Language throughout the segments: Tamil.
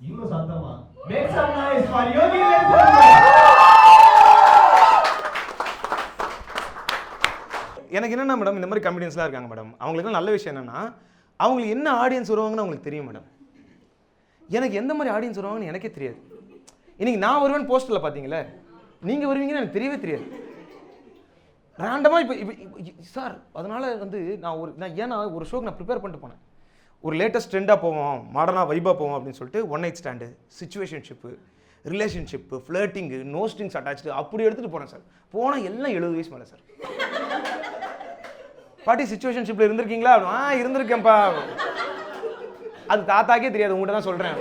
இன்னும் சத்தமா make some noise for Yogi Lath. எனக்கு என்னன்னா மேடம், இந்த மாதிரி கமெடியன்ஸ்லாம் இருக்காங்க மேடம், அவங்களுக்கு நல்ல விஷயம் என்னன்னா அவங்களுக்கு என்ன ஆடியன்ஸ் வருவாங்கன்னு அவங்களுக்கு தெரியும் மேடம். எனக்கு எந்த மாதிரி ஆடியன்ஸ் வருவாங்கன்னு எனக்கே தெரியாது. இன்னைக்கு நான் வருவேன் போஸ்டரில் பார்த்தீங்களே, நீங்கள் வருவீங்கன்னு எனக்கு தெரியவே தெரியாது. ரேண்டமாக இப்போ சார் அதனால் வந்து நான் ஏன்னா ஒரு ஷோக்கு நான் ப்ரிப்பேர் பண்ணிட்டு போனேன். ஒரு லேட்டஸ்ட் ட்ரெண்டாக போவோம், மாடர்னாக வைபாக போவோம் அப்படின்னு சொல்லிட்டு one night stand, situationship, relationship, flirting, no strings attach அப்படி எடுத்துகிட்டு போனேன் சார். போனால் எல்லாம் 70 வயசு மேலே சார். பாட்டி சிச்சுவேஷன்ஷிப்பில் இருந்திருக்கீங்களா? இருந்திருக்கேன்ப்பா. அது தாத்தாக்கே தெரியாது, உங்கள்கிட்ட தான் சொல்கிறேன்.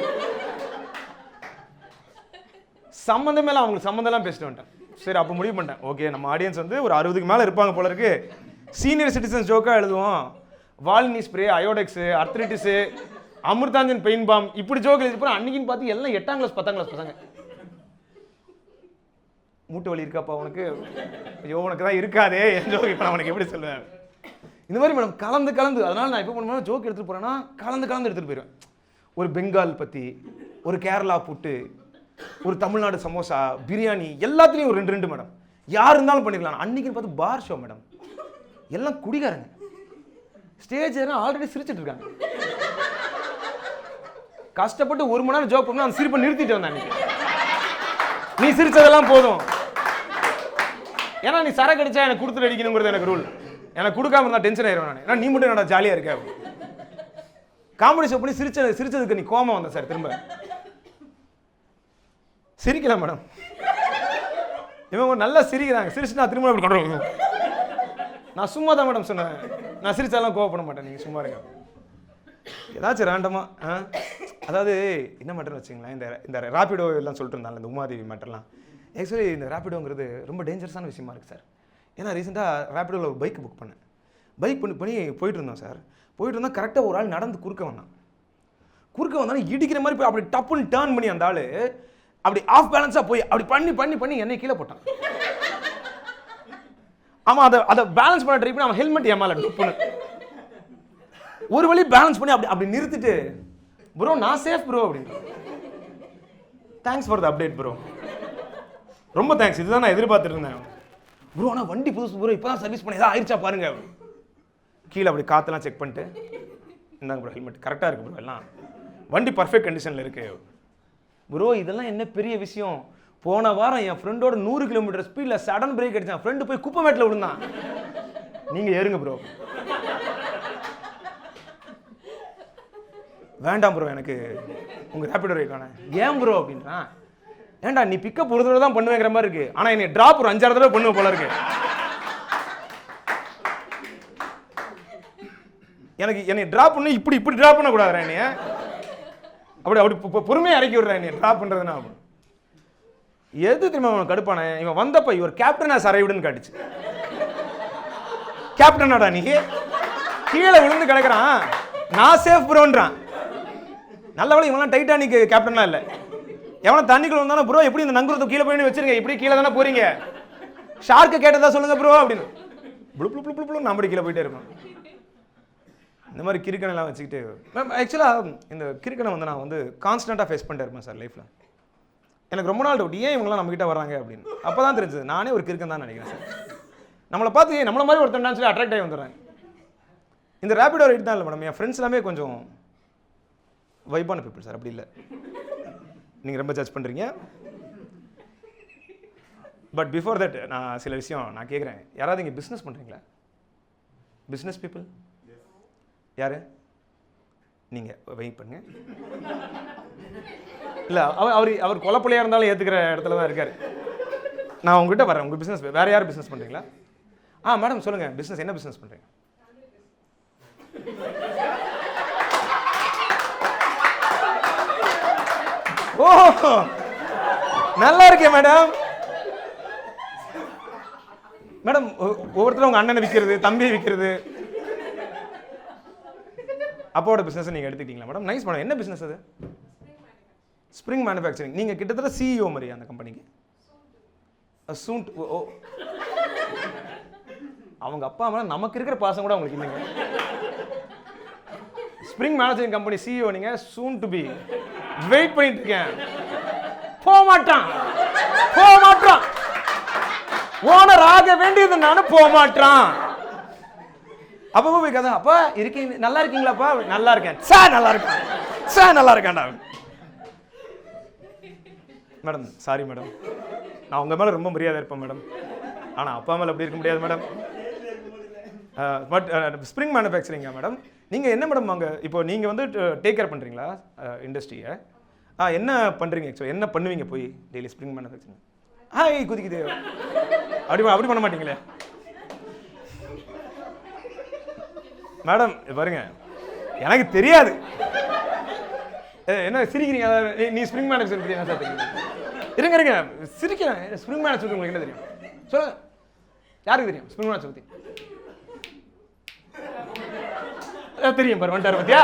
சம்மந்தமே இல்லை, அவங்களுக்கு சம்மந்தம்லாம் பேசிட்டு வந்துட்டேன். சரி அப்போ முடிவு பண்ணிட்டேன், ஓகே நம்ம ஆடியன்ஸ் வந்து ஒரு 60க்கு மேலே இருப்பாங்க போல இருக்கு, சீனியர் சிட்டிசன்ஸ் ஜோக்காக எழுதுவோம். வால்னி spray, Iodex, அர்த்ரிட்டிஸு, Amrutanjan pain bomb இப்படி ஜோக் எழுதி போகிறேன். அன்றைக்கின்னு பார்த்து எல்லாம் 8ஆம் கிளாஸ் 10ஆம் கிளாஸ் பசங்க. மூட்டு வலி இருக்காப்பா உனக்கு? ஐயோ உனக்கு தான் இருக்காதே, என் ஜோக் இப்போ நான் உனக்கு எப்படி சொல்லுவேன்? இந்த மாதிரி மேடம் கலந்து அதனால் நான் எப்போ பண்ணுவேன் ஜோக் எடுத்துகிட்டு போகிறேன்னா கலந்து எடுத்துகிட்டு போயிடுவேன். ஒரு பெங்கால் பற்றி, ஒரு கேரளா புட்டு, ஒரு தமிழ்நாடு சமோசா, பிரியாணி எல்லாத்துலேயும் ஒரு 2 மேடம். யார் இருந்தாலும் பண்ணிக்கலாம். அன்றைக்கின்னு பார்த்து பார் ஷோ மேடம், எல்லாம் குடிகாரங்க. ஸ்டேஜ் ஆல்ரெடி சிரிச்சிட்டு இருக்காங்க. கஷ்டப்பட்டு 1 மணி நேரம் ஜோக் பண்ணா அந்த சிரிப்பை நிறுத்திட்டு வந்தேன். நீ சிரிச்சதெல்லாம் போதும், ஏன்னா நீ சரக்கு அடிச்சா எனக்கு கொடுத்துட்டு அடிக்கணுங்கிறது எனக்கு ரூல். எனக்கு கொடுக்காம இருந்தால் டென்ஷன் ஆயிடுவேன் நான். நீ மட்டும் என்னடா ஜாலியாக இருக்க? காமெடி ஷோ பண்ணி சிரிச்சதுக்கு நீ கோமா வந்த சார். திரும்ப சிரிக்கல மேடம், இவங்க நல்லா சிரிக்கிறாங்க. சிரிச்சு நான் திரும்ப அப்படி கொண்டு நான் சும்மா தான் மேடம் சொன்னேன், நான் சிரிச்சாலாம் கோவப்பட மாட்டேன், நீங்கள் சும்மா இருங்க. ஏதாச்சும் ரேண்டமாக அதாவது என்ன மேட்டர்னு வச்சுங்களேன், இந்த ராபிடோ எல்லாம் சொல்லிட்டு இருந்தாங்க, இந்த உமாதேவி மேட்டர்லாம். ஆக்சுவலி இந்த ராபிடோங்கிறது ரொம்ப டேஞ்சரஸான விஷயமா இருக்குது சார். ஏன்னா ரீசெண்டாக ராபிடோவில் ஒரு பைக் புக் பண்ணேன். பைக் பண்ணி போயிட்டு இருந்தோம் சார். போயிட்டு இருந்தால் கரெக்டாக ஒரு ஆள் நடந்து குறுக்க வந்தாலும் இடிக்கிற மாதிரி போய் அப்படி டப்புன்னு டேர்ன் பண்ணி அந்த ஆள் அப்படி ஆஃப் பேலன்ஸாக போய் அப்படி பண்ணி என்னை கீழே போட்டான். ஆமாம், அதை பேலன்ஸ் பண்ண ட்ரை பண்ணி அவன் ஹெல்மெட் ஏமால டப்புன்னு ஒரு வழி பேலன்ஸ் பண்ணி அப்படி நிறுத்திட்டு, ப்ரோ நான் சேஃப் ப்ரோ அப்படின்னு. Thanks for the update bro, ரொம்ப தேங்க்ஸ், இதுதான் நான் எதிர்பார்த்துட்டு இருந்தேன் ப்ரோ. ஆனால் வண்டி புதுசு ப்ரோ, இப்போ தான் சர்வீஸ் பண்ணி ஏதாவது ஆயிடுச்சா பாருங்க. கீழே அப்படி காற்றெல்லாம் செக் பண்ணிட்டு, இந்தாங்க ப்ரோ ஹெல்மெட் கரெக்டாக இருக்குது ப்ரோ, எல்லாம் வண்டி பர்ஃபெக்ட் கண்டிஷனில் இருக்கு ப்ரோ. இதெல்லாம் என்ன பெரிய விஷயம்? போன வாரம் என் ஃப்ரெண்டோட 100 கிலோமீட்டர் ஸ்பீடில் சடன் பிரேக் அடிச்சான், ஃப்ரெண்டு போய் குப்பைமேட்டில் விழுந்தான். நீங்கள் ஏறுங்க ப்ரோ. வேண்டாம் ப்ரோ எனக்கு உங்கள் ரேபிடோ ரைக்கான. ஏன் ப்ரோ அப்படின்றான். ஏன்டா நீ பிக்கப் ஒரு தடவை தான் பண்ணுவேங்கிற மாதிரி இருக்கு, ஆனால் என்னை ட்ராப் ஒரு 5-6 தடவை பண்ணுவேன் போல இருக்கு. என்னை ட்ராப் பண்ணி இப்படி ட்ராப் பண்ணக்கூடாது, என்னைய அப்படி பொறுமையாக இறக்கி விடுறேன் என்னை ட்ராப் பண்ணுறதுனா. எது தெரியுமா அவன் கடுப்பான, இவன் வந்தப்ப இவர் கேப்டன் ஆஸ் அரைவ்டுன்னு காட்டுச்சு. கேப்டனாடா நீ? கீழே விழுந்து கிடக்குறான், நான் சேஃப் ப்ரோன்றான். நல்ல வேலை இவங்களாம் டைட்டானிக் கேப்டன்லாம் இல்லை. எவனை தண்ணிக்குள்ள வந்தாலும் ப்ரோ எப்படி இந்த நங்குறத கீழே போய் வச்சிருங்க, இப்படி கீழே தானே போறீங்க, ஷார்க்கு கேட்டதா சொல்லுங்க ப்ரோ அப்படின்னு புளு நம்படி கீழே போயிட்டே இருப்பான். இந்த மாதிரி கிறுக்கணெல்லாம் வச்சுக்கிட்டு மேம் ஆக்சுவலாக இந்த கிறுக்கணை வந்து நான் வந்து கான்ஸ்டண்ட்டாக ஃபேஸ் பண்ணிட்டு இருப்பேன் சார் லைஃப்பில். எனக்கு ரொம்ப நாள் டவுட், ஏன் இவங்களாம் நம்மகிட்ட வராங்க அப்படின்னு. அப்போ தான் தெரிஞ்சது நானே ஒரு கிறுக்கன் தான் நினைக்கிறேன் சார். நம்மளை பார்த்து நம்மள மாதிரி ஒருத்தன் சொல்லி அட்ராக்ட் ஆகி வந்துடுறாங்க. இந்த ரேபிடோ ரைட் தான் இல்லை மேடம், என் ஃப்ரெண்ட்ஸ் எல்லாமே கொஞ்சம் வைப்பான பீப்புள் சார். அப்படி இல்லை, நீங்கள் ரொம்ப ஜட்ஜ் பண்ணுறீங்க. பட் பிஃபோர் தட் நான் சில விஷயம் நான் கேட்குறேன். யாராவது இங்கே பிஸ்னஸ் பண்ணுறீங்களா? பிஸ்னஸ் பீப்புள் யார்? நீங்கள் வெயிட் பண்ணுங்க. இல்லை அவர் கொலைப்பள்ளியாக இருந்தாலும் ஏற்றுக்கிற இடத்துல தான் இருக்கார். நான் உங்ககிட்ட வரேன். உங்கள் பிஸ்னஸ் வேறு யார் பிஸ்னஸ் பண்ணுறீங்களா? மேடம் சொல்லுங்கள், பிஸ்னஸ் என்ன பிஸ்னஸ் பண்ணுறீங்க? ஓ நல்லா இருக்கேன் மேடம். மேடம் ஒவ்வொருத்தரும் உங்கள் அண்ணனை விற்கிறது, தம்பியை விற்கிறது. அப்பாவோட பிஸ்னஸ் நீங்கள் எடுத்துக்கிட்டீங்களா மேடம்? Nice madam. என்ன பிஸ்னஸ் அது? Spring manufacturing. நீங்கள் கிட்டத்தட்ட சிஇஓ மாதிரி அந்த கம்பெனிக்கு. சூண்ட். ஓ அவங்க அப்பா மேலே நமக்கு இருக்கிற பாசம் கூட அவங்களுக்கு இல்லைங்க. ஸ்ப்ரிங் மேனுஃபேக்சரிங் கம்பெனி சிஇஓ நீங்கள், சூன் டு பி வெயிட் பண்ணிட்டு இருக்கேன். போக மாட்டான். ஓனர் ஆக வேண்டியது நானும் போக மாட்டான். அப்ப போய் கதை, அப்பா இருக்கீங்க, நல்லா இருக்கீங்களாப்பா? நல்லா இருக்கேன் சார். நல்லா இருக்கேன்டா. மேடம் சாரி மேடம், நான் உங்க மேல ரொம்ப மரியாதை இருப்பேன் மேடம், ஆனா அப்பா மேல அப்படி இருக்க முடியாது மேடம். பட் ஸ்ப்ரிங் மேனுஃபேக்சரிங்கா மேடம்? நீங்க என்ன மேடம் அங்க இப்போ நீங்க வந்து டேக் கேர் பண்றீங்களா இண்டஸ்ட்ரியை? என்ன பண்றீங்க ஆக்சுவலி? என்ன பண்ணுவீங்க போய் டெய்லி ஸ்ப்ரிங் மேனுஃபேக்சரிங்? குதிக்குது அப்படி பண்ண மாட்டீங்களே மேடம்? பாருங்க, எனக்கு தெரியாது. என்ன சிரிக்கிறீங்க? நீ ஸ்ப்ரிங் மேனுஃபேக்சரிங் என்ன சார் தெரியும்? இருங்க சிரிக்கிறேன். ஸ்ப்ரிங் மேனுஃபேக்சரிங் உங்களுக்கு என்ன தெரியும் சொல்லுங்க. யாருக்கு தெரியும் ஸ்ப்ரிங் மேனுஃபேக்சரிங்? தெரியும் பாரு, வந்துட்டாரு பத்தியா?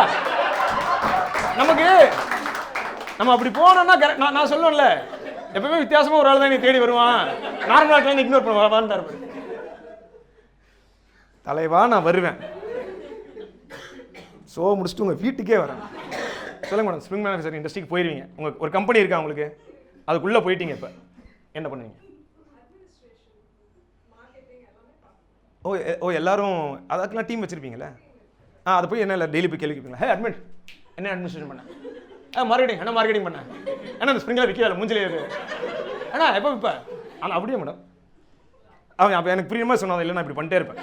நமக்கு நம்ம அப்படி போனோம்னா நான் சொல்லுவேன்ல, எப்பவுமே வித்தியாசமா ஒரு ஆள் தான் நீ தேடி வருவான், நார்மலா இக்னோர் பண்ணுவான். தலைவா நான் வருவேன், ஸோ முடிச்சுட்டு உங்கள் வீட்டுக்கே வரேன். சொல்லுங்க மேடம், ஸ்ப்ரிங் மேனுஃபேக்சரிங் இண்டஸ்ட்ரிக்கு போயிருவீங்க, உங்களுக்கு ஒரு கம்பெனி இருக்கா உங்களுக்கு, அதுக்குள்ளே போயிட்டீங்க, இப்போ என்ன பண்ணுவீங்க? எல்லாரும் அதுக்கெல்லாம் டீம் வச்சுருப்பீங்களே, அதை போய் என்ன இல்லை டெய்லி போய் கேள்வி கேட்பீங்களா? அட்மிட் என்ன அட்மினிஸ்ட்ரேஷன் பண்ணேன், மார்க்கெட்டிங் பண்ணேன், ஏன்னா அந்த ஸ்ப்ரிங்கில் விற்கல மூஞ்சிலே இருக்கு எப்போ இப்போ? ஆனால் அப்படியே மேடம் அவன் அப்போ எனக்கு புரியுற மாதிரி சொன்னாங்க, இல்லை நான் இப்படி பண்ணிட்டே இருப்பேன்.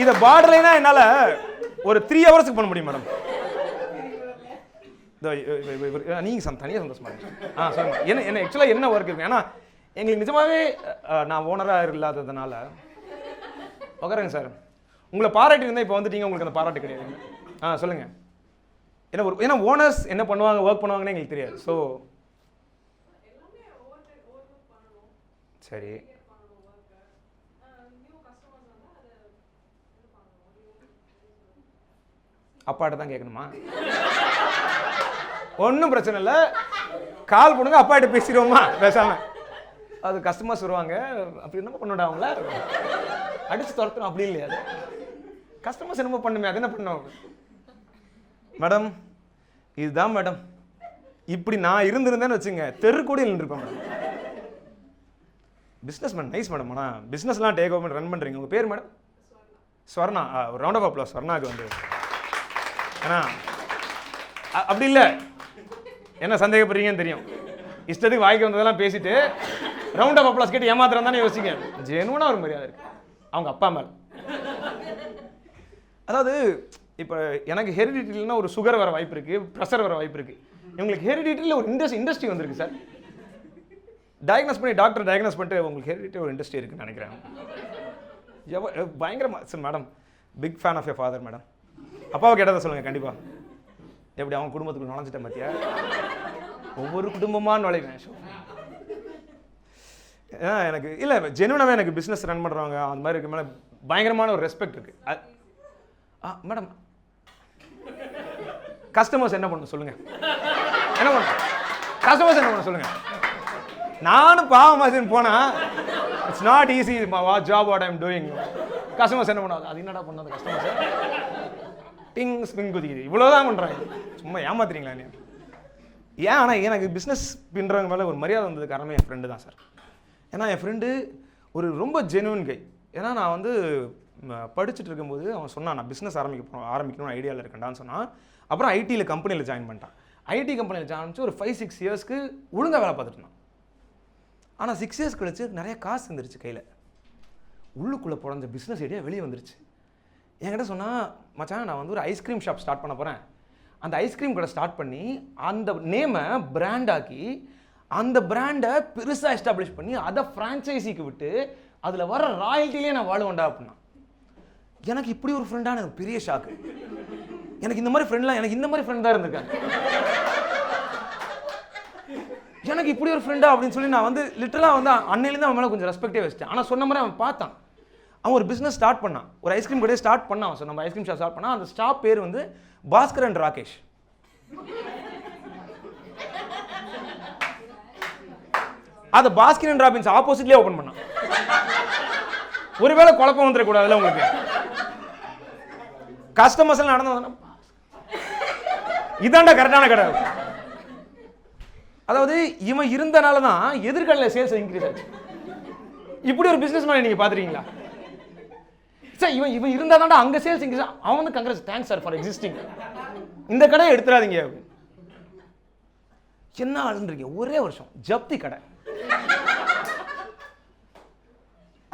இதை பார்டர்லைனா என்னால் ஒரு 3 ஹவர்ஸுக்கு பண்ண முடியும் மேடம். நீங்கள் தனியாக சந்தோஷமா சொல்லுங்க. என்ன ஆக்சுவலாக என்ன ஒர்க் இருக்கு? ஏன்னா எங்களுக்கு நிஜமாவே நான் ஓனராக இல்லாததுனால உட்காருங்க சார், உங்களை பாராட்டி இருந்தால் இப்போ வந்துட்டீங்க, உங்களுக்கு அந்த பாராட்டு கிடையாது. சொல்லுங்க. ஏன்னா ஓனர்ஸ் என்ன பண்ணுவாங்க, ஒர்க் பண்ணுவாங்கன்னு எங்களுக்கு தெரியாது. ஸோ சரி, அப்பாட்ட தான் கேட்கணுமா? ஒன்றும் பிரச்சனை இல்லை, கால் பண்ணுங்க, அப்பாட்ட பேசிடுவோமா பேசாம. அது கஸ்டமர்ஸ் வருவாங்க, அப்படி என்னமோ பண்ணோட அவங்கள அடிச்சு துரத்தணும், அப்படி இல்லையா? அது கஸ்டமர்ஸ் என்னமோ பண்ணுமே, அது என்ன பண்ணுவோம் மேடம்? இதுதான் மேடம், இப்படி நான் இருந்திருந்தேன்னு வச்சுங்க தெருக்கூடி நின்றுருப்பேன் madam. Business man nice madam. ஆனால் பிஸ்னஸ்லாம் டேக் ஓவர் ரன் பண்ணுறீங்க. உங்கள் பேர் மேடம்? ஸ்வர்ணா. ஒரு ரவுண்ட் ஆஃப் அப்ளாஸ் ஸ்வர்ணாவுக்கு வந்து. ஏன்னா அப்படி இல்லை, என்ன சந்தேகப்படுறீங்கன்னு தெரியும், இஷ்டத்துக்கு வாய்க்கு வந்ததெல்லாம் பேசிட்டு ரவுண்ட் ஆஃப் அப்ளாஸ் கேட்டு ஏமாத்திரம் தானே யோசிங்க. ஜெனுவனா ஒரு மரியாதை இருக்கு அவங்க அப்பா மேல. அதாவது இப்போ எனக்கு ஹெரிடிட்டில்னா ஒரு சுகர் வர வாய்ப்பு இருக்கு, ப்ரெஷர் வர வாய்ப்பு இருக்கு. இவங்களுக்கு ஹெரிடிட்டியில் ஒரு இண்டஸ்ட்ரி வந்திருக்கு சார். டயக்னோஸ் பண்ணி டாக்டர் டயக்னோஸ் பண்ணிட்டு உங்களுக்கு ஹெரிடிட்டி ஒரு இண்டஸ்ட்ரி இருக்குன்னு நினைக்கிறேன். பயங்கரமாக sir madam. Big fan of your father madam. அப்பாவை கேட்டதை சொல்லுங்கள் கண்டிப்பாக. எப்படி அவங்க குடும்பத்துக்கு நுழைஞ்சிட்டேன் பார்த்தியா? ஒவ்வொரு குடும்பமாக நுழைவேன். ஏன்னா எனக்கு இல்லை ஜெனுவனாகவே எனக்கு பிஸ்னஸ் ரன் பண்ணுறவங்க அந்த மாதிரி இருக்கு மேலே பயங்கரமான ஒரு ரெஸ்பெக்ட் இருக்குது. மேடம் கஸ்டமர்ஸ் என்ன பண்ணணும் சொல்லுங்கள், என்ன பண்ணணும் கஸ்டமர்ஸ் என்ன பண்ணணும் சொல்லுங்கள். நானும் பாவம் போனால் it's not easy job what I'm doing. Customers என்ன பண்ணாது, அது என்னடா பண்ணாது கஸ்டமர்ஸ் டிங் ஸ்பின் குதிக்குது, இவ்வளோதான் பண்ணுறாங்க, சும்மா ஏமாத்துறீங்களா நீ? ஏன் ஆனால் எனக்கு பிஸ்னஸ் பண்ணுறவங்க மேலே ஒரு மரியாதை வந்தது காரணமே என் ஃப்ரெண்டு தான் சார். ஏன்னா என் ஃப்ரெண்டு ஒரு ரொம்ப ஜெனுவன் கை. ஏன்னா நான் வந்து படிச்சுட்டு இருக்கும்போது அவன் சொன்னான் நான் பிஸ்னஸ் ஆரம்பிக்கணும்னு ஐடியாவில் இருக்கேன்டான்னு சொன்னான். அப்புறம் ஐடியில் கம்பெனியில் ஜாயின் பண்ணிட்டான். ஐடி கம்பெனியில் ஜாயின் பண்ணி ஒரு 5-6 இயர்ஸ்க்கு ஒழுங்காக வேலை பார்த்துட்டு இருந்தான். ஆனால் 6 இயர்ஸ் கழிச்சு நிறைய காசு வந்துருச்சு கையில். உள்ளுக்குள்ளே புழஞ்ச பிஸ்னஸ் ஐடியா வெளியே வந்துருச்சு. என்கிட்ட சொன்னால் மச்சான் நான் வந்து ஒரு ஐஸ்கிரீம் ஷாப் ஸ்டார்ட் பண்ண போகிறேன். அந்த ஐஸ்கிரீம் கடை ஸ்டார்ட் பண்ணி அந்த நேமை பிராண்டாக்கி அந்த பிராண்டை பெருசாக எஸ்டாப்ளிஷ் பண்ணி அதை ஃப்ரான்ச்சைசிக்கு விட்டு அதில் வர ராயல்ட்டிலே நான் வாழுவேண்டா அப்படின்னா. எனக்கு இப்படி ஒரு ஃப்ரெண்டான எனக்கு பெரிய ஷாக்கு. எனக்கு இந்த மாதிரி ஃப்ரெண்ட் தான் இருந்திருக்காங்க. எனக்கு இப்படி ஒரு ஃப்ரெண்டா அப்படின்னு சொல்லி நான் வந்து லிட்டரலாக வந்து அன்னையிலேருந்து அவன் மேலே கொஞ்சம் ரெஸ்பெக்டே வச்சிட்டேன். ஆனால் சொன்ன மாதிரி அவன் பார்த்தான். அவன் ஒரு பிஸ்னஸ் ஸ்டார்ட் பண்ணான், ஒரு ஐஸ்கிரீம் கடையை ஸ்டார்ட் பண்ணான். அவன் நம்ம ஐஸ்கிரீம் ஷாப் ஸ்டார்ட் பண்ணான். அந்த ஸ்டாப் பேர் வந்து பாஸ்கர் அண்ட் ராகேஷ். அதை பாஸ்கர் அண்ட் ராபின்ஸ் ஆப்போசிட்லேயே ஓப்பன் பண்ணான். ஒருவேளை குழப்பம் வந்துடக்கூடாதுல்ல உங்களுக்கு. கஸ்டமர்ஸ் எல்லாம் நடந்து இதாண்டா கரெக்டான கடை. அதாவது இவன் இருந்தனால தான் எதிர்கடையில் சேல்ஸ் இன்க்ரீஸ் ஆச்சு. இப்படி ஒரு பிசினஸ் மேன் நீங்க பாத்துறீங்களா? சார் இவன் இருந்தா தான்டா அங்க சேல்ஸ் இன்க்ரீஸ். அவன் வந்து congrats, thanks sir for existing. இந்த கடையை எடுத்துறாதீங்க. என்ன ஆளுன்றீங்க? ஒரே வருஷம் ஜப்தி கடை.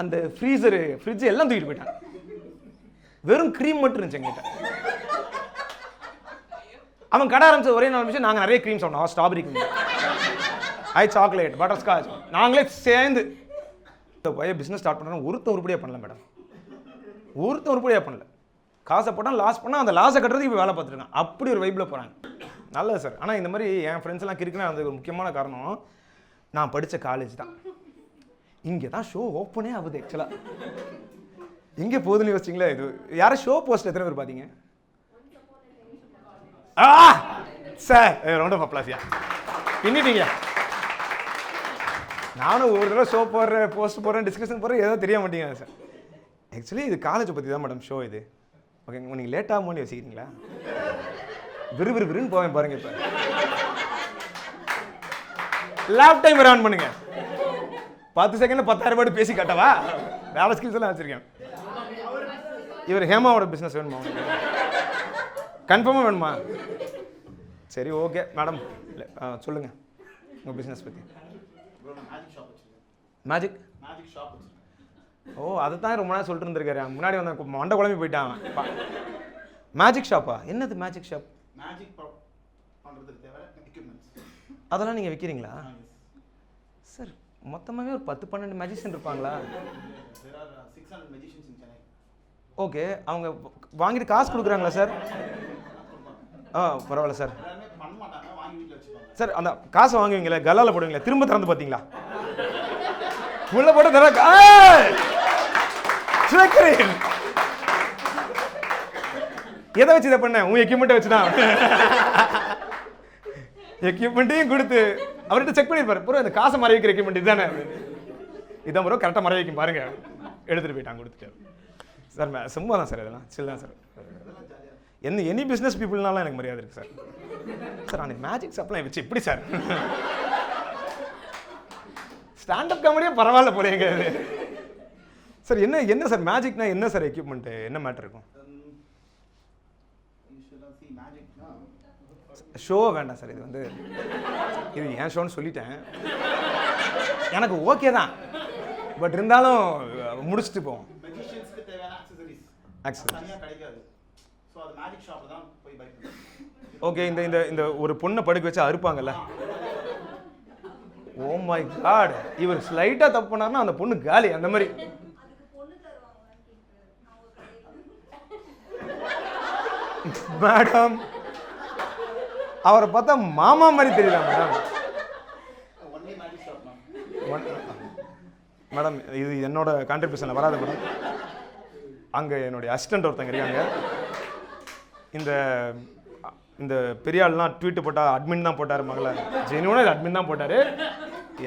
அந்த ஃப்ரீசரு ஃப்ரிட்ஜ் எல்லாம் தூக்கிட்டு போயிட்டான். வெறும் க்ரீம் மட்டும் இருந்துச்சு எங்கிட்ட. அவன் கடை ஆரம்பிச்ச ஒரே நாலு நிமிஷம் நாங்கள் நிறைய க்ரீம் சாப்பிட்டோம். Strawberry cream, chocolate, butter scotch, நாங்களே சேர்ந்து பிஸ்னஸ் ஸ்டார்ட் பண்ணுறோம். ஒருத்தர் உருப்படியாக பண்ணல மேடம், ஒருத்தர் உருப்படியாக பண்ணல. காசை போட்டால் லாஸ் பண்ணால் அந்த லாஸை கட்டுறதுக்கு இப்போ வேலை பார்த்துருக்கான். அப்படி ஒரு வைப்பில் போகிறாங்க. நல்லது சார். ஆனால் இந்த மாதிரி என் ஃப்ரெண்ட்ஸ் எல்லாம் இருக்குன்னா அது ஒரு முக்கியமான காரணம் நான் படித்த காலேஜ் தான். இங்கே தான் ஷோ ஓப்பனே ஆகுது. ஆக்சுவலாக எங்கே போகுதுன்னு யோசிச்சிங்களா? இது யாரும் ஷோ போஸ்ட் எத்தனை பேர் பார்த்தீங்க? சார் ரவுண்ட் ஆஃப் அப்ளாஸியா பின்னிட்டீங்க. நானும் ஒரு தடவை ஷோ போடுறேன், போஸ்ட் போடுறேன், டிஸ்கஷன் போடுறேன், ஏதோ தெரிய மாட்டேங்க சார். ஆக்சுவலி இது காலேஜை பற்றி தான் மேடம் ஷோ இது. ஓகே, நீங்கள் லேட் ஆகும்னு யோசிக்கிறீங்களா? விறுவிறுன்னு போவேன் பாருங்க. இப்போ லேப் டைமர் ஆன் பண்ணுங்க. 10 செகண்ட்ல 10,000 வேர்டு பேசி காட்டவா? வேலை ஸ்கில்ஸ் எல்லாம் வச்சிருக்கேன். இவர் ஹேமாவோட பிஸ்னஸ் வேணுமா? கன்ஃபார்மாக வேணுமா? சரி ஓகே மேடம், சொல்லுங்க உங்கள் பிஸ்னஸ் பற்றி. Magic shop. ஓ, அதை தான் ரொம்ப நேரம் சொல்லிட்டு இருந்திருக்காரு. முன்னாடி வந்து மண்டை குழம்பி போயிட்டான். மேஜிக் ஷாப்பா? என்னது மேஜிக் ஷாப்? அதெல்லாம் நீங்கள் விற்கிறீங்களா சார்? மொத்தமாகவே ஒரு 10-12 மேஜிஷியன் இருப்பாங்களா? ஓகே, அவங்க வாங்கிட்டு காசு கொடுக்குறாங்களா சார்? பரவாயில்ல சார். சார் அந்த காசை வாங்குவீங்களா, கல்லால போடுவீங்களா, திரும்ப திறந்து பார்த்தீங்களா? உள்ள போட்டு தர எதை வச்சு இதை பண்ண? உன் எக்யூப்மெண்ட்டை வச்சுதான். எக்யூப்மெண்ட்டையும் கொடுத்து அவர்கிட்ட செக் பண்ணிருப்பாரு. ப்ரோ இந்த காசை மறை வைக்கிற எக்யூப்மெண்ட் இதுதானே? இதான் ப்ரோ கரெக்டாக மறை வைக்கும் பாருங்க. எடுத்துட்டு போயிட்டாங்க, கொடுத்துட்டு. சார் சும்மா தான் சார், இதெல்லாம் சில் தான் சார். எனி பிஸ்னஸ் பீப்புள்னாலாம் எனக்கு மரியாதை இருக்குது சார். சார் நான் மேஜிக் ஷாப்லாம் வச்சு எப்படி சார்? ஸ்டாண்டப் காமெடியே பரவாயில்ல போலேங்க சார். என்ன சார் மேஜிக்னா என்ன சார்? எக்யூப்மெண்ட் என்ன மேட்டர் இருக்கும்? ஷோ வேண்டாம் சார். இது வந்து இது என் ஷோன்னு சொல்லிட்டேன். எனக்கு ஓகே தான், பட் இருந்தாலும் முடிச்சுட்டு போவோம். ஓகே, இந்த ஒரு பொண்ணை படுக்க வச்சு அறுப்பாங்கல்ல. ஓ மை காட், இவர் ஸ்லைட்டா தப்பு பண்ணாருன்னா அந்த பொண்ணு காலி. அந்த மாதிரி மேடம் அவரை பார்த்தா மாமா மாதிரி தெரியல மேடம். மேடம் இது என்னோட கான்ட்ரிபியூஷன்ல வராது மேடம். அங்க என்னுடைய அசிஸ்டன்ட் ஒருத்தங்க இருக்காங்க. இந்த பெரிய ஆள்லாம் ட்வீட் போட்டா அட்மின் தான் போட்டார். மகள ஜெனியூனா இது அட்மின் தான் போட்டாரு.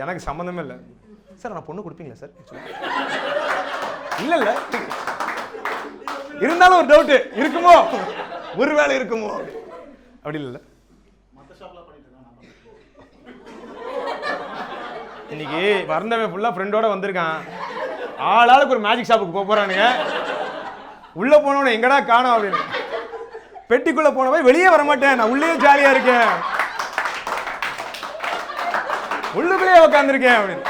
எனக்கு சம்மந்தமே இல்லை சார். நான் பொண்ணு கொடுப்பீங்களா சார்? இல்ல இருந்தாலும் ஒரு டவுட் இருக்குமோ, ஒரு வேலை இருக்குமோ அப்படி இல்லை. இன்னைக்கு வந்தவன் ஃபுல்லா ஃப்ரெண்டோட வந்திருக்கான். ஆளாளுக்கு ஒரு மேஜிக் ஷாப்புக்கு போக போறானுங்க. உள்ள போனவன எங்கடா காணோம் அப்படின்னு. பெட்டிக்குள்ள போனவன் வெளியே வர மாட்டேன், நான் உள்ளே ஜாலியா இருக்கேன், உள்ளுக்குள்ளே உட்காந்துருக்கேன் அப்படின்னு.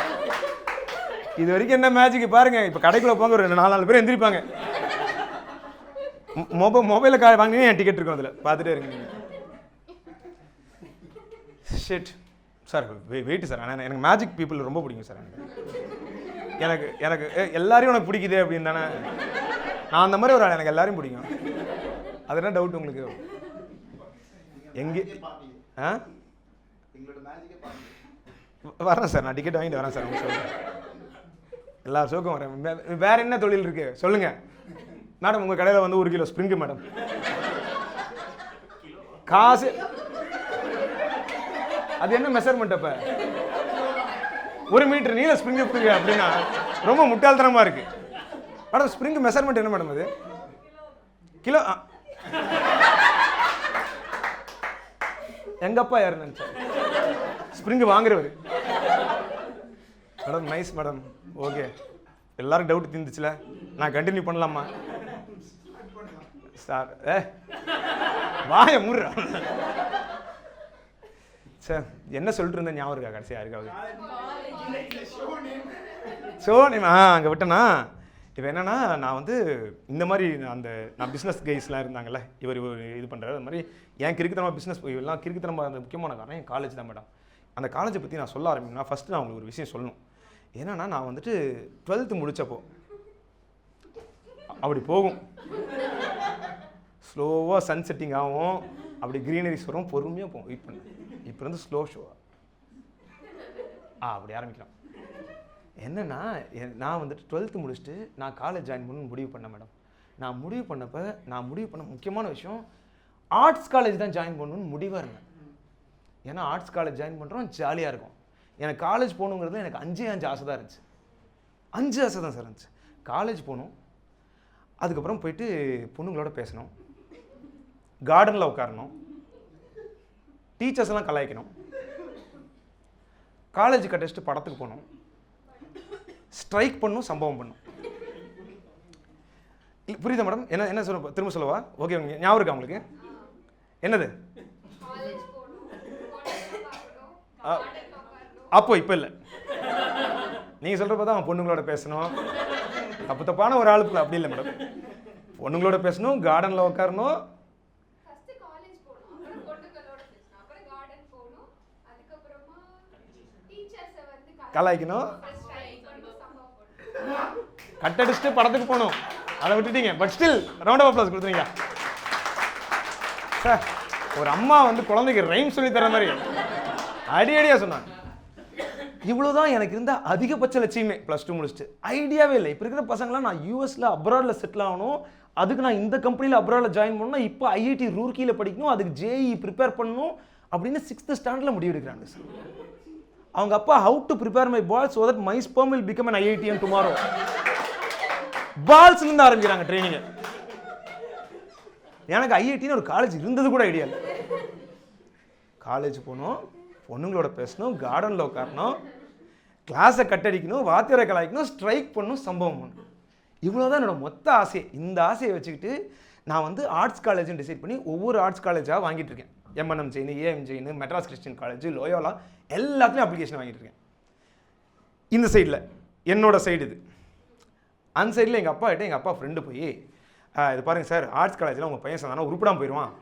இது வரைக்கும் என்ன மேஜிக் பாருங்க. இப்ப கடைக்குள்ள போங்க, ஒரு 4 பேர் எந்திரிப்பாங்க. மொபைல வாங்கி என் டிக்கெட் இருக்கும், அதுல பார்த்துட்டே இருங்க நீங்க. Shit sir, wait sir. ஆனால் எனக்கு மேஜிக் பீப்புள் ரொம்ப பிடிக்கும் சார். எனக்கு எல்லாரையும் உனக்கு பிடிக்குது அப்படின்னு தானே. நான் அந்த மாதிரி ஒரு ஆள், எனக்கு எல்லாரையும் பிடிக்கும். அது என்ன டவுட் உங்களுக்கு? எங்கே வரேன் சார், நான் டிக்கெட் வாங்கிட்டு வரேன் சார். உங்க ஷோக்கு எல்லா ஷோக்கும் வரேன். வேற என்ன தொழில் இருக்கு சொல்லுங்க மேடம். உங்க கடையில் வந்து 1 கிலோ ஸ்ப்ரிங்கு மேடம், காசு அது என்ன மெஷர்மெண்ட்? அப்ப 1 மீட்டர் நீல ஸ்ப்ரிங் கொடுங்க அப்படின்னா ரொம்ப முட்டாள்தனமா இருக்கு மேடம். ஸ்ப்ரிங் மெஷர்மெண்ட் என்ன மேடம்? அது கிலோ எங்க அப்பா யாரு நினைச்சேன் ஸ்ப்ரிங் வாங்குறவர். மேடம் நைஸ் மேடம், ஓகே, எல்லாரும் டவுட் தீர்ந்துச்சுல, நான் கண்டினியூ பண்ணலாமா சார்? வாய மூடுற. சார் என்ன சொல்லிட்டு இருந்தேன் ஞாபகம் இருக்கா கடைசியா இருக்காது? ஸோ அங்கே விட்டேன்னா இப்போ என்னன்னா, நான் வந்து இந்த மாதிரி நான் பிஸ்னஸ் கைஸ்லாம் இருந்தாங்கல்ல, இவர் இது பண்ணுறாரு, அது மாதிரி என் கிறுக்குத்தனமாக பிஸ்னஸ் எல்லாம் கிறுக்குத்தனமாக அந்த முக்கியமான காரணம் என் காலேஜ் தான் மேடம். அந்த காலேஜை பற்றி நான் சொல்ல ஆரம்பிக்கணும்னா ஃபஸ்ட்டு நான் உங்களுக்கு ஒரு விஷயம் சொல்லணும். ஏன்னா நான் வந்துட்டு 12th முடித்தப்போ அப்படி போகும், ஸ்லோவாக சன் செட்டிங் ஆகும், அப்படி க்ரீனரிஸ் வரும், பொறுமையாக போகும், வெயிட் பண்ணு. இப்போ இருந்து ஸ்லோ ஷோவா அப்படி ஆரம்பிக்கலாம். என்னென்னா நான் வந்துட்டு 12th முடிச்சுட்டு நான் காலேஜ் ஜாயின் பண்ணணும்னு முடிவு பண்ணேன் மேடம். நான் முடிவு பண்ண முக்கியமான விஷயம், ஆர்ட்ஸ் காலேஜ் தான் ஜாயின் பண்ணணும்னு முடிவாக இருந்தேன். ஏன்னா ஆர்ட்ஸ் காலேஜ் ஜாயின் பண்ணுறோம், ஜாலியாக இருக்கும். எனக்கு காலேஜ் போகணுங்கிறது எனக்கு 5 ஆசை தான் இருந்துச்சு. 5 ஆசை தான் சார் இருந்துச்சு. காலேஜ் போகணும், அதுக்கப்புறம் போயிட்டு பொண்ணுங்களோட பேசணும், கார்டனில் உட்காரணும், டீச்சர்ஸ் எல்லாம் கலாய்க்கணும், காலேஜ் கட்டடிச்சுட்டு படத்துக்கு போகணும், ஸ்ட்ரைக் பண்ணும், சம்பவம் பண்ணும். புரியுதா மேடம்? என்ன சொல்ல, திரும்ப சொல்லவா? ஓகே, ஞாபகம் இருக்கா உங்களுக்கு? என்னது அப்போ இப்போ இல்லை, நீங்கள் சொல்கிறப்ப தான் பொண்ணுங்களோட பேசணும், தப்பான ஒரு ஆளுக்குள்ள அப்படி இல்லை மேடம். பொண்ணுங்களோட பேசணும், கார்டனில் உட்காரணும், கலாய்க்கணும், கட்டடிச்சுட்டு படத்துக்கு போகணும். அதை விட்டுட்டீங்க, but still round of applause கொடுத்துருங்க சார். ஒரு அம்மா வந்து குழந்தைக்கு ரைம் சொல்லி தர மாதிரி அடியாக சொன்னாங்க. இவ்வளோதான் எனக்கு இருந்த அதிகபட்ச லட்சியமே. +2 முடிச்சுட்டு ஐடியாவே இல்லை. இப்போ இருக்கிற பசங்களாம் நான் யூஎஸில் அப்ராடில் செட்டில் ஆகணும், அதுக்கு நான் இந்த கம்பெனியில் அப்ராடில் ஜாயின் பண்ணணும், இப்போ ஐஐடி ரூர்க்கியில் படிக்கணும், அதுக்கு ஜேஇ ப்ரிப்பேர் பண்ணணும் அப்படின்னு 6th ஸ்டாண்டர்டில் முடிவு எடுக்கிறாங்க சார். அவங்க அப்பா how to prepare my ball so that my sperm will become an IITian tomorrow. பால்ஸ்லேருந்து ஆரம்பிக்கிறாங்க ட்ரைனிங்கை. எனக்கு ஐஐடின்னு ஒரு காலேஜ் இருந்தது கூட ஐடியா இல்லை. காலேஜ் போகணும், பொண்ணுங்களோட பேசணும், கார்டனில் உட்காரணும், கிளாஸை கட்டடிக்கணும், வாத்தியாரை கலாய்க்கணும், ஸ்ட்ரைக் பண்ணணும், சம்பவம் பண்ணணும். இவ்வளோதான் என்னோட மொத்த ஆசை. இந்த ஆசையை வச்சுக்கிட்டு நான் வந்து ஆர்ட்ஸ் காலேஜ்னு டிசைட் பண்ணி ஒவ்வொரு ஆர்ட்ஸ் காலேஜாக வாங்கிட்டு இருக்கேன். M&M Jain, AM Jain, Madras Christian college, Loyola, எல்லாத்துலேயும் அப்ளிகேஷன் வாங்கிட்டு இருக்கேன். இந்த சைடில் என்னோட சைடு இது. அந்த சைடில் எங்கள் அப்பா கிட்ட எங்கள் அப்பா ஃப்ரெண்டு போய், இது பாருங்கள் சார், ஆர்ட்ஸ் காலேஜில் உங்கள் பையன் சொன்னா உருப்படாமல் போயிடுவான்,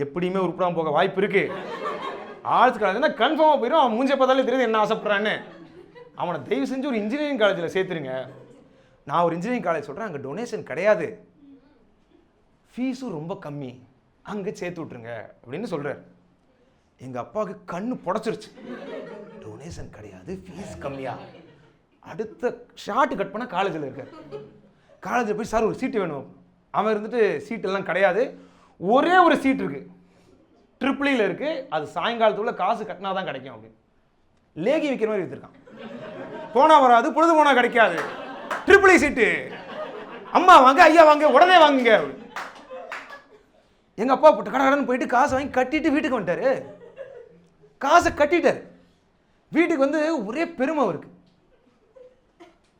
எப்படியுமே உருப்படாமல் போக வாய்ப்பு இருக்குது, ஆர்ட்ஸ் காலேஜ்னா கன்ஃபார்மாக போயிடும், அவன் மூஞ்ச பார்த்தாலே தெரியுது என்ன ஆசைப்படுறான்னு, அவனை தயவு செஞ்சு ஒரு இன்ஜினியரிங் காலேஜில் சேர்த்துருங்க. நான் ஒரு இன்ஜினியரிங் காலேஜ் சொல்கிறேன், அங்கே டொனேஷன் கிடையாது, ஃபீஸும் ரொம்ப கம்மி, அங்கே சேர்த்து விட்ருங்க அப்படின்னு சொல்கிறார். எங்கள் அப்பாவுக்கு கண்ணு புடச்சிருச்சு. டொனேஷன் கிடையாது, ஃபீஸ் கம்மியா? அடுத்த ஷார்ட் கட் பண்ணால் காலேஜில் இருக்கார். காலேஜில் போய் சார் ஒரு சீட்டு வேணும். அவன் இருந்துட்டு சீட்டெல்லாம் கிடையாது, ஒரே ஒரு சீட் இருக்குது, ட்ரிபிளியில் இருக்குது, அது சாயங்காலத்துக்குள்ள காசு கட்டினா தான் கிடைக்கும் அப்படின்னு லேகி விற்கிற மாதிரி விற்றுருக்கான். போனால் வராது, பொழுது போனால் கிடைக்காது, ட்ரிபிளி சீட்டு, அம்மா வாங்க, ஐயா வாங்க, உடனே வாங்குங்க. எங்கள் அப்பா போட்டு கடன் போயிட்டு காசை வாங்கி கட்டிட்டு வீட்டுக்கு வந்துட்டாரு. காசை கட்டிட்டார். வீட்டுக்கு வந்து ஒரே பெருமை அவருக்கு,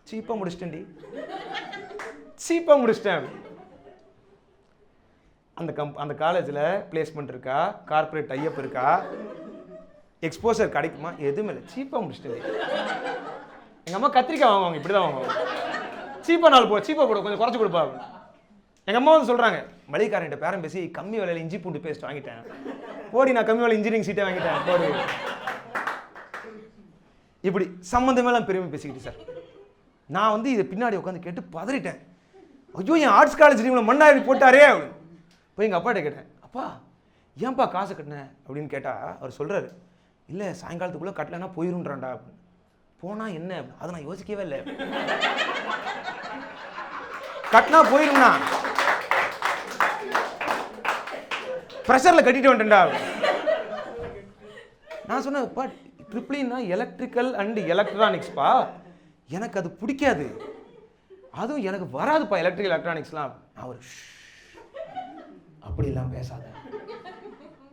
சீப்பாக முடிச்சிட்டேன்டி, சீப்பாக முடிச்சிட்டேன். அந்த காலேஜில் பிளேஸ்மெண்ட் இருக்கா, கார்பரேட் டைப் இருக்கா, எக்ஸ்போசர் கிடைக்குமா, எதுவுமே இல்லை, சீப்பாக முடிச்சிட்டேன். எங்கள் அம்மா கத்திரிக்காய் வாங்குவாங்க, இப்படி தான் வாங்குவாங்க, சீப்பாக நாள் போ, சீப்பாக போட, கொஞ்சம் குறைச்சி கொடுப்பா. எங்கள் அம்மா வந்து சொல்கிறாங்க, மளிகைக்காரன்கிட்ட பேரம் பேசி கம்மி விலையில் இஞ்சி பூண்டு பேஸ்ட் வாங்கிட்டேன், போடி நான் கம்மி விலை இன்ஜினியரிங் சீட்டை வாங்கிட்டேன் போடி. இப்படி சம்மந்தமெல்லாம் பெருமை பேசிக்கிட்டு சார். நான் வந்து இதை பின்னாடி உட்காந்து கேட்டு பதறிட்டேன். ஐயோ, என் ஆர்ட்ஸ் காலேஜ் டீமில் மண்ணாரி போட்டாரே. போய் எங்கள் அப்பாட்ட கேட்டேன், அப்பா ஏன்பா காசை கட்டினேன் அப்படின்னு கேட்டால் அவர் சொல்கிறாரு, இல்லை சாயங்காலத்துக்குள்ளே கட்டலைன்னா போயிருன்றான்டா அப்படின்னு. போனால் என்ன, அதை நான் யோசிக்கவே இல்லை, கட்டினா போயிருந்தா ப்ரெஷரில் கட்டிட்டு வந்துட்டேன்டா. நான் சொன்னேன்ப்பா, ட்ரிபிளின்னா எலக்ட்ரிக்கல் அண்ட் எலக்ட்ரானிக்ஸ்ப்பா, எனக்கு அது பிடிக்காது, அதுவும் எனக்கு வராதுப்பா எலக்ட்ரிக்கல் எலக்ட்ரானிக்ஸ்லாம். அவர் அப்படிலாம் பேசாத,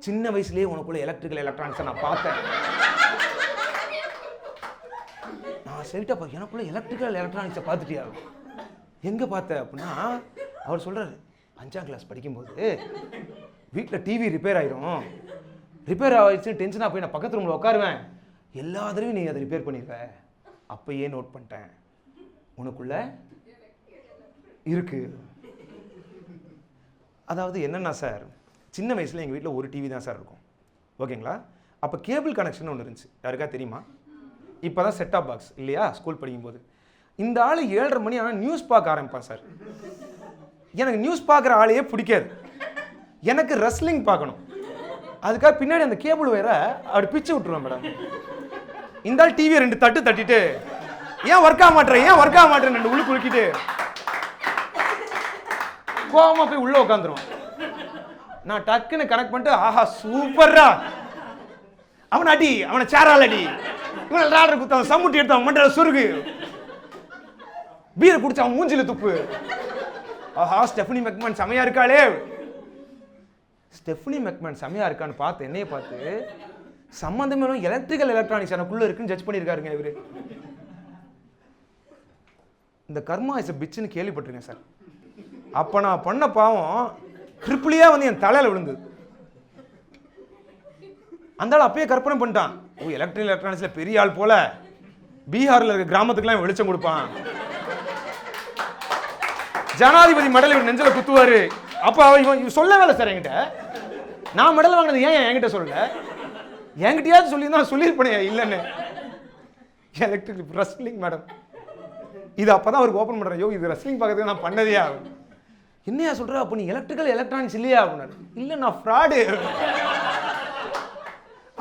சின்ன வயசுலயே உனக்குள்ள எலக்ட்ரிக்கல் எலக்ட்ரானிக்ஸை நான் பார்த்தேன். நான் சரிட்டா எனக்குள்ள எலக்ட்ரிக்கல் எலக்ட்ரானிக்ஸை பார்த்துட்டியா? எங்க பார்த்த அப்படின்னா அவர் சொல்றாரு, 5ஆம் கிளாஸ் படிக்கும்போது வீட்டில் டிவி ரிப்பேர் ஆயிரும், ரிப்பேர் ஆயிடுச்சு டென்ஷனாக போய் நான் பக்கத்து ரூமில் உட்காருவேன், எல்லா தடவையும் நீ அதை ரிப்பேர் பண்ணிடுவ. அப்பயே நோட் பண்ணிட்டேன் உனக்குள்ள இருக்கு. அதாவது என்னன்னா சார், சின்ன வயசில் எங்கள் வீட்டில் ஒரு டிவி தான் சார் இருக்கும், ஓகேங்களா? அப்போ கேபிள் கனெக்ஷன் ஒன்று இருந்துச்சு, யாருக்கா தெரியுமா? இப்போ தான் செட்டாப் பாக்ஸ் இல்லையா? ஸ்கூல் படிக்கும்போது இந்த ஆள் 7:30 மணி ஆனால் நியூஸ் பார்க்க ஆரம்பிப்பான் சார். எனக்கு நியூஸ் பார்க்குற ஆளையே பிடிக்காது, எனக்கு ரெஸ்லிங் பார்க்கணும். அதுக்காக பின்னாடி அந்த கேபிள் வேற அப்படி பிச்சு விட்டுருவேன் மேடம். இந்த ஆள் டிவியை 2 தட்டு தட்டிட்டு ஏன் ஒர்க் ஆக மாட்டேன் 2 உள்ளு குலுக்கிட்டு கோவமா போய் உள்ள உட்காந்துருவான். நான் டக்குன்னு கனெக்ட் பண்ணிட்டு, ஆஹா சூப்பர்ரா, அவன் அடி, அவனை சேரால் அடி, இவனை ராடர் குத்தான், சம்முட்டி எடுத்தான், மண்டல சுருகு, பீரை குடிச்சு அவன் மூஞ்சில துப்பு. ஆஹா ஸ்டெஃபனி மெக்மேன் செமையா இருக்காளே. ஸ்டெஃபனி மெக்மேன் செமையா இருக்கான்னு பார்த்து என்னைய பார்த்து சம்பந்தமே எலக்ட்ரிக்கல் எலக்ட்ரானிக்ஸ் எனக்குள்ள இருக்குன்னு ஜட்ஜ் பண்ணியிருக்காருங்க இவரு. இந்த கர்மா இஸ் பிச்சுன்னு கேள்விப்பட்டிருக்கேன் சார். அப்ப நான் பண்ண பாவம் ட்ரிபிளியா வந்து என் தலையில விழுந்தது. அந்த ஆள் அப்பயே கற்பனை பண்ணிட்டான், ஓ எலக்ட்ரிக்கல் எலக்ட்ரானிக்ஸ்ல பெரிய ஆள் போல, பீகார்ல இருக்க கிராமத்துக்குலாம் வெளிச்சம் கொடுப்பான், ஜனாதிபதி மெடல் இவர் நெஞ்சில குத்துவாரு. அப்ப இவன் சொல்லவே இல்லை சார் என்கிட்ட. நான் மெடல் வாங்கினது ஏன் என்கிட்ட சொல்லல? என்கிட்டயாவது சொல்லியிருந்தா சொல்லியிருப்பேனே இல்லைன்னு. எலக்ட்ரிக் ரெஸ்லிங் மேடம், இது அப்பதான் அவருக்கு ஓப்பன் பண்றேன், யோ இது ரெஸ்லிங் பார்க்கறதுக்கு நான் பண்ணதே ஆகும். என்னையா சொல்ற, அப்ப நீ எலக்ட்ரிக்கல் எலக்ட்ரானிக்ஸ் இல்லையா அப்படின்னாரு. இல்ல நான் ஃப்ராடு.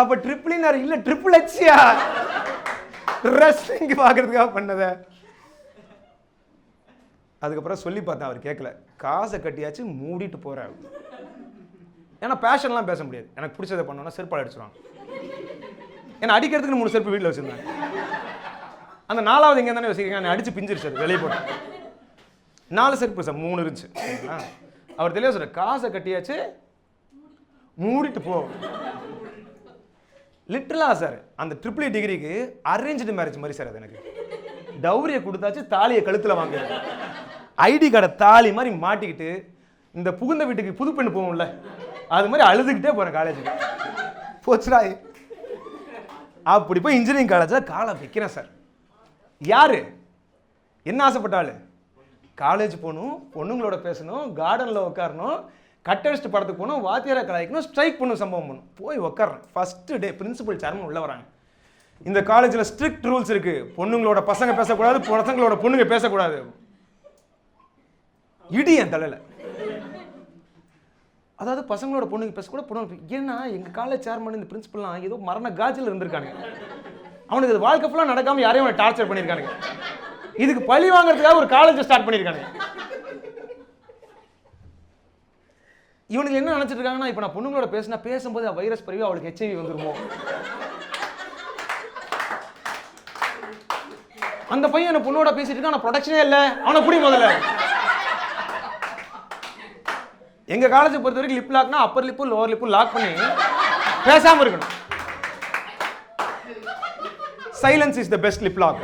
அப்ப ட்ரிபிளினாரு, இல்ல ட்ரிபிள் எக்ஸ்யா, ரெஸ்லிங் பார்க்கறதுக்காக பண்ணத. அதுக்கப்புறம் சொல்லி பார்த்தேன், அவர் கேட்கல. காசை கட்டியாச்சு மூடிட்டு போறாரு. ஏன்னா பேஷன்லாம் பேச முடியாது, எனக்கு பிடிச்சதை பண்ணோன்னா செருப்பால் அடிச்சிருவாங்க. ஏன்னா அடிக்கிறதுக்கு 3 செருப்பு வீட்டில் வச்சிருந்தாங்க. அந்த 4வது எங்கே தானே வச்சுருக்கீங்க, அடிச்சு பிஞ்சிருச்சு, அது வெளியே போட்டேன். 4 செருப்பு சார் 3 இருந்துச்சு. அவர் தெளிவாக சொல்ற, காசை கட்டியாச்சு மூடிட்டு போ. லிட்டரலா சார் அந்த ட்ரிபிள் டிகிரிக்கு அரேஞ்சு மேரேஜ் மாதிரி சார். அது எனக்கு டவுரியை கொடுத்தாச்சு, தாலியை கழுத்தில் வாங்க, ஐடி கார்டை தாலி மாதிரி மாட்டிக்கிட்டு, இந்த புகுந்த வீட்டுக்கு புது பெண்ணு போகும்ல அது மாதிரி அழுதுகிட்டே போறேன் காலேஜுக்கு. போச்சுடா அப்படி போய் இன்ஜினியரிங் காலேஜில் காலை வைக்கிறேன் சார். யாரு என்ன ஆசைப்பட்டாலும் காலேஜ் போகணும், பொண்ணுங்களோட பேசணும், கார்டனில் உட்காரணும், கட்டடிச்சுட்டு படத்துக்கு போகணும், வாத்தியாரை கலாய்க்கணும், ஸ்ட்ரைக் பண்ணணும், சம்பவம் பண்ணணும். போய் உட்காறேன். ஃபஸ்ட்டு டே பிரின்சிபல் சேர்மன் உள்ள வராங்க. இந்த காலேஜில் ஸ்ட்ரிக்ட் ரூல்ஸ் இருக்கு, பொண்ணுங்களோட பசங்க பேசக்கூடாது, பசங்களோட பொண்ணுங்க பேசக்கூடாது. இடி என் தலையில. அதாவது பசங்களோட பொண்ணுங்க பேசக்கூடாது, பொண்ணு. ஏன்னா எங்க காலேஜ் சேர்மன் இந்த பிரின்சிபல்லாம் ஏதோ மரண காஜில் இருந்திருக்காங்க. அவனுக்கு இது வாழ்க்கை ஃபுல்லாக நடக்காம யாரையும் அவனை டார்ச்சர் பண்ணியிருக்கானுங்க. இதுக்கு பழி வாங்குறதுக்காக ஒரு காலேஜ் ஸ்டார்ட் பண்ணியிருக்கானுங்க. இவனுக்கு என்ன நினைச்சிட்டு இருக்காங்கன்னா, இப்ப நான் பொண்ணுங்களோட பேசும்போது வைரஸ் பரவி அவளுக்கு HIV வந்துருமோ. அந்த பையன் என்ன பொண்ணோட பேசிட்டு இருக்கான், நான் ப்ரொடக்ஷனே இல்லை, அவனை புடி முதல்ல. எங்க காலேஜை பொறுத்த வரைக்கும் லிப் லாக்னா அப்பர் லிப்பும் லோவர் லிப்பும் லாக் பண்ணி பேசாம இருக்கணும். Silence is the best lip lock.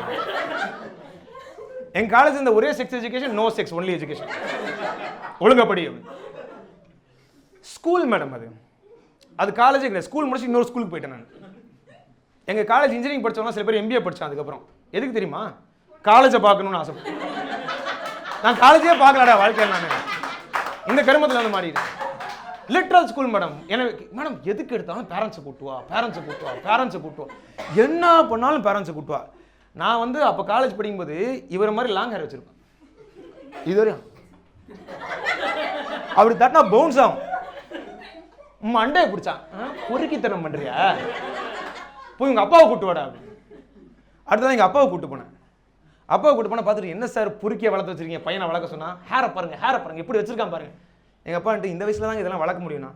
எங்க காலேஜ் இந்த ஒரே sex education, no sex, only education. ஒழுங்கப்படி. ஸ்கூல் மேடம் அது காலேஜே கிடையாது. ஸ்கூல் முடிச்சு இன்னொரு ஸ்கூலுக்கு போயிட்டேன் நான். எங்க காலேஜ் இன்ஜினியரிங் படிச்சவங்க சில பேர் MBA படிச்சான். அதுக்கப்புறம் எதுக்கு தெரியுமா? காலேஜை பார்க்கணும்னு ஆசைப்பட்டேன். நான் காலேஜே பார்க்கலடா வாழ்க்கையில். நான் இந்த கருமத்தில் வந்து மாறிடுறேன். Literal school madam. எனக்கு மேடம் எதுக்கு எடுத்தாலும் பேரண்ட்ஸை கூட்டுவா. என்ன பண்ணாலும் பேரண்ட்ஸை கூட்டுவா. நான் வந்து அப்போ காலேஜ் படிக்கும்போது இவரை மாதிரி லாங் ஹேர் வச்சிருப்பேன். இதுவரையும் அப்படி தட்டினா பவுன்ஸ் ஆகும். மண்டையை பிடிச்சான், பொறுக்கித்தனம் பண்றியா, போய் உங்க அப்பாவை கூட்டு வாடா அப்படின்னு. அடுத்ததான் எங்க அப்பாவை கூட்டு போனேன். பார்த்துட்டு, என்ன சார் பொறுக்கிய வளர்த்து வச்சிருக்கீங்க, பையனை வளர்க்க சொன்னா, ஹேரை பாருங்க எப்படி வச்சிருக்கான் பாருங்க. எங்க அப்பா இந்த வயசுல தான் இதெல்லாம் வளர்க்க முடியும்னா,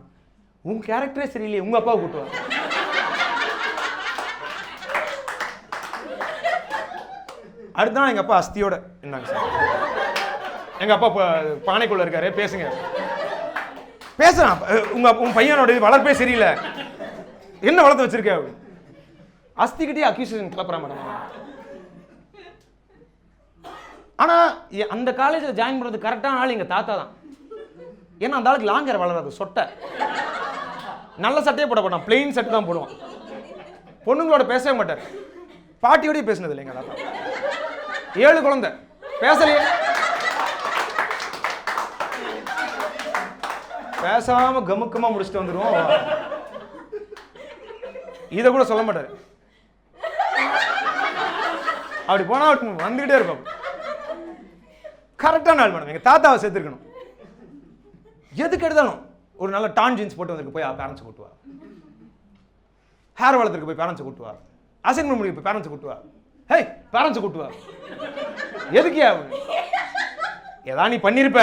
உங்க கேரக்டரே சரியில்லையே, உங்க அப்பாவை கூட்டு வா. அடுத்ததான் எங்க அப்பா அஸ்தியோட என்னங்க சார், எங்க அப்பா பானைக்குள்ள இருக்காரு, பேசுங்க. பேசுறான். உங்க பையனோட வளர்ப்பே சரியில்லை, என்ன வளர்த்து வச்சிருக்க? அஸ்திக்கிட்டே அக்யூசேஷன் கிளப்புறான் மேடம். ஆனா அந்த காலேஜில் ஜாயின் பண்றது கரெக்டான ஆள் எங்க தாத்தா தான். ஏன்னா அந்த ஆளுக்கு லாங் ஹேர் வளராது, சொட்டை, நல்ல சட்டையே போட மாட்டான், பிளெயின் சட்டை தான் போடுவான். பொண்ணுங்களோட பேசவே மாட்டார். பாட்டியோடய பேசினது இல்லை எங்க தாத்தா. 7 குழந்தை, பேசலையே. பேசாம கமுக்கமா முடிச்சுட்டு வந்துருவோம். இதை கூட சொல்ல மாட்டாரு. அப்படி போனா வந்துகிட்டே இருப்போம். கரெக்டான ஆள் மேடம். எங்க தாத்தாவை சேர்த்துருக்கணும். எதுக்கு எடுத்தாலும் ஒரு நல்ல டான் ஜீன்ஸ் போட்டு வந்திருக்கு போய் பேரண்ட்ஸ் கூட்டுவா, ஹேர் வளர்த்துருக்கு போய் பேரண்ட்ஸ் கூட்டுவா, அசைன்மெண்ட் முடிவு போய் பேரண்ட்ஸ் கூட்டுவா, ஹே பேரண்ட்ஸ் கூட்டுவா. எதுக்கியா? ஏதா நீ பண்ணிருப்ப,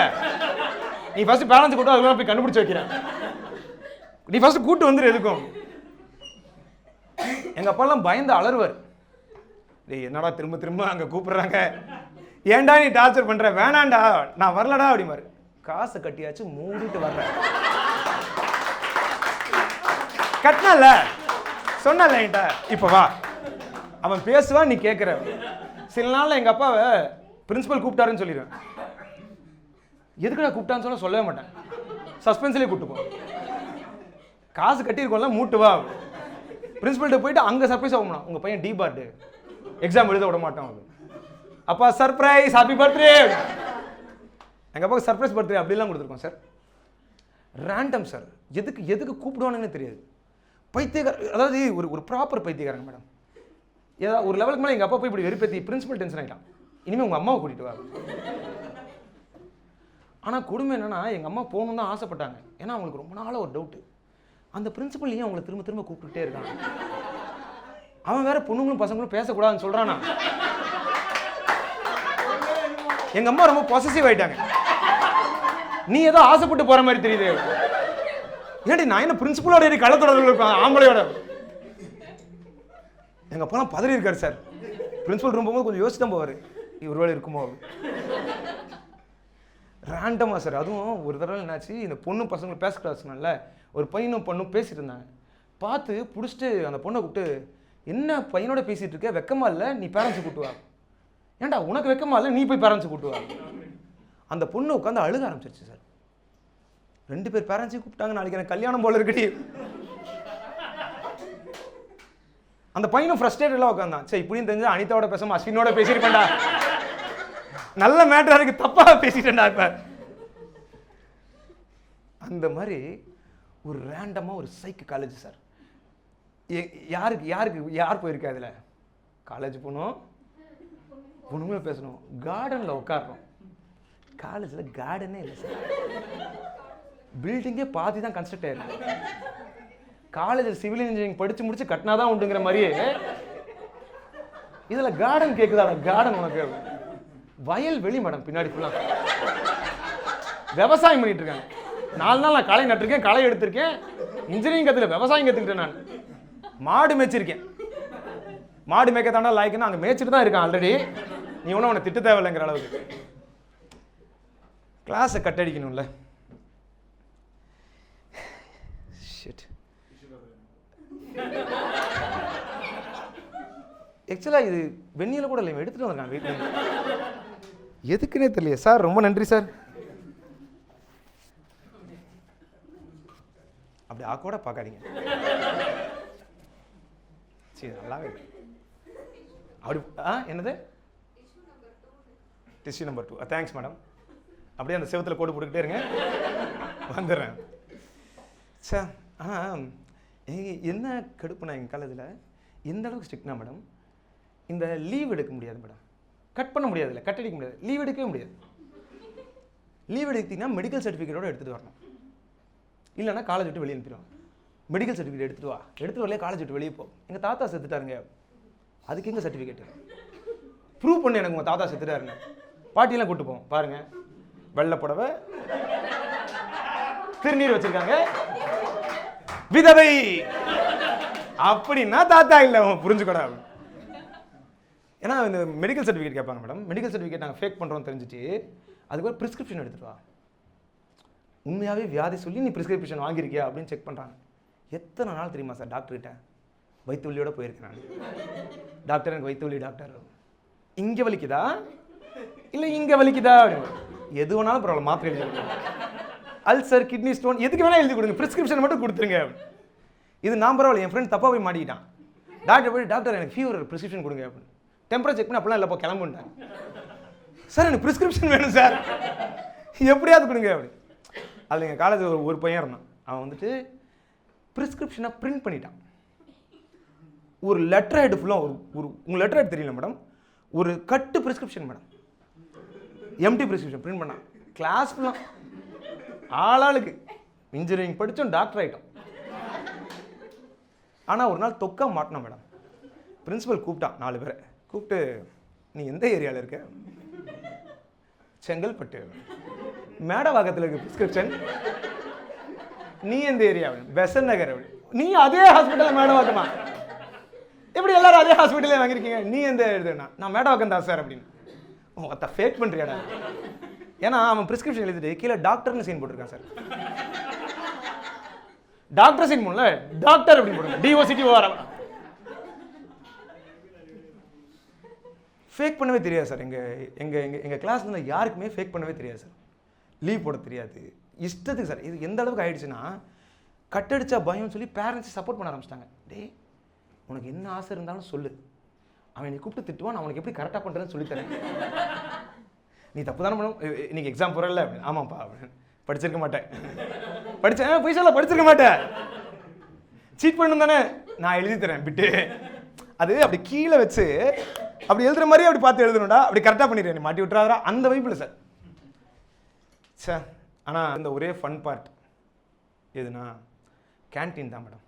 நீ ஃபர்ஸ்ட் பேரண்ட்ஸ் கூட்டு, அதுக்கு போய் கண்டுபிடிச்சு வைக்கிறேன். நீ ஃபர்ஸ்ட் கூட்டு வந்துரு. எதுக்கும் எங்க அப்பாலாம் பயந்து அலறுவார். டேய் என்னடா திரும்ப திரும்ப அங்க கூப்பிடுறாங்க, ஏன்டா நீ டார்ச்சர் பண்ற? வேணாண்டா நான் வரலடா அப்படிமாரு. காசை கட்டியாச்சு, மூடிட்டு வர்றேன். கட்டினல சொன்னல என்கிட்ட, இப்ப வா. அவன் பேசுவான், நீ கேட்கிற. சில நாள்ல எங்க அப்பாவை பிரின்சிபல் கூப்பிட்டாருன்னு சொல்லிடுவேன். எதுக்குடா கூப்பிட்டான்னு சொல்லவே மாட்டேன், சஸ்பென்ஸ்லேயே கூப்பிட்டு போ. காசு கட்டியிருக்கோம்ல, மூட்டு வா. பிரின்சிபல்கிட்ட போயிட்டு அங்கே சர்ப்ரைஸ் ஆகும்னா, உங்கள் பையன் டிபார்ட்டு எக்ஸாம் எழுத விட மாட்டான். அப்பா சர்ப்ரைஸ், ஹாப்பி பர்த்டே. எங்கள் அப்பாவுக்கு சர்ப்ரைஸ் பர்த்டே அப்படிலாம் கொடுத்துருக்கோம் சார். Random sir. எதுக்கு கூப்பிடுவானுங்கன்னு தெரியாது. பைத்தியக்கார, அதாவது ஒரு ப்ராப்பர் பைத்தியக்காரங்க மேடம். ஏதாவது ஒரு லெவலுக்கு மேலே எங்கள் அப்பா போய் இப்படி வெறுப்பேற்றி பிரின்சிபல் டென்ஷன் ஆகிட்டான். இனிமேல் உங்கள் அம்மாவை கூட்டிகிட்டு வா. ஆனால் கொடுமை என்னன்னா, எங்கள் அம்மா போகணுன்னு தான் ஆசைப்பட்டாங்க. ஏன்னா அவங்களுக்கு ரொம்ப நாளாக ஒரு டவுட்டு, அந்த பிரின்சிபல் ஏன் அவங்களை திரும்ப திரும்ப கூப்பிட்டுட்டே இருக்கான்? அவன் வேற பொண்ணுங்களும் பசங்களும் பேசக்கூடாதுன்னு சொல்றானா? எங்க அம்மா ரொம்ப பொசசிவ் ஆயிட்டாங்க. நீ ஏதோ ஆசைப்பட்டு போற மாதிரி தெரியுது. ஏன்டி நான் என்ன பிரின்சிபலோட கள்ளத்தொடர்பு இருப்பேன் ஆம்பளையோட? எங்க அப்பா பதறி இருக்காரு சார். பிரின்சிபல் ரூம் போகும்போது கொஞ்சம் யோசிச்சு தான் போவார், ஒருவேளை இருக்குமோ. ரேண்டமா சார். அதுவும் ஒரு தடவை என்னாச்சு, இந்த பொண்ணு பசங்களும் பேசக்கூடாதுனால ஒரு பையனும் பொண்ணும் பேசிட்டு இருந்தாங்க. பார்த்து பிடிச்சிட்டு அந்த பொண்ணை கூப்பிட்டு, என்ன பையனோட பேசிட்டு இருக்க, வெக்கமா இல்லை, நீ பேரண்ட்ஸை கூட்டுவா. ஏன்டா உனக்கு வெக்கமா இல்லை, நீ போய் பேரண்ட்ஸை கூட்டுவா. அந்த பொண்ணு உட்காந்து அழுக ஆரம்பிச்சிருச்சு சார். 2 பேர் பேரண்ட்ஸையும் கூப்பிட்டாங்க, நாளைக்கு எனக்கு கல்யாணம் போல இருக்கட்டி. அந்த பையனும் ஃப்ரஸ்ட்ரேட்டடாக உட்காந்தான். சரி இப்படின்னு தெரிஞ்சா அனிதாவோட பேசாம அஸ்வினோட பேசியிருப்பேன்டா, நல்ல மேட்டர் இருக்கு, தப்பாக பேசிட்டேன்டா. இப்ப அந்த மாதிரி ஒரு ரேண்டமாக ஒரு சைக்கு காலேஜ் சார். யார் போயிருக்கா அதில்? காலேஜ் போகணும், பொண்ணுங்கள பேசணும், கார்டனில் உட்காரணும். காலேஜில் கார்டனே இல்லை சார். பில்டிங்கே பாதி தான் கன்ஸ்ட்ரக்ட் ஆயிருக்கு. காலேஜில் சிவில் இன்ஜினியரிங் படித்து முடிச்சு கட்டினாதான் உண்டுங்கிற மாதிரியே இதில் கார்டன் கேட்குதா? கார்டன் உனக்கு வயல் வெளி மேடம், பின்னாடி ஃபுல்லாக விவசாயம் பண்ணிட்டு இருக்காங்க. 4 நாள் நான் களை நட்டிருக்கேன், களை எடுத்திருக்கேன். இன்ஜினியரிங் கற்றுல விவசாயம் கற்றுக்கிட்டேன். நான் மாடு மேய்ச்சிருக்கேன். மாடு மேய்க்க தாண்டா லாய்க்குன்னா அங்கே மேய்ச்சிட்டு தான் இருக்கேன் ஆல்ரெடி. நீ ஒன்றும் அவனை திட்டு தேவையில்லைங்கிற அளவுக்கு. கிளாஸை கட்டடிக்கணும்ல. ஆக்சுவலாக இது வெந்நியில் கூட இல்லை, எடுத்துகிட்டு வந்திருக்காங்க வீட்டில். எதுக்குன்னே தெரியல சார். ரொம்ப நன்றி சார். அப்படி ஆக்கோட பார்க்காதீங்க. சரி நல்லாவே அப்படி. என்னது? Tissue number 2. Thanks madam. அப்படியே அந்த செவத்தில் கோடு போட்டுக்கிட்டே இருங்க, வந்துடுறேன் சார். ஆனால் என்ன கடுப்புனா, எங்கள் காலேஜில் எந்த அளவுக்கு ஸ்ட்ரிக்ட்னா மேடம், இந்த லீவ் எடுக்க முடியாது மேடம். கட் பண்ண முடியாது, இல்லை கட் அடிக்க முடியாது, லீவ் எடுக்கவே முடியாது. லீவ் எடுத்தீங்கன்னா மெடிக்கல் சர்டிஃபிகேட்டோட எடுத்துகிட்டு வரணும், இல்லைன்னா காலேஜ் விட்டு வெளியே அனுப்பிடுவாங்க. மெடிக்கல் சர்டிஃபிகேட் எடுத்துகிட்டு வா, எடுத்துகிட்டு வரலையே காலேஜ் விட்டு வெளியே போ. எங்கள் தாத்தா செத்துட்டாருங்க, அதுக்கு எங்கள் சர்டிஃபிகேட்டு ப்ரூவ் பண்ணு எனக்கு உங்கள் தாத்தா செத்துட்டாருங்க. பாட்டியெல்லாம் கூப்பிட்டு போவோம் பாருங்கள், வெள்ளை புடவை, திருநீர் வச்சிருக்காங்க, விதவை அப்படின்னா தாத்தா இல்லை, புரிஞ்சுக்கூடா. ஏன்னா இந்த மெடிக்கல் சர்டிஃபிகேட் கேட்பாங்க மேடம். மெடிக்கல் சர்டிஃபிகேட் நாங்கள் ஃபேக் பண்ணுறோம் தெரிஞ்சுட்டு அதுக்கு ஒரு ப்ரிஸ்கிரிப்ஷன் எடுத்துகிட்டு வா. உண்மையாகவே வியாதி சொல்லி நீ ப்ரிஸ்கிரிப்ஷன் வாங்கியிருக்கியா அப்படின்னு செக் பண்ணுறாங்க. எத்தனை நாள் தெரியுமா சார் டாக்டர்கிட்ட வயிற்று வலியோடு போயிருக்கேன் நான். டாக்டர் எனக்கு வயிற்று வலி டாக்டர், இங்கே வலிக்குதா இல்லை இங்கே வலிக்குதா அப்படின்னு. எது வேணாலும் பரவாயில்ல, மாத்திரை எழுதி கொடுங்க. அல்சர், கிட்னி ஸ்டோன், எதுக்கு வேணால் எழுதி கொடுங்க, ப்ரிஸ்கிரிப்ஷன் மட்டும் கொடுத்துருங்க. இது நான் பரவாயில்ல, என் ஃப்ரெண்ட் தப்பாக போய் மாட்டிக்கிட்டான். டாக்டர் போய் டாக்டர் எனக்கு ஃபீவர் ப்ரிஸ்கிரிப்ஷன் கொடுங்க அப்படின்னு. டெம்பரேச்சர் செக் பண்ணி அப்படிலாம் இல்லைப்பா கிளம்புட்டாங்க. சார் எனக்கு ப்ரிஸ்கிரிப்ஷன் வேணும் சார், எப்படியாவது கொடுங்க அப்படி. அதில் எங்கள் காலேஜில் ஒரு பையன் இருந்தான். அவன் வந்துட்டு ப்ரிஸ்கிரிப்ஷனை பிரிண்ட் பண்ணிட்டான். ஒரு லெட்டர் ஹெட் ஃபுல்லாக ஒரு உங்கள் லெட்டர் ஹெட் தெரியல மேடம், ஒரு கட்டு prescription madam, MD prescription print பண்ணான். கிளாஸ் ஃபுல்லாக ஆளாளுக்கு இன்ஜினியரிங் படித்தோம், டாக்டர் ஆகிட்டோம். ஆனால் ஒரு நாள் தொக்கா மாட்டினோம் மேடம். பிரின்சிபல் கூப்பிட்டான் 4 பேரை கூப்பிட்டு, நீ எந்த ஏரியாவில் இருக்க? செங்கல்பட்டு. மேடவாக்கத்தில் இருக்க ப்ரிஸ்கிரிப்ஷன். நீ எந்த ஏரியா? பெசன் நகர். நீ அதே ஹாஸ்பிட்டலில் மேடவாக்கமா? எப்படி எல்லாரும் அதே ஹாஸ்பிட்டலே வாங்கியிருக்கீங்க? நீ எந்த எழுதுனா? நான் மேடவாக்கம் தான் சார் அப்படின்னு. அத்த ஃபேக் பண்ணுறியாடா? ஏன்னா அவன் ப்ரிஸ்கிரிப்ஷன் எழுதிட்டு கீழே டாக்டர்னு சைன் போட்டிருக்கான் சார். டாக்டர் சைன் பண்ணல, டாக்டர் அப்படின்னு போடுங்க, டிஓசிடி ஓஆர். ஃபேக் பண்ணவே தெரியாது சார். எங்கள் கிளாஸில் யாருக்குமே ஃபேக் பண்ணவே தெரியாது சார். லீவ் போட தெரியாது, இஷ்டத்துக்கு சார். இது எந்த அளவுக்கு ஆகிடுச்சுன்னா, கட்டடிச்சா பயம்னு சொல்லி பேரண்ட்ஸ் சப்போர்ட் பண்ண ஆரம்பிச்சிட்டாங்க. டேய் உனக்கு என்ன ஆசை இருந்தாலும் சொல்லு, அவன் என்னை கூப்பிட்டு திட்டுவான், நான் உனக்கு எப்படி கரெக்டாக பண்ணுறேன்னு சொல்லித்தரேன். நீ தப்பு தானே பண்ணும், இன்னைக்கு எக்ஸாம் போகிறல்ல அப்படின்னு. ஆமாப்பா அப்படின்னு. படிச்சிருக்க மாட்டேன். படித்தேன் போய் சொல்ல, படிச்சிருக்க மாட்டேன், சீட் பண்ணணும் தானே, நான் எழுதி தரேன் பிட்டு. அது அப்படி கீழே வச்சு அப்படி எழுதுற மாதிரி அப்படி பார்த்து எழுதணும்டா, அப்படி கரெக்டாக பண்ணிடுறேன், நீ மாட்டி விட்டுறாதா, அந்த வைப்பில் சார். சார் ஆனால் இந்த ஒரே ஃபன் பார்ட் எதுனா கேன்டீன் தான் மேடம்.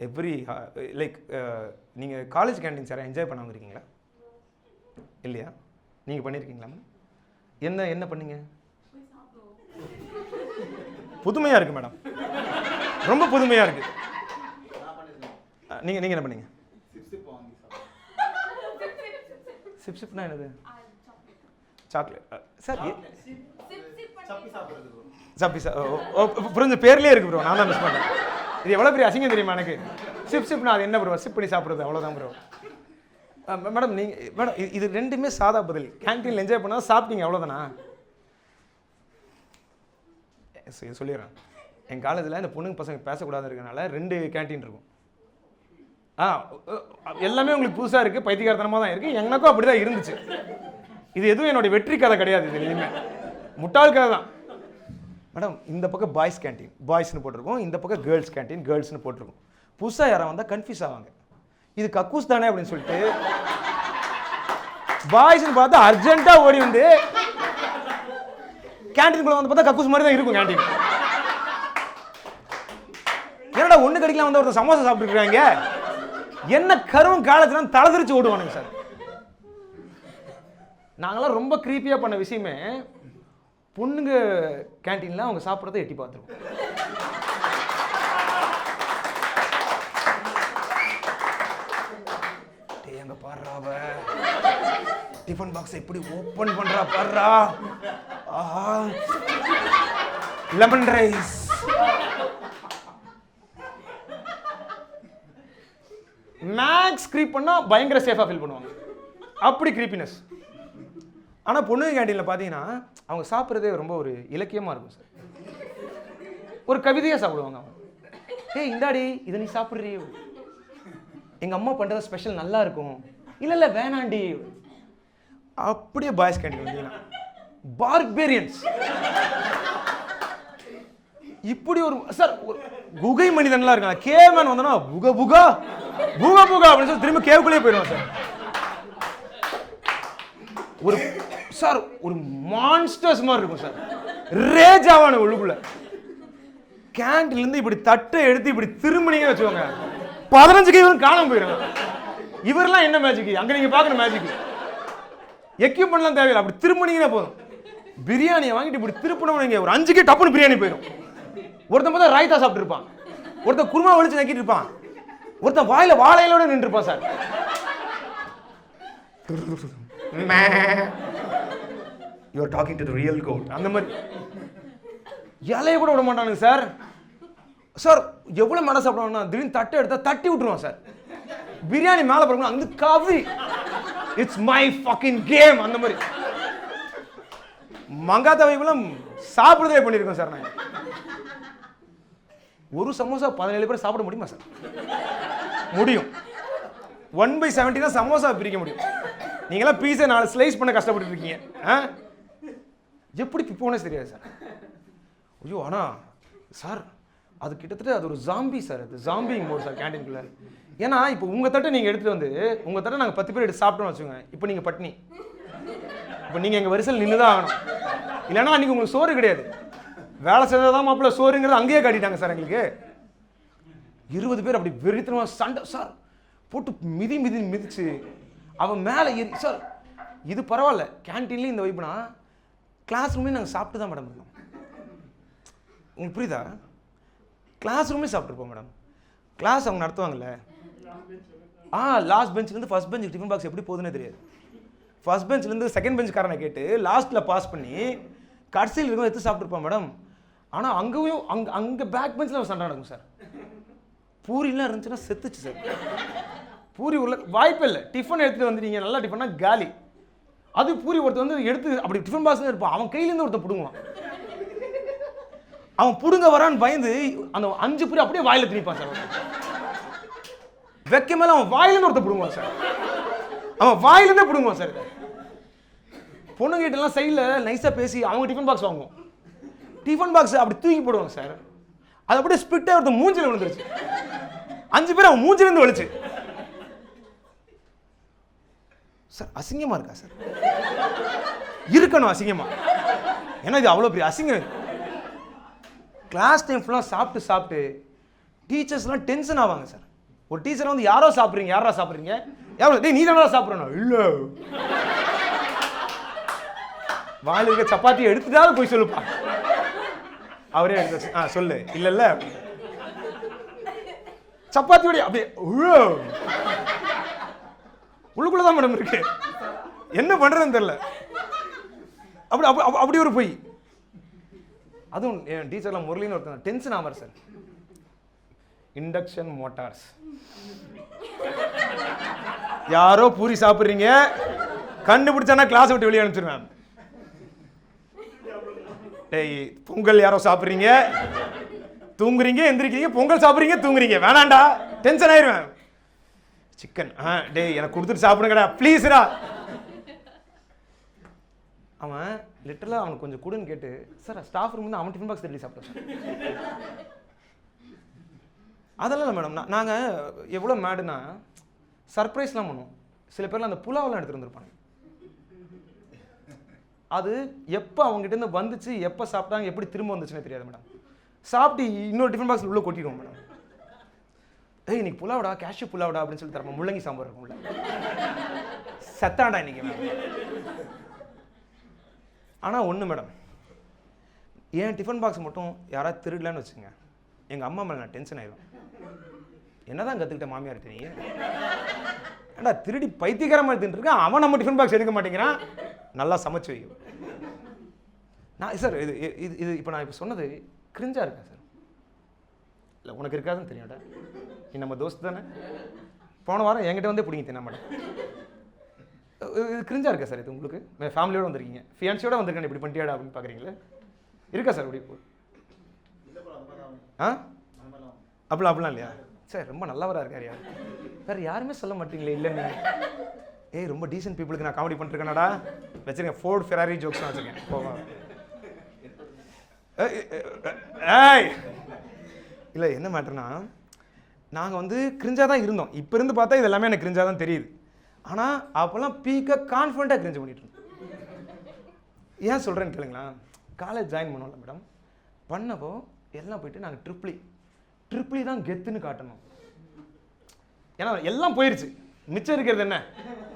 எவ்ரி லைக் நீங்கள் காலேஜ் கேன்டீன் சார் என்ஜாய் பண்ணாமல் இருக்கீங்களா? இல்லையா? நீங்கள் பண்ணியிருக்கீங்களா? என்ன பண்ணீங்க? புதுமையாக இருக்குது மேடம், ரொம்ப புதுமையாக இருக்குது. நீங்கள் என்ன பண்ணீங்க? சிப்னா என்னது? Chocolate sir. புரிஞ்ச பேர்லேயே இருக்கு ப்ரோ, நான் தான் மிஸ் பண்ணேன். இது எவ்வளோ பெரிய அசிங்கம் தெரியுமா எனக்கு? சிப்னா அது என்ன ப்ரோ? சிப் பண்ணி சாப்பிட்றது, அவ்வளோதான் ப்ரோ. மேடம் நீங்கள் மேடம் இது ரெண்டுமே சாதா பதில். கேன்டீனில் என்ஜாய் பண்ணால் சாப்பிட்டீங்க, அவ்வளோதானா? சொல்லிடுறேன். எங்கள் காலேஜில் இந்த பொண்ணுங்க பசங்க பேசக்கூடாது இருக்கனால 2 கேன்டீன் இருக்கும். எல்லாமே உங்களுக்கு புதுசாக இருக்குது, பைத்தியக்காரத்தனமாக தான் இருக்குது. எனக்கும் அப்படி தான் இருந்துச்சு. இது எதுவும் என்னுடைய வெற்றி கதை கிடையாது, இது எதுவுமே முட்டாள் கதை தான். மேடம் இந்த பக்கம் பாய்ஸ் கேன்டீன் பாய்ஸ்னு போட்டிருக்கோம், இந்த பக்கம் கேர்ள்ஸ் கேன்டீன் கேர்ள்ஸ்னு போட்டிருக்கோம். புதுசாக யாராவது வந்தால் கன்ஃபியூஸ் ஆவாங்க, இது கக்கூஸ் தானே அப்படின்னு சொல்லிட்டு பாய்ஸ்னு பார்த்தா அர்ஜென்ட்டாக ஓடி வந்து கேன்டீனுக்குள்ள வந்து பார்த்தா கக்கூஸ் மாதிரி தான் இருக்கும் கேன்டீன். என்னடா ஒன்று கடிக்கலாம் வந்து ஒருத்தர் சமோசா சாப்பிட்டுருக்காங்க, என்ன கருவும் காலத்துல தலதிரிச்சு ஓடுவானுங்க சார். நாங்களாம் ரொம்ப க்ரீப்பியாக பண்ண விஷயமே, பொண்ணுங்க கேன்டீன்ல அவங்க சாப்பிட்றத எட்டி பார்த்துருவோம். எங்க பாடுறாவ டிஃபன் பாக்ஸ் எப்படி ஓப்பன் பண்றா பாடுறா, லெமன் ரைஸ். மேக்ஸ் க்ரீப் பண்ணால் பயங்கர சேஃபாக ஃபீல் பண்ணுவாங்க, அப்படி க்ரீப்பினஸ். ஆனால் பொண்ணுங்க கேண்டீனில் பார்த்தீங்கன்னா அவங்க சாப்பிட்றதே ரொம்ப ஒரு இலக்கியமாக இருக்கும் சார். ஒரு கவிதையாக சாப்பிடுவாங்க அவங்க. இந்தாடி இதை நீ சாப்பிட்றீ, எங்கள் அம்மா பண்ணுறது ஸ்பெஷல் நல்லா இருக்கும், இல்லை வேணாண்டி. அப்படியே பாய்ஸ் கேண்டீன் வந்தீங்கன்னா பார்பேரியன்ஸ். இப்படி ஒரு சார் ஒரு குகை மனிதன்லாம் இருக்காங்க. கேவன் வந்தோன்னா புக புகா புகா புகா அப்படின்னு சொல்லி திரும்ப கேவுக்குள்ளேயே போயிடுவான் சார். ஒரு சார் ஒரு மான்ஸ்டர்ஸ் மாதிரி இருக்கும் சார், ரேஜ் ஆவான உள்ளுக்குள்ள. கேண்டீன்லேருந்து இப்படி தட்டை எடுத்து இப்படி திரும்பினீங்க வச்சுக்கோங்க, 15 கைவரும் காணாம போயிடும். இவரெல்லாம் என்ன மேஜிக் அங்கே நீங்கள் பார்க்கணும், மேஜிக் எக்யூப்மெண்ட்லாம் தேவையில்லை, அப்படி திரும்பினீங்கன்னா போதும். பிரியாணியை வாங்கிட்டு இப்படி திருப்பினவங்க ஒரு 5 கே டப்புன்னு பிரியாணி போயிடும். ஒருத்தன் பார்த்தா ராய்த்தா சாப்பிட்டு இருப்பான், ஒருத்தன் குருமா வலிச்சு நக்கிட்டு இருப்பான், ஒருத்தன் வாயில வாழையிலோட நின்று இருப்பான் sir. You are talking to the real goat. அந்த மாதிரி இலைய கூட விட மாட்டானுங்க சார். சார் எவ்வளோ மேடம் சாப்பிடுவாங்கன்னா திடீர்னு தட்டை எடுத்தால் தட்டி விட்டுருவான் சார். பிரியாணி மேலே போடுங்க அந்த கவி இட்ஸ் மை ஃபக்கிங் கேம் அந்த மாதிரி மங்காத்த வைப்பெல்லாம் சாப்பிடுறதே பண்ணியிருக்கோம் சார். நான் ஒரு சமோசா 17 பேர் சாப்பிட முடியுமா சார்? முடியும். 1/70 தான் சமோசா பிரிக்க முடியும். நீங்களாம் பீஸை 4 ஸ்லைஸ் பண்ண கஷ்டப்பட்டு இருக்கீங்க. எப்படி பிப்போனே தெரியாது சார். ஐயோ ஆனால் சார் அது கிட்டத்தட்ட அது ஒரு ஜாம்பி சார். அது ஜாம்பிங் மோட் சார் கேண்டீனுக்குள்ள. ஏன்னா இப்போ உங்கள் தட்டை நீங்கள் எடுத்துகிட்டு வந்து உங்கள் தட்டை நாங்கள் 10 பேர் எடுத்து சாப்பிட்டோம்னு வச்சுக்கோங்க. இப்போ நீங்கள் பட்னி. இப்போ நீங்கள் எங்கள் வரிசையில் நின்று தான் ஆகணும். இல்லைன்னா அன்றைக்கி உங்களுக்கு சோறு கிடையாது. வேலை செஞ்சால் தான் மாப்பிள்ள சோறுங்கிறது அங்கேயே காட்டிட்டாங்க சார் எங்களுக்கு. 20 பேர் அப்படி வெறித்தனமாக சண்டை சார் போட்டு மிதிச்சு அவன் மேலே ஏறி சார். இது பரவாயில்ல, கேன்டீன்லேயும் இந்த வைப்புனா கிளாஸ் ரூம்லேயும் நாங்கள் சாப்பிட்டு தான் மேடம் இருக்கோம். உங்களுக்கு புரியுதா? கிளாஸ் ரூம்லேயும் சாப்பிட்ருப்போம் மேடம். கிளாஸ் அவங்க நடத்துவாங்கல்ல, லாஸ்ட் பெஞ்சிலேருந்து ஃபர்ஸ்ட் பெஞ்சுக்கு டிஃபன் பாக்ஸ் எப்படி போகுதுன்னே தெரியாது. ஃபர்ஸ்ட் பெஞ்சிலேருந்து செகண்ட் பெஞ்சுக்காரனை கேட்டு லாஸ்ட்டில் பாஸ் பண்ணி கடைசியில் இருக்கும் எடுத்து சாப்பிட்ருப்போம் மேடம். ஆனால் அங்கேயும் அங்கே பேக் பெஞ்சில் சண்டை நடக்கும் சார். பூரிலாம் இருந்துச்சுன்னா செத்துச்சு சார். பூரி உள்ள வாய்ப்பே இல்லை. டிஃபன் எடுத்துகிட்டு வந்துட்டீங்க, நல்லா டிஃபன்னா காலி. அது பூரி ஒருத்தர் வந்து எடுத்து அப்படி டிஃபன் பாக்ஸ் தான் இருப்பான். அவன் கையிலேருந்து ஒருத்தர் பிடுங்குவான். அவன் பிடுங்க வரான்னு பயந்து அந்த 5 பூரி அப்படியே வாயில திணிப்பான் சார். வைக்க மேலே அவன் வாயிலேருந்து ஒருத்தர் பிடுங்குவான் சார். அவன் வாயிலேருந்தே பிடுங்குவான் சார். பொண்ணுங்கிட்டலாம் சைடில் நைஸாக பேசி அவங்க டிஃபன் பாக்ஸ் வாங்குவோம். டிஃபன் பாக்ஸ் அப்படி தூக்கி போடுவாங்க சார். அது அப்படியே ஸ்பிட்டே ஒருத்தர் மூஞ்சில் விழுந்துருச்சு. 5 பேர் அவன் மூஞ்சிலேருந்து வலிச்சு சார். அசிங்கமாக இருக்கா சார்? இருக்கணும் அசிங்கமா. ஏன்னா இது அவ்வளோ பெரிய அசிங்கம். கிளாஸ் டைம் ஃபுல்லாக சாப்பிட்டு டீச்சர்ஸ்லாம் டென்ஷன் ஆவாங்க சார். ஒரு டீச்சர் வந்து யாரோ சாப்பிட்றீங்க, யாரா சாப்பிட்றீங்க, யாரோ டேய் நீ தானே சாப்பிட்றணும். இல்லை வாயில் இருக்க சப்பாத்தி எடுத்துட்டாலும் போய் சொல்லுப்பா. அவரே எடுத்து சொல்லு. இல்லைல்ல சப்பாத்தியோட அப்படியே உள்ளுக்குள்ளதான் மேடம் இருக்கு. என்ன பண்றதுன்னு தெரியல. அப்படி அப்படி ஒரு போய். அதுவும் என் டீச்சர்லாம் முரளின்னு ஒருத்தர் டென்ஷன் ஆமார் சார். இண்டக்ஷன் மோட்டார்ஸ் யாரோ பூரி சாப்பிட்றீங்க கண்டுபிடிச்சானா கிளாஸ் விட்டு வெளியே அனுப்பிச்சிருவேன். டேய் பொங்கல் யாரோ சாப்பிட்றீங்க, தூங்குறீங்க, எந்திரிக்கிறீங்க, பொங்கல் சாப்பிட்றீங்க, தூங்குறீங்க, வேணாண்டா டென்ஷன் ஆயிடுவேன். சிக்கன் டேய் எனக்கு கொடுத்துட்டு சாப்பிடுங்கடா ப்ளீஸ்டா. அவன் லிட்டரலாக அவனுக்கு கொஞ்சம் கொடுன்னு கேட்டு சார் ஸ்டாஃப் ரூம் வந்து அவன் டிஃபன் பாக்ஸ் தெரியல சாப்பிட்டோம் சார். அதெல்லாம் இல்லை மேடம். நாங்கள் எவ்வளோ மேடுனா சர்ப்ரைஸ்லாம் பண்ணுவோம். சில பேர்லாம் அந்த புலாவெல்லாம் எடுத்துகிட்டு வந்துருப்பாங்க. அது எப்போ அவங்ககிட்ட வந்துச்சு, எப்போ சாப்பிட்டாங்க, எப்படி திரும்ப வந்துச்சுன்னே தெரியாது மேடம். சாப்பிட்டு இன்னொரு டிஃபன் பாக்ஸில் உள்ளே கொட்டிடுவோம் மேடம். இன்னைக்கு புலாவடா, கேஷ்யூ புலாவடா அப்படின்னு சொல்லி தரப்போம். முள்ளங்கி சாம்பார் இருக்கும்ல, சத்தாண்டா இன்னைக்கு மேடம். ஆனால் ஒன்று மேடம், என் டிஃபன் பாக்ஸ் மட்டும் யாராவது திருடலன்னு வச்சுங்க, எங்கள் அம்மா மேலே நான் டென்ஷன் ஆயிடும். என்னதான் கற்றுக்கிட்ட மாமியார் நீங்க? ஏண்டா திருடி பைத்தியக்காரமாக எடுத்துட்டுருக்கேன், அவன் நம்ம டிஃபன் பாக்ஸ் எடுக்க மாட்டேங்கிறான், நல்லா சமைச்சு வைக்கும். நான் சார் இது இது இது இப்போ நான் இப்போ சொன்னது கிரிஞ்சாக இருக்கா சார்? இல்லை உனக்கு இருக்காதுன்னு தெரியாடா, நீ நம்ம தோஸ்து தானே. போன வாரம் என்கிட்ட வந்து பிடிங்க தின்னா மேடம். இது கிரிஞ்சாக இருக்கா சார்? இது உங்களுக்கு ஃபேமிலியோடு வந்திருக்கீங்க, ஃபியான்சியோட வந்திருக்கேன், இப்படி பண்ணிட்டியாடா அப்படின்னு பார்க்குறீங்களே, இருக்கா சார் இப்படி? அப்படிலாம் இல்லையா சார்? ரொம்ப நல்லவராக இருக்கார் யார்? வேறு யாருமே சொல்ல மாட்டீங்களே இல்லைன்னு. ரொம்ப டீசென்ட் பீப்புளுக்கு நான் காமெடி பண்ணிருக்கேனாடா. வச்சுருக்கேன் ஃபோர்ட் ஃபெராரி ஜோக்ஸ் வச்சுருக்கேன். போவா இல்லை என்ன மேட்டர்னா, நாங்கள் வந்து கிரிஞ்சாக தான் இருந்தோம். இப்போ இருந்து பார்த்தா இது எல்லாமே எனக்கு கிரிஞ்சாக தான் தெரியுது. ஆனால் அப்போல்லாம் பீக்காக கான்ஃபிடண்ட்டாக கிரிஞ்சு பண்ணிட்டு இருந்தோம். ஏன் சொல்கிறேன்னு கேளுங்களா, காலேஜ் ஜாயின் பண்ணோம்ல மேடம், பண்ணப்போ எல்லாம் போயிட்டு நாங்கள் ட்ரிப்ளி தான் கெத்துன்னு காட்டணும். ஏன்னா எல்லாம் போயிடுச்சு, மிச்சம் இருக்கிறது என்ன,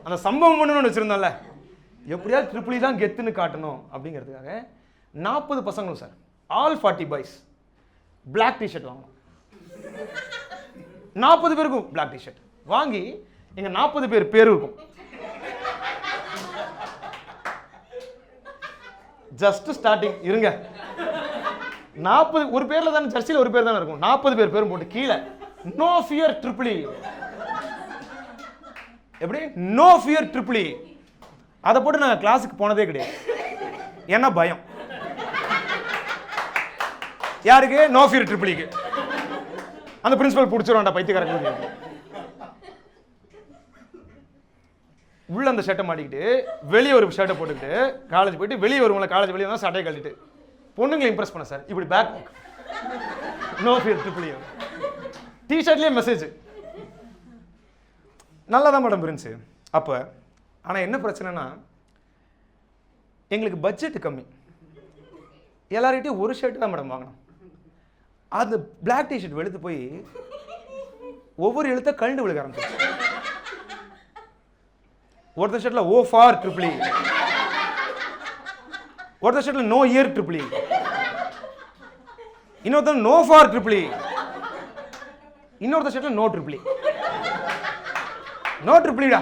அந்த சம்பவம் பண்ணணும்னு வச்சுருந்தோம்ல, எப்படியாவது ட்ரிப்ளி தான் கெத்துன்னு காட்டணும் அப்படிங்கிறதுக்காக 40 பசங்களும் sir, all 40 boys black T-shirt வாங்கணும். 40 பேருக்கும் பிளாக் டிஷர்ட் வாங்கி எங்க 40 பேர் பேர் இருக்கும். ஜஸ்ட் ஸ்டார்டிங் இருங்க, 40 ஒரு பேர்ல தானே சர்ச்சில் ஒரு பேர் தானே இருக்கும், 40 பேர் பேரும் போட்டு கீழே நோ ஃபியர் ட்ரிபிள். எப்படி நோ ஃபியர் ட்ரிபிள்? அதை போட்டு நாங்கள் கிளாஸுக்கு போனதே கிடையாது. ஏன்னா பயம். யாருக்கு? நோ ஃபியர் ட்ரிபிளிக்கு. அந்த பிரின்சிபல் பிடிச்சிருவான்டா பைத்தியக்காரங்க. உள்ள அந்த ஷர்ட்டை மாட்டிக்கிட்டு வெளியே ஒரு ஷர்ட்டை போட்டுக்கிட்டு காலேஜ் போயிட்டு வெளியே வருவோம்ல, காலேஜ் வெளியே தான் சட்டையை கழட்டிட்டு பொண்ணுங்களை இம்ப்ரெஸ் பண்ண சார். இப்படி பேக் நோ ஃபியர் ட்ரிபிள் டிஷர்ட்லேயே மெசேஜ். நல்லா தான் மேடம் இருந்துச்சு அப்போ. ஆனால் என்ன பிரச்சனைனா எங்களுக்கு பட்ஜெட் கம்மி. எல்லார்கிட்டையும் ஒரு ஷர்ட் தான் மேடம் வாங்கணும். அது பிளாக் டிஷர்ட் வெளுத்து போய் ஒவ்வொரு எழுத்த கழண்டு விழுக ஆரம்பிச்சு. ஒருத்தர் ஷர்ட்ல ஓ ஃபார் ட்ரிபிள், ஒருத்தர் ஷர்ட்ல நோ இயர் ட்ரிபிள், இன்னொருத்தர் நோ ஃபார் ட்ரிபிள், இன்னொருத்தர் ஷர்ட்ல நோ ட்ரிபிள். நோ ட்ரிபிள்டா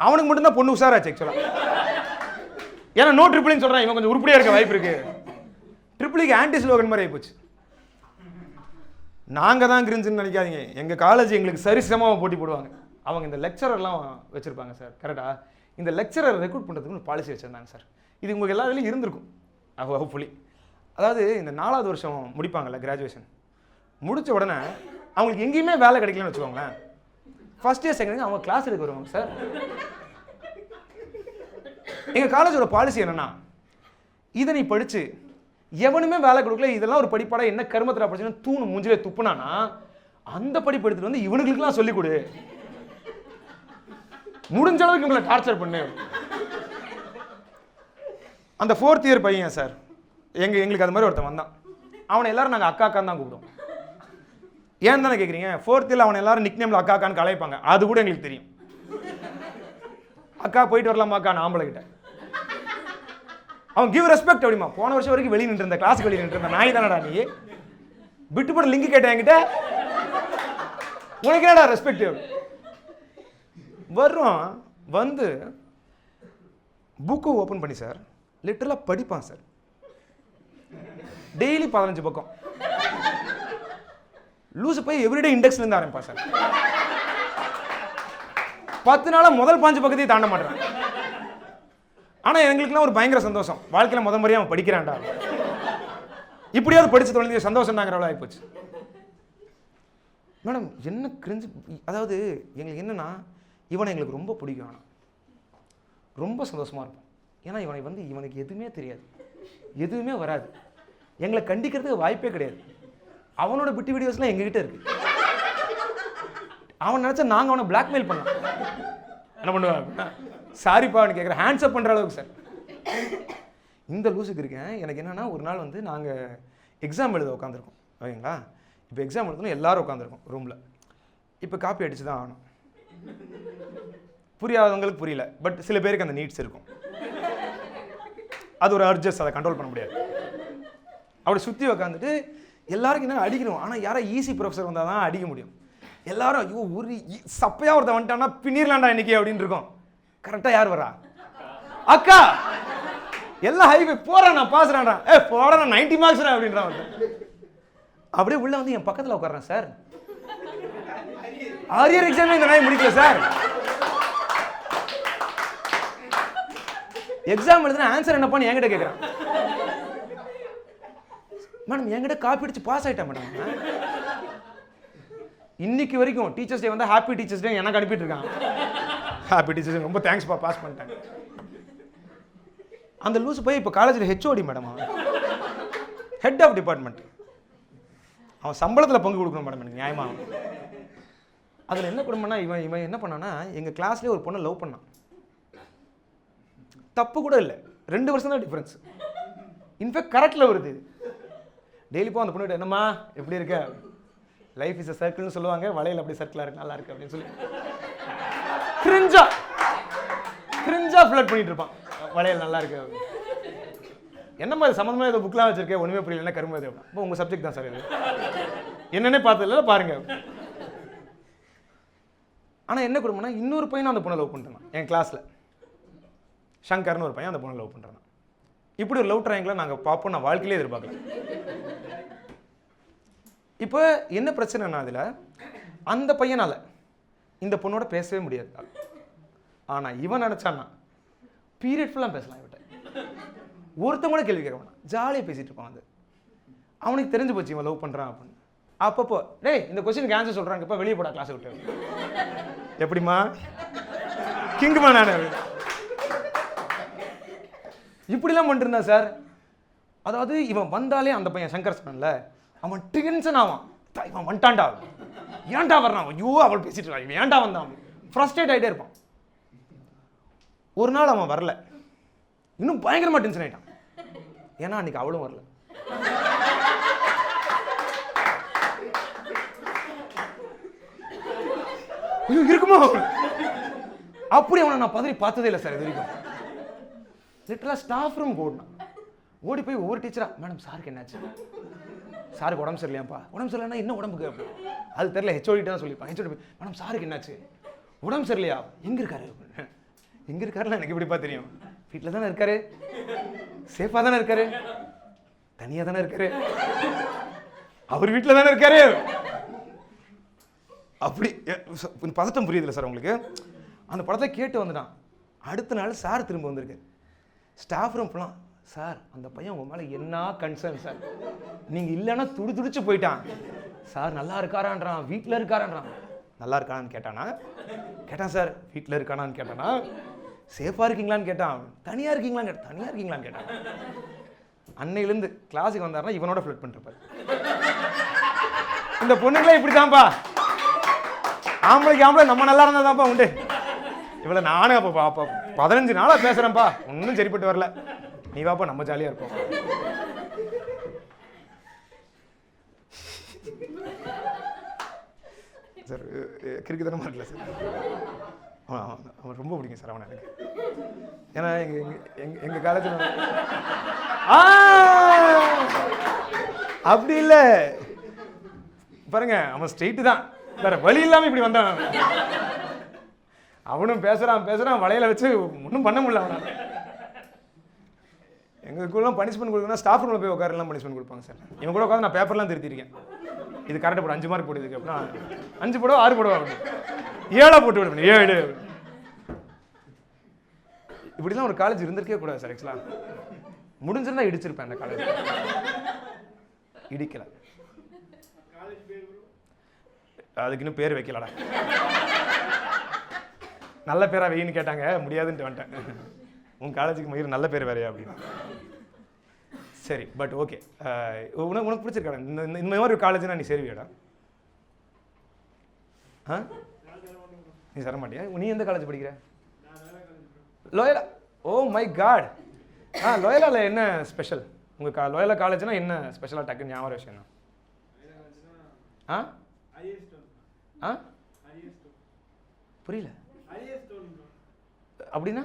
அவனுக்கு மட்டும்தான் பொண்ணு உஷாராச்சு ஆக்சுவலா. ஏன்னா நோ ட்ரிபிள்னு சொல்றான், இவன் கொஞ்சம் உருப்படியா இருக்க வாய்ப்பு இருக்கு. ட்ரிபிளுக்கு ஆன்டி ஸ்லோகன் மாதிரி ஆயிப்போச்சு. நாங்க தான் கிரிஞ்சுன்னு நினைக்காதீங்க, எங்க காலேஜ் எங்களுக்கு சரிசமமாக போட்டி போடுவாங்க. அவங்க இந்த லெக்சரர்லாம் வச்சிருப்பாங்க சார். கரெக்டா? இந்த லெக்சரர் ரெக்ரூட் பண்ணுறதுக்கு ஒரு பாலிசி வச்சிருந்தாங்க சார். இது உங்களுக்கு எல்லா வேலையும் இருந்திருக்கும் ஹோப்ஃபுல்லி. அதாவது இந்த 4வது வருஷம் முடிப்பாங்கல்ல, கிராஜுவேஷன் முடிச்ச உடனே அவங்களுக்கு எங்கேயுமே வேலை கிடைக்கலன்னு வச்சுக்கோங்களேன், ஃபர்ஸ்ட் இயர் செகண்ட் அவங்க கிளாஸ் எடுக்க வருவாங்க சார். எங்கள் காலேஜோட பாலிசி என்னன்னா, இதை நீ படிச்சு எவனுமே வேலை கொடுக்கல, இதெல்லாம் ஒரு படிப்பாடா என்ன கருமத்தில் படிச்சுன்னு தூணு மூஞ்சிலே துப்புனானா அந்த படிப்பு எடுத்துட்டு வந்து இவனுங்களுக்குலாம் சொல்லிக் கொடு, முடிஞ்ச அளவுக்கு இவங்களை டார்ச்சர் பண்ணு. அந்த 4th இயர் பையன் சார் எங்களுக்கு அது மாதிரி ஒருத்தன் வந்தான். அவனை எல்லாரும் நாங்கள் அக்கா அக்கான்னு தான் கூப்பிடுவோம். ஏன் தானே கேட்குறீங்க? 4th இயர் அவனை எல்லாரும் நிக் நேம்ல அக்கா அக்கான்னு கலாய்ப்பாங்க. அது கூட எங்களுக்கு தெரியும். அக்கா போயிட்டு வரலாமா அக்கா ஆம்பளை கிட்ட. அவன் கிவ் ரெஸ்பெக்ட் அப்படிமா. போன வருஷம் வரைக்கும் வெளியே நின்று இருந்த, கிளாஸுக்கு வெளியே நின்று இருந்த நாய் தானடா நீ, விட்டு போட லிங்க் கேட்டேன் என்கிட்ட, உனக்கு என்னடா ரெஸ்பெக்ட்? வர்றோம் வந்து புக்கு ஓப்பன் பண்ணி சார் லிட்டரலாக படிப்பான் சார். டெய்லி 15 பக்கம். லூசு போய் எவ்ரிடே இண்டெக்ஸ்லேருந்து ஆரம்பிப்பான் சார். 10 நாளாக முதல் 5 பக்கத்தையும் தாண்ட மாட்டேறான். ஆனால் எங்களுக்குலாம் ஒரு பயங்கர சந்தோஷம், வாழ்க்கையில் முதல் முறையாக அவன் படிக்கிறான்டா, இப்படியாவது படிச்சு தொலைஞ்ச சந்தோஷம் தாங்கிற அவ்வளோ ஆகிப்போச்சு. மேடம் என்ன கிரிஞ்சு, அதாவது எங்களுக்கு என்னன்னா இவனை எங்களுக்கு ரொம்ப பிடிக்கும், ஆனால் ரொம்ப சந்தோஷமாக இருப்போம். ஏன்னா இவனுக்கு எதுவுமே தெரியாது, எதுவுமே வராது, எங்களை கண்டிக்கிறதுக்கு வாய்ப்பே கிடையாது. அவனோட பிட்டி வீடியோஸ்லாம் எங்ககிட்ட இருக்கு. அவன் நினச்சா நாங்கள் அவனை பிளாக்மெயில் பண்ணலாம். என்ன பண்ணுவாங்க? சாரிப்பா அவனு கேட்குறேன், ஹேண்ட்ஸ்அப் பண்ணுற அளவுக்கு சார். இந்த லூஸுக்கு இருக்கேன். எனக்கு என்னென்னா ஒரு நாள் வந்து நாங்கள் எக்ஸாம் எழுத உட்காந்துருக்கோம் ஓகேங்களா. இப்போ எக்ஸாம் எழுதணும் எல்லாரும் உட்காந்துருக்கோம் ரூமில். இப்போ காப்பி அடிச்சு தான் ஆகணும். புரியாதவங்களுக்கு புரியல, பட் சில பேருக்கு அந்த நீட்ஸ் இருக்கும். அது ஒரு அர்ஜஸ்ட், அதை கண்ட்ரோல் பண்ண முடியாது. அப்படி சுற்றி உக்காந்துட்டு எல்லாருக்கும் என்ன அடிக்கணும், ஆனால் யாரா ஈஸி ப்ரொஃபஸர் வந்தால் தான் அடிக்க முடியும். எல்லாரும் ஐயோ ஒரு சப்பையாக ஒருத்தன் வந்துட்டான்னா பின்னிரலாண்டா இன்னைக்கு அப்படின்னு இருக்கும். கரெக்டாக யார் வரா? அக்கா. எல்லாம் ஹைவே போகிறான், நான் பாசுறான்டா, போட நான் 90 மார்க்ஸ் அப்படின்றான். அப்படியே உள்ள வந்து என் பக்கத்தில் உட்கார்றேன் சார். அரியர் எக்ஸாம் இந்த நாய் முடிக்கல சார். எக்ஸாம் எழுதுனா ஆன்சர் என்னப்பான்னு என்கிட்ட கேட்குறான். மேடம் என்கிட்ட காப்பி அடிச்சு பாஸ் ஆயிட்டேன் மேடம். இன்னைக்கு வரைக்கும் டீச்சர்ஸ் டே வந்து ஹாப்பி டீச்சர்ஸ் டே எனக்கு அனுப்பிட்டு இருக்கான். ஹாப்பி டீச்சர்ஸ் டே, ரொம்ப தேங்க்ஸ்ப்பா பாஸ் பண்ணிட்டேன். அந்த லூஸ் போய் இப்போ காலேஜில் HOD madam, head of department. அவன் சம்பளத்தில் பங்கு கொடுக்கணும் மேடம் எனக்கு நியாயமா. அதில் என்ன கொடுமைன்னா இவன் என்ன பண்ணான்னா எங்கள் கிளாஸ்லேயே ஒரு பொண்ணை லவ் பண்ணான். தப்பு கூட இல்லை, 2 வருஷம் தான் டிஃப்ரென்ஸ். இன்ஃபேக்ட் கரெக்டில் வருது. டெய்லி போ அந்த பொண்ணுகிட்ட, என்னம்மா எப்படி இருக்க, லைஃப் இஸ் அ சர்க்கிள்னு சொல்லுவாங்க, வளையல் அப்படி சர்க்கிளாக இருக்கு, நல்லா இருக்கு அப்படின்னு சொல்லி கிரிஞ்சா ஃப்ளட் பண்ணிட்டு இருப்பான். வளையல் நல்லா இருக்கு, என்னம்மா இது சம்மந்தமாக ஏதோ புக்லாம் வச்சிருக்கேன், ஒன்றுமே புரியல, என்ன கரும்பு அது அப்படின்னா, உங்கள் சப்ஜெக்ட் தான் சார் இது, என்னன்னே பார்த்ததில்ல பாருங்க. ஆனால் என்ன கொடுமைன்னா இன்னொரு பையனும் அந்த பொண்ணை லவ் பண்ணிட்டான். என் கிளாஸில் ஷங்கர்னு ஒரு பையன் அந்த பொண்ணை லவ் பண்ணுறான். இப்படி ஒரு லவ் ட்ரையாங்கிளை நாங்கள் பார்ப்போம், நான் வாழ்க்கையிலே எதிர்பார்க்கல. இப்போ என்ன பிரச்சனைனா அதில் அந்த பையனால இந்த பொண்ணோட பேசவே முடியாது. ஆனால் இவன் நினச்சான்னா பீரியட் ஃபுல்லாக பேசலாம். இவட்ட ஒருத்தன் கூட கேள்வி கேட்க வேணாம், ஜாலியாக பேசிகிட்டு இருப்பான். அது அவனுக்கு தெரிஞ்சு போச்சு இவன் லவ் பண்ணுறான் அப்படின்னு. அப்பப்போ டேய் இந்த கொஸ்டினுக்கு ஆன்சர் சொல்கிறாங்க, இப்போ வெளியே போடா கிளாஸை விட்டு. எப்படிமா கிங்குமா நான் இப்படிலாம் பண்ணிருந்தா சார். அதாவது இவன் வந்தாலே அந்த பையன் சங்கர் சொன்னல, அவன் டென்ஷன் ஆவான். இவன் வந்துட்டான்டா, ஏன்டா வர்றான், ஐயோ அவள் பேசிட்டு இருக்கான், இவன் ஏன்டா வந்தான், ஃப்ரஸ்ட்ரேட் ஆகிட்டே இருப்பான். ஒரு நாள் அவன் வரல, இன்னும் பயங்கரமா டென்ஷன் ஆயிட்டான். ஏன்னா அன்னைக்கு அவளும் வரல. இருக்குமோ அப்படி அவனை நான் பதறி பார்த்ததே இல்லை சார் இது வரைக்கும். லிட்டரலா ஸ்டாஃப் ரூம் ஓடினான். ஓடி போய் ஒவ்வொரு டீச்சரா, மேடம் சாருக்கு என்னாச்சு, சாருக்கு உடம்பு சரியில்லையாப்பா. உடம்பு சரியில்லைன்னா என்ன உடம்புக்கு அப்படி அது தெரியல, ஹெச்ஓடி தான் சொல்லிப்பான். ஹெச்ஓடி போய் மேடம் சாருக்கு என்னாச்சு, உடம்பு சரியில்லையா, எங்க இருக்காரு, எங்க இருக்காருலாம் எனக்கு எப்படிப்பா தெரியும், வீட்டில் தானே இருக்காரு, சேஃபாக தானே இருக்காரு, தனியாக தானே இருக்காரு, அவர் வீட்டில் தானே இருக்காரு. அப்படி பதட்டம் புரியுதுல்ல சார் உங்களுக்கு. அந்த படத்தை கேட்டு வந்துட்டான். அடுத்த நாள் சார் திரும்ப வந்திருக்கு. ஸ்டாஃப் ரூம் ஃபுல்லாக, சார் அந்த பையன் உங்கள் மேலே என்ன கன்சர்ன் சார், நீங்கள் இல்லைன்னா துடிச்சு போயிட்டான் சார், நல்லா இருக்காரான்றான், வீட்டில் இருக்காரான்றான். நல்லா இருக்கானான்னு கேட்டான் சார், வீட்டில் இருக்கானான்னு கேட்டானா, சேஃபாக இருக்கீங்களான்னு கேட்டான், தனியாக இருக்கீங்களான்னு கேட்டான். அன்னையிலேருந்து கிளாஸுக்கு வந்தாருன்னா இவனோட ஃப்ளட் பண்ணிருப்பாரு. இந்த பொண்ணுங்களே இப்படி தான்ப்பா, ஆம்பளை நம்ம நல்லா இருந்தா தான்ப்பா உண்டு. இவ்வளோ நானும் அப்போ 15 நாளாக பேசுகிறேன்ப்பா, ஒன்றும் சரிப்பட்டு வரல, நீ வாப்பா நம்ம ஜாலியாக இருப்போம். சார் கிறுக்குத்தனமா இருக்குல்ல சார். அவன் ரொம்ப பிடிக்கும் சார் அவனை எனக்கு. ஏன்னா எங்கள் காலேஜில் அப்படி இல்லை பாருங்க, அவன் ஸ்ட்ரெயிட்டு தான், வேற வழி இல்லாமல் இப்படி வந்தான். அவனும் பேசுகிறான் வலையில வச்சு ஒன்றும் பண்ண முடியல அவனை. எங்கள் ஸ்கூல்லாம் பனிஷ்மெண்ட் கொடுக்கணும், ஸ்டாஃப் ரூமில் போய் உட்காரெல்லாம் பனிஷ்மெண்ட் கொடுப்பாங்க சார். இவன் கூட உட்காந்து நான் பேப்பர்லாம் திருத்திருக்கேன். இது கரெக்டாக போடு, 5 மார்க் போடுதுக்கு அப்படின்னா 5 போடுவா 6 போடுவா அப்படின்னு 7 போட்டு விடுவேன், 7. இப்படிலாம் ஒரு காலேஜ் இருந்திருக்கே கூடாது சார். ஆக்சுவலாக முடிஞ்சிருந்தா இடிச்சிருப்பேன் அந்த காலேஜ். இடிக்கல, அதுக்கு இன்னும் பேர் வைக்கலடா. நல்ல பேரா வெயின்னு கேட்டாங்க, முடியாதுன்ட்டு வந்துட்டேன். உன் காலேஜுக்கு மயிர் நல்ல பேர் வேறையா அப்படின்னு. சரி, பட் ஓகே. உனக்கு பிடிச்சிருக்காடா இந்த மாதிரி ஒரு காலேஜ்னா நீ சேருவியாடா? நீ தர மாட்டியா? நீ எந்த காலேஜ் படிக்கிற? லோயலா. Oh my God. லோயலாவில் என்ன ஸ்பெஷல்? உங்கள் லோயலா காலேஜ்னா என்ன ஸ்பெஷலாக டக்குன்னு ஞாபகம் விஷயம்? புரியல அப்படின்னா?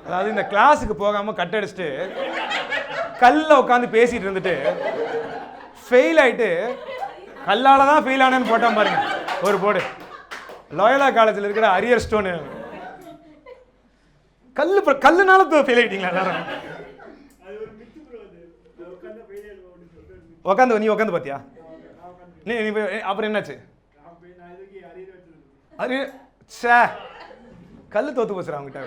அதாவது இந்த கிளாஸுக்கு போகாம கட் அடிச்சுட்டு கல்ல உட்காந்து பேசிட்டு இருந்துட்டு ஃபெயில் ஆயிட்டு கல்லால தான் ஃபெயில் ஆனேன்னு போட்டான் பாருங்க ஒரு போடு. லோயலா காலேஜில் இருக்கிற அரியர் ஸ்டோனு. கல்லுனால ஃபெயில் ஆயிட்டீங்களா எல்லாரும்? உட்காந்து நீ உட்காந்து பாத்தியா? நீ அப்புறம் என்னாச்சு? கல்லு தோத்து போச்சுடா அவங்ககிட்ட.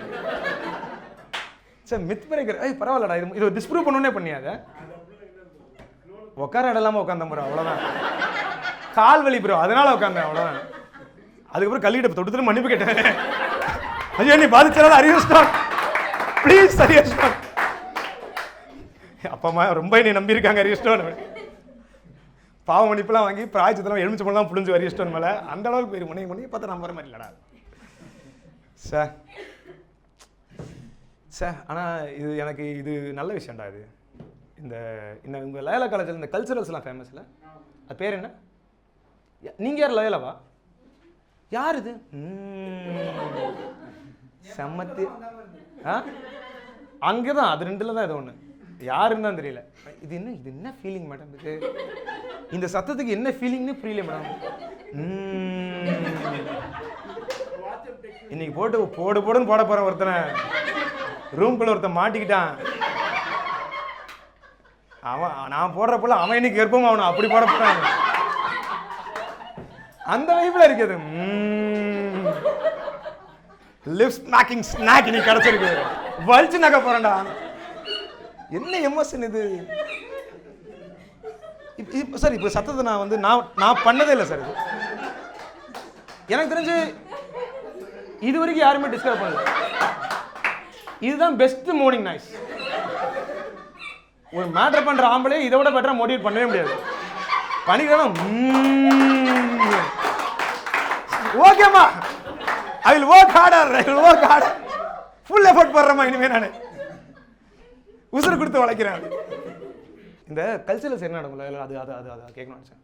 Sir myth breaker. பரவாயில்லடா, இது டிஸ்ப்ரூவ் பண்ணணுன்னே பண்ணியாத. உட்கார இடலாம உட்காந்த ப்ரோ, அவ்வளோதான். கால் வலி ப்ரோ, அதனால உட்காந்தேன், அவ்வளோதான். அதுக்கப்புறம் கல்லிட்ட தொடுத்துட்டு மன்னிப்பு கேட்டேன். ஐயோ நீ பாதிச்சாலும் அரியர் ப்ளீஸ் அரியர் ஸ்டோன். அப்பா அம்மா ரொம்ப என்னை நம்பியிருக்காங்க அரியர் ஸ்டோன். பாவ மன்னிப்புலாம் வாங்கி பிராய்ச்சத்தெல்லாம் எலுமிச்சை பழம்லாம் புளிஞ்சு அரியர் ஸ்டோன் மேலே அந்த அளவுக்கு போயிரு பண்ணி பார்த்தா நம்புற மாதிரி இல்லைடா சார். சார் ஆனால் எனக்கு இது நல்ல விஷயம்டா. இது இந்த உங்கள் லயோலா காலேஜில் இந்த கல்ச்சுரல்ஸ்லாம் ஃபேமஸ் இல்லை? அது பேர் என்ன? நீங்கள் யார் லயோலாவா? யார் இது? செம்மத்தி. அங்கே தான், அது 2ல் தான் இது ஒன்று. யாருன்னு தான் தெரியல. இது என்ன ஃபீலிங் மேடம்? இந்த சத்தத்துக்கு என்ன ஃபீலிங்னு புரியல மேடம். இன்னைக்கு போடுன்னு போட போறேன் ஒருத்தனை. ரூம்குள்ள ஒருத்தன் மாட்டிக்கிட்டான். அவன் நான் போடுறப்பல அவன் இன்னைக்கு கர்ப்பம் ஆகணும், அப்படி போட போறான். அந்த வைப்புல இருக்குது. லிப் ஸ்நாக்கிங் ஸ்நாக் இன்னைக்கு கிடைச்சிருக்கு. வலிச்சு நக்க போறேன்டா. என்ன எமோஷன் இது? சார் இப்போ சத்தத்தை நான் பண்ணதே இல்லை சார். இது எனக்கு தெரிஞ்சு இது வரைக்கும் யாருமே டிஸ்கஸ் பண்ணல. இதுதான் பெஸ்ட் மார்னிங் நாய்ஸ். ஒரு மேட்டர் பண்ற ஆம்பளே இதை விட பெட்டரா மோட்டிவேட் பண்ணவே முடியாது. பண்ணிக்கலாம். ஓகேமா, I will work harder. Full effort போடுறேம்மா. இனிமே நான் உசுறு கொடுத்து உழைக்கிறேன். இந்த கல்ச்சரல்ஸ் என்ன நடக்கும்ல, அது கேட்கணும் சார்.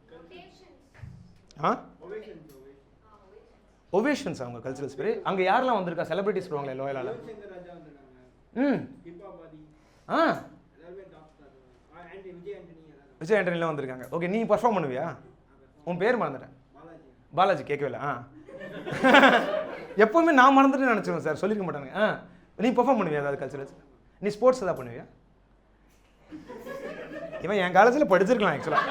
ஒவேஷன்ஸ் அவங்க கல்ச்சரல்ஸ் பேர். அங்கே யாரெல்லாம் வந்திருக்கா? செலிபிரிட்டிஸ் வருவாங்களே லோயலால. விஜய் ஆண்டனிலாம் வந்திருக்காங்க. ஓகே, நீ பர்ஃபார்ம் பண்ணுவியா? உன் பேர் மறந்துட்டேன். பாலாஜி. கேட்கவே இல்லை. எப்பவுமே நான் மறந்துட்டு நினச்சிருவேன் சார், சொல்லிருக்க மாட்டாங்க. நீ பர்ஃபார்ம் பண்ணுவியா ஏதாவது கல்ச்சரல்ஸ்? நீ ஸ்போர்ட்ஸ் ஏதாவது பண்ணுவியா? இவன் என் காலேஜில் படிச்சிருக்கலாம் ஆக்சுவலாக.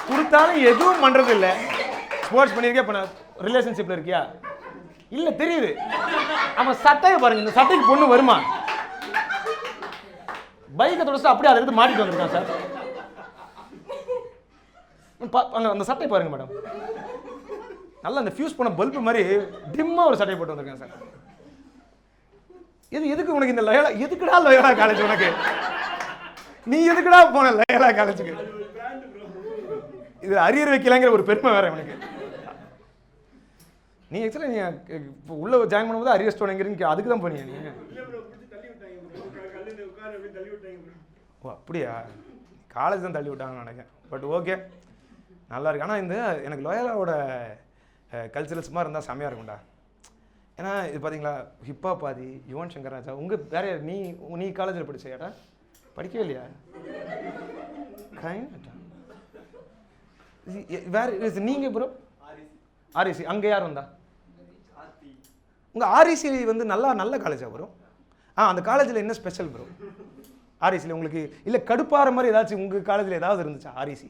கொடுத்தாலும் எதுவும் பண்ணுறது இல்லை. ஸ்போர்ட்ஸ் பண்ணியிருக்கே பண்ண. ரிலேஷன்ஷிப்பில் இருக்கியா? இல்லை, தெரியுது. அவன் சட்டையை பாருங்க, இந்த சட்டைக்கு பொண்ணு வருமா? பைக்கை தொடச்சு அப்படியே அதை எடுத்து மாட்டிட்டு வந்திருக்கான் சார். அந்த சட்டை பாருங்க மேடம், நல்லா அந்த ஃபியூஸ் பண்ண பல்பு மாதிரி டிம்மா ஒரு சட்டையை போட்டு வந்திருக்கேன் சார். எதுக்கு உனக்கு இந்த லயோலா? எதுக்குடா லயோலா காலேஜ் உனக்கு? நீ எதுக்குடா போன லயோலா காலேஜுக்கு? இது அரியர் வைக்கலாங்கிற ஒரு பெருமை வேற எனக்கு. நீ ஆக்சுவலா நீ உள்ள ஜாயின் பண்ணும்போது அரியர் ஸ்டோனுங்கிறீங்க, அதுக்கு தான் போனீங்க நீங்க? ஓ அப்படியா? காலேஜ் தான் தள்ளி விட்டாங்கன்னு நினைக்கிறேன். பட் ஓகே, நல்லா இருக்கு. ஆனால் இந்த எனக்கு லோயலாவோட கல்ச்சரல்ஸ் மாதிரி இருந்தால் செம்மையாக இருக்கும்டா. ஏன்னா இது பார்த்தீங்களா, ஹிப்பா பாதி யுவன் சங்கர் ராஜா. உங்கள் வேற யார்? நீ காலேஜில் படிச்சியாடா? படிக்கவே இல்லையா? வேற நீங்கள் ப்ரோ? ஆர்இசி. அங்கே யார் வந்தா? உங்கள் ஆர்இசி நல்ல காலேஜா ப்ரோ? அந்த காலேஜில் என்ன ஸ்பெஷல் ப்ரோ ஆர்இசியில் உங்களுக்கு? இல்லை கடுப்பாற மாதிரி ஏதாச்சும் உங்கள் காலேஜில் ஏதாவது இருந்துச்சா REC?